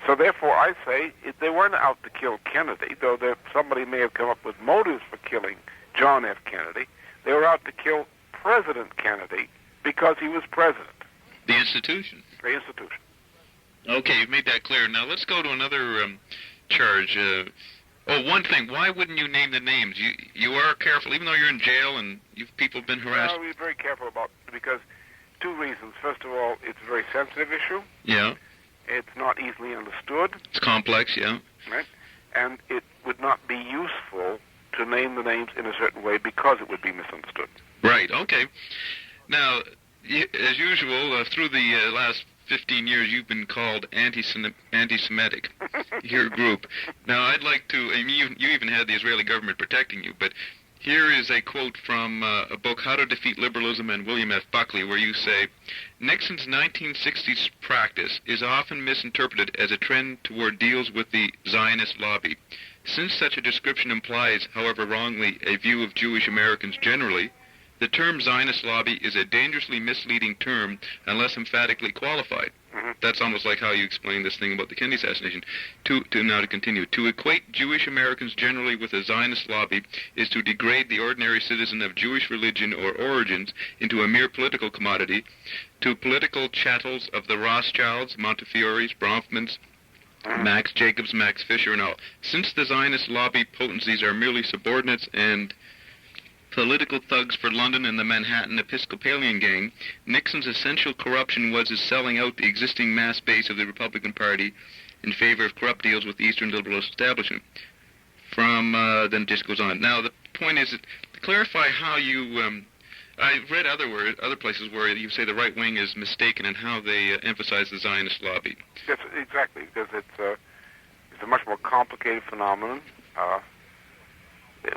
[SPEAKER 3] So therefore, I say they weren't out to kill Kennedy, though somebody may have come up with motives for killing John F. Kennedy. They were out to kill President Kennedy because he was president.
[SPEAKER 2] The institution.
[SPEAKER 3] The institution.
[SPEAKER 2] Okay, you've made that clear. Now let's go to another charge. One thing. Why wouldn't you name the names? You are careful, even though you're in jail and people have been harassed.
[SPEAKER 3] No, we're very careful because two reasons. First of all, it's a very sensitive issue.
[SPEAKER 2] Yeah.
[SPEAKER 3] It's not easily understood.
[SPEAKER 2] It's complex, yeah.
[SPEAKER 3] Right? And it would not be useful to name the names in a certain way because it would be misunderstood.
[SPEAKER 2] Right, okay. Now, as usual, through the last 15 years, you've been called anti-Semitic, your group. Now, I'd like to, you even had the Israeli government protecting you, but here is a quote from a book, How to Defeat Liberalism, and William F. Buckley, where you say, Nixon's 1960s practice is often misinterpreted as a trend toward deals with the Zionist lobby. Since such a description implies, however wrongly, a view of Jewish Americans generally, the term Zionist lobby is a dangerously misleading term unless emphatically qualified.
[SPEAKER 3] Mm-hmm.
[SPEAKER 2] That's almost like how you explained this thing about the Kennedy assassination. To continue. To equate Jewish Americans generally with a Zionist lobby is to degrade the ordinary citizen of Jewish religion or origins into a mere political commodity, to political chattels of the Rothschilds, Montefiore's, Bronfmans, Max Jacobs, Max Fisher, and all. Since the Zionist lobby potencies are merely subordinates and political thugs for London and the Manhattan Episcopalian gang, Nixon's essential corruption was his selling out the existing mass base of the Republican Party in favor of corrupt deals with the Eastern liberal establishment. Then it just goes on. Now, the point is, to clarify how you... I've read other places where you say the right wing is mistaken in how they emphasize the Zionist lobby.
[SPEAKER 3] Yes, exactly, because it's a much more complicated phenomenon.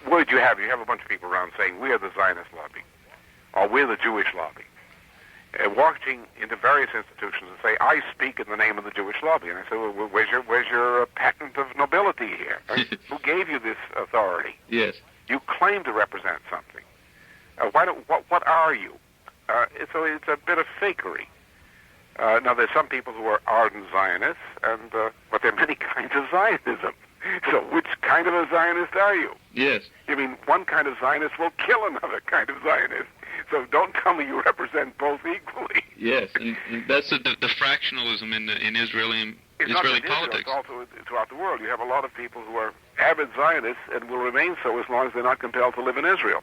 [SPEAKER 3] What did you have? You have a bunch of people around saying, we are the Zionist lobby, or we're the Jewish lobby. walking into various institutions and say, I speak in the name of the Jewish lobby. And I said, well, where's your patent of nobility here? Who gave you this authority?
[SPEAKER 1] Yes.
[SPEAKER 3] You claim to represent something. What are you? So it's a bit of fakery. Now, there's some people who are ardent Zionists, but there are many kinds of Zionism. So which kind of a Zionist are you?
[SPEAKER 1] Yes.
[SPEAKER 3] I mean, one kind of Zionist will kill another kind of Zionist. So don't tell me you represent both equally.
[SPEAKER 1] Yes, and
[SPEAKER 2] That's the fractionalism in Israeli politics.
[SPEAKER 3] It's also throughout the world. You have a lot of people who are avid Zionists and will remain so as long as they're not compelled to live in Israel.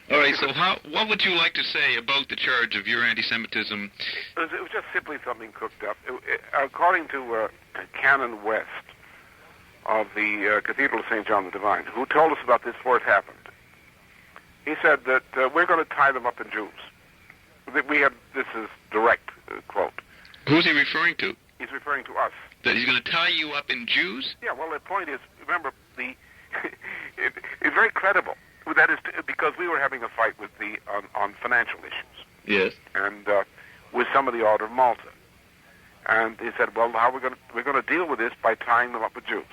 [SPEAKER 2] All right, so what would you like to say about the charge of your anti-Semitism?
[SPEAKER 3] It was just simply something cooked up. According to Canon West of the Cathedral of St. John the Divine, who told us about this before it happened, he said that we're going to tie them up in Jews. This is direct quote.
[SPEAKER 2] Who's he referring to?
[SPEAKER 3] He's referring to us.
[SPEAKER 2] That he's going to tie you up in Jews?
[SPEAKER 3] Yeah, well, the point is, remember, it's very credible. That is because we were having a fight with on financial issues.
[SPEAKER 1] Yes.
[SPEAKER 3] And with some of the Order of Malta. And he said, well, we're going to deal with this by tying them up with Jews.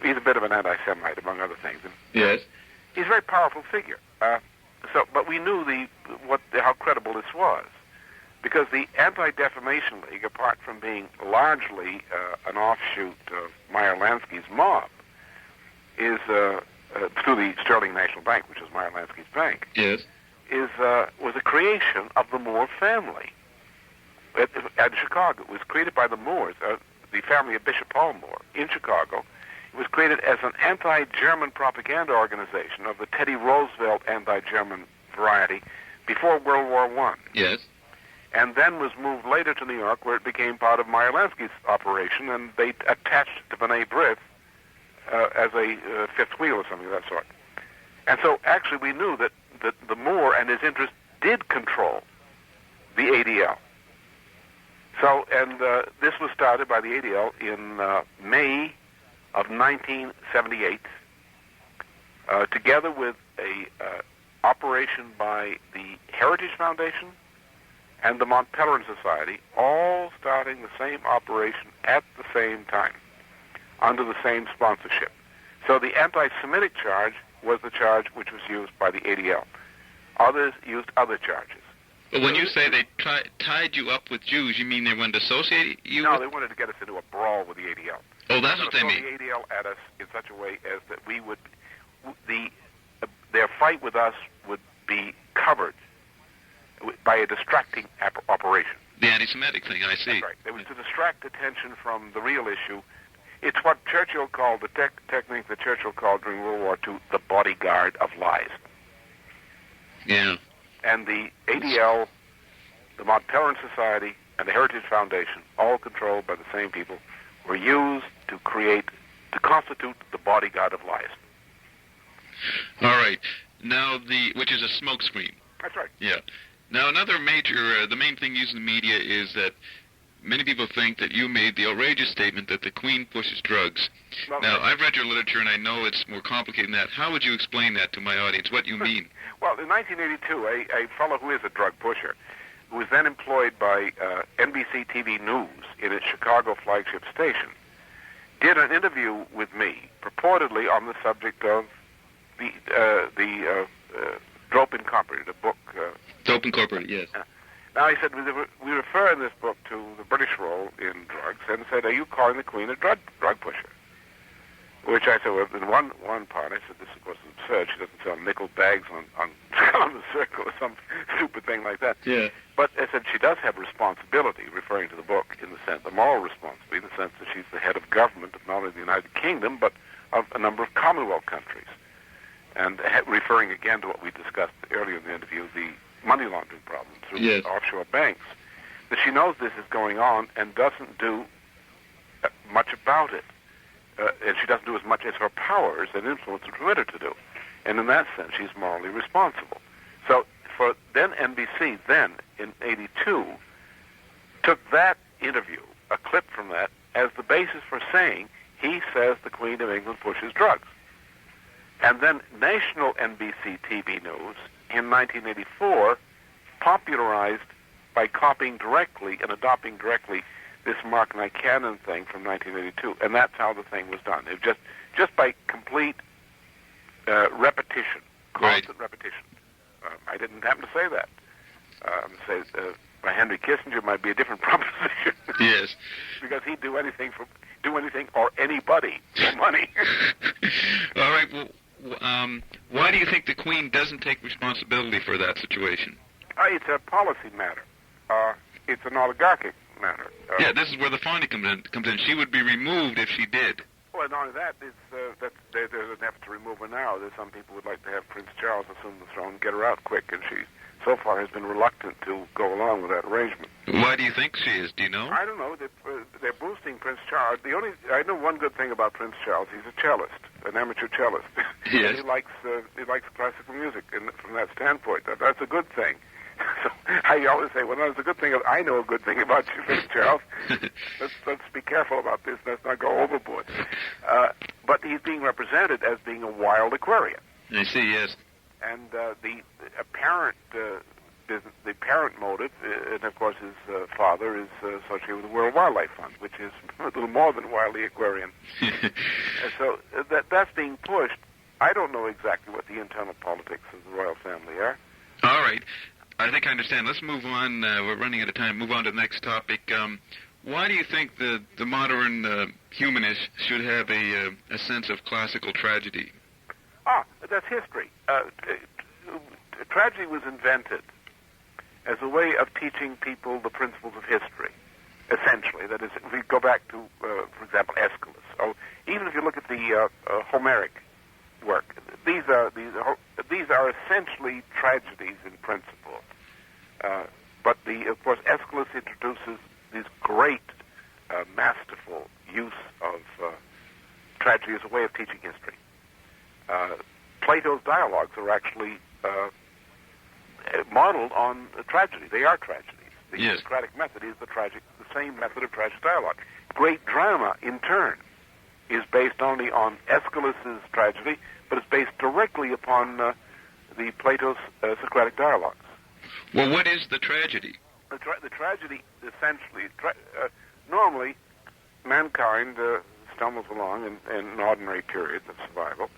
[SPEAKER 3] He's a bit of an anti-Semite, among other things.
[SPEAKER 1] Yes.
[SPEAKER 3] He's a very powerful figure. But we knew how credible this was, because the Anti-Defamation League, apart from being largely an offshoot of Meyer Lansky's mob, is through the Sterling National Bank, which is Meyer Lansky's bank.
[SPEAKER 1] Yes.
[SPEAKER 3] Was a creation of the Moore family at Chicago. It was created by the Moores, the family of Bishop Paul Moore in Chicago. It was created as an anti-German propaganda organization of the Teddy Roosevelt anti-German variety before World War I.
[SPEAKER 1] Yes.
[SPEAKER 3] And then was moved later to New York, where it became part of Meyer Lansky's operation, and they attached it to B'nai B'rith as a fifth wheel or something of that sort. And so actually we knew that the Moore and his interest did control the ADL. So, and this was started by the ADL in May of 1978, together with a operation by the Heritage Foundation and the Mont Pelerin Society, all starting the same operation at the same time, under the same sponsorship. So the anti-Semitic charge was the charge which was used by the ADL. Others used other charges.
[SPEAKER 2] But when you say they tied you up with Jews, you mean they wanted to associate you?
[SPEAKER 3] No, they wanted to get us into a brawl with the ADL.
[SPEAKER 2] Oh, that's what they mean.
[SPEAKER 3] The ADL at us in such a way as that we would, their fight with us would be covered by a distracting operation.
[SPEAKER 2] The anti-Semitic thing, I see.
[SPEAKER 3] That's right. It was to distract attention from the real issue. It's what Churchill called, the technique that Churchill called during World War II, the bodyguard of lies.
[SPEAKER 2] Yeah.
[SPEAKER 3] And the ADL, the Mont Pelerin Society, and the Heritage Foundation, all controlled by the same people, were used to constitute the bodyguard of lies.
[SPEAKER 2] All right. Now, which is a smokescreen.
[SPEAKER 3] That's right.
[SPEAKER 2] Yeah. Now, another major, the main thing used in the media is that many people think that you made the outrageous statement that the Queen pushes drugs.
[SPEAKER 3] Well,
[SPEAKER 2] now, I've read your literature, and I know it's more complicated than that. How would you explain that to my audience, what you mean?
[SPEAKER 3] Well, in 1982, a fellow who is a drug pusher, who was then employed by NBC TV News in its Chicago flagship station, did an interview with me, purportedly on the subject of the Dope Incorporated, a book.
[SPEAKER 2] Dope Incorporated, yes.
[SPEAKER 3] Now, he said, we refer in this book to the British role in drugs, and said, are you calling the Queen a drug pusher? Which I said, well, in one part, I said, this, of course, is absurd. She doesn't sell nickel bags on the circle or some stupid thing like that.
[SPEAKER 1] Yeah.
[SPEAKER 3] But I said, she does have responsibility, referring to the book, in the sense, the moral responsibility, in the sense that she's the head of government of not only the United Kingdom, but of a number of Commonwealth countries. And referring again to what we discussed earlier in the interview, the money laundering problem through
[SPEAKER 1] yes.
[SPEAKER 3] offshore banks, that she knows this is going on and doesn't do much about it. And she doesn't do as much as her powers and influence would permit her to do. And in that sense, she's morally responsible. So for then NBC, then in 82, took that interview, a clip from that, as the basis for saying he says the Queen of England pushes drugs. And then national NBC TV News in 1984 popularized by copying directly and adopting directly this Mark Nycanon thing from 1982, and that's how the thing was done. It just by complete repetition, constant repetition. I didn't happen to say that. By Henry Kissinger might be a different proposition.
[SPEAKER 2] Yes.
[SPEAKER 3] Because he'd do anything or anybody for money.
[SPEAKER 2] All right. Well, why do you think the Queen doesn't take responsibility for that situation?
[SPEAKER 3] It's a policy matter. It's an oligarchic matter.
[SPEAKER 2] Yeah, this is where the finding comes in. She would be removed if she did.
[SPEAKER 3] Well, not only that, there's an effort to remove her now. There's some people would like to have Prince Charles assume the throne, get her out quick, and she so far has been reluctant to go along with that arrangement.
[SPEAKER 2] Why do you think she is? Do you know?
[SPEAKER 3] I don't know. They're boosting Prince Charles. I know one good thing about Prince Charles. He's a cellist, an amateur cellist.
[SPEAKER 2] Yes.
[SPEAKER 3] He likes classical music, and from that standpoint, that's a good thing. So I always say, well, that's a good thing. I know a good thing about you, Prince Charles. Let's be careful about this. Let's not go overboard. But he's being represented as being a wild Aquarian.
[SPEAKER 2] I see. Yes.
[SPEAKER 3] And the apparent motive, and of course his father is associated with the World Wildlife Fund, which is a little more than wildly Aquarian. So that's being pushed. I don't know exactly what the internal politics of the royal family are.
[SPEAKER 2] All right. I think I understand. Let's move on. We're running out of time. Move on to the next topic. Why do you think the modern humanist should have a sense of classical tragedy?
[SPEAKER 3] That's history. Tragedy was invented as a way of teaching people the principles of history, essentially. That is, if we go back to, for example, Aeschylus, or even if you look at the Homeric work, these are essentially tragedies in principle. But of course, Aeschylus introduces this great, masterful use of tragedy as a way of teaching history. Plato's dialogues are actually modeled on tragedy. They are tragedies. The Socratic method is the same method of tragic dialogue. Great drama, in turn, is based only on Aeschylus's tragedy, but it's based directly upon the Plato's Socratic dialogues.
[SPEAKER 2] Well, what is the tragedy?
[SPEAKER 3] The tragedy, essentially, normally, mankind stumbles along in an ordinary period of survival,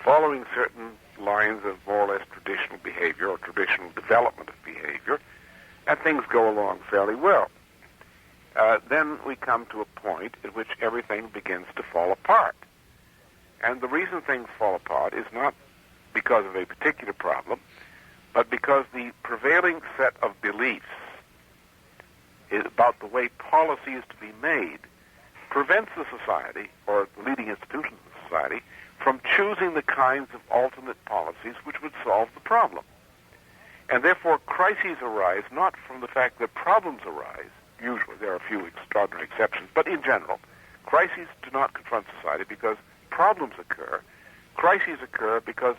[SPEAKER 3] following certain lines of more or less traditional behavior or traditional development of behavior, and things go along fairly well. Then we come to a point at which everything begins to fall apart. And the reason things fall apart is not because of a particular problem, but because the prevailing set of beliefs about the way policy is to be made prevents the society, or the leading institutions of the society, from choosing the kinds of alternate policies which would solve the problem. And therefore, crises arise not from the fact that problems arise. Usually, there are a few extraordinary exceptions, but in general, crises do not confront society because problems occur. Crises occur because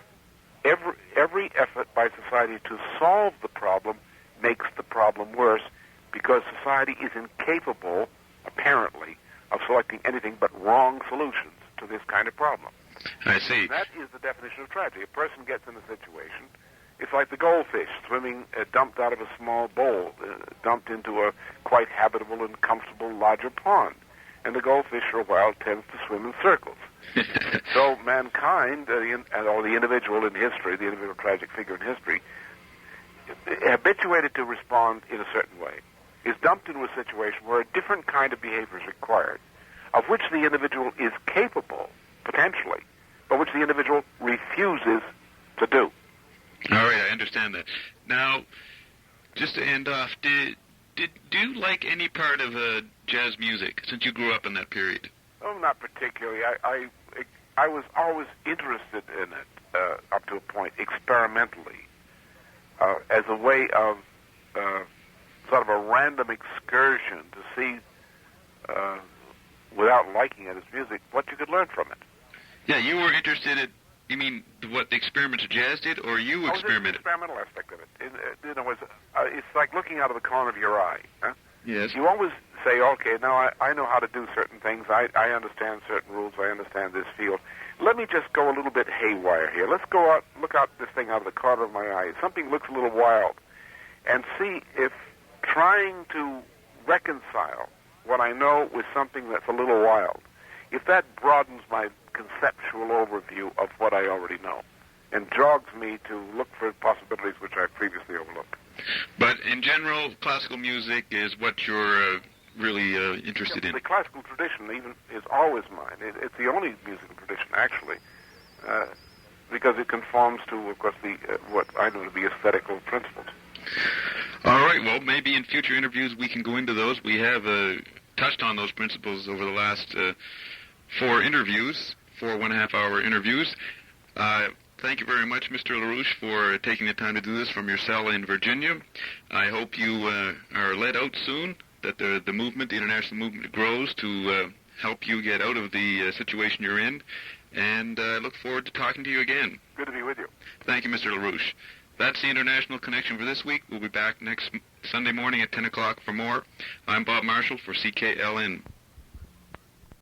[SPEAKER 3] every effort by society to solve the problem makes the problem worse, because society is incapable, apparently, of selecting anything but wrong solutions to this kind of problem.
[SPEAKER 2] I see.
[SPEAKER 3] That is the definition of tragedy. A person gets in a situation, it's like the goldfish swimming, dumped out of a small bowl, dumped into a quite habitable and comfortable larger pond. And the goldfish, for a while, tends to swim in circles. So mankind, or the individual in history, the individual tragic figure in history, habituated to respond in a certain way, is dumped into a situation where a different kind of behavior is required, of which the individual is capable, potentially, but which the individual refuses to do.
[SPEAKER 2] All right, I understand that. Now, just to end off, do you like any part of jazz music, since you grew up in that period?
[SPEAKER 3] Oh, not particularly. I was always interested in it, up to a point, experimentally, as a way of sort of a random excursion to see, without liking it as music, what you could learn from it.
[SPEAKER 2] Yeah, you were interested in, you mean what the experiments of jazz did, or you experimented?
[SPEAKER 3] The experimental aspect of it. It's like looking out of the corner of your eye. Huh?
[SPEAKER 2] Yes.
[SPEAKER 3] You always say, okay, now I know how to do certain things. I understand certain rules. I understand this field. Let me just go a little bit haywire here. Let's go out, look out this thing out of the corner of my eye. Something looks a little wild. and see if trying to reconcile what I know with something that's a little wild, if that broadens my conceptual overview of what I already know and jogs me to look for possibilities which I previously overlooked.
[SPEAKER 2] But in general, classical music is what you're really interested in.
[SPEAKER 3] The classical tradition even is always mine. It's the only musical tradition, actually, because it conforms to, of course, what I know to be aesthetical principles.
[SPEAKER 2] All right, well, maybe in future interviews we can go into those. We have touched on those principles over the last 4 interviews, 4 1.5-hour interviews. Thank you very much, Mr. LaRouche, for taking the time to do this from your cell in Virginia. I hope you are let out soon, that the movement, the international movement, grows to help you get out of the situation you're in, and I look forward to talking to you again.
[SPEAKER 3] Good to be with you.
[SPEAKER 2] Thank you, Mr. LaRouche. That's the International Connection for this week. We'll be back next Sunday morning at 10 o'clock for more. I'm Bob Marshall for CKLN.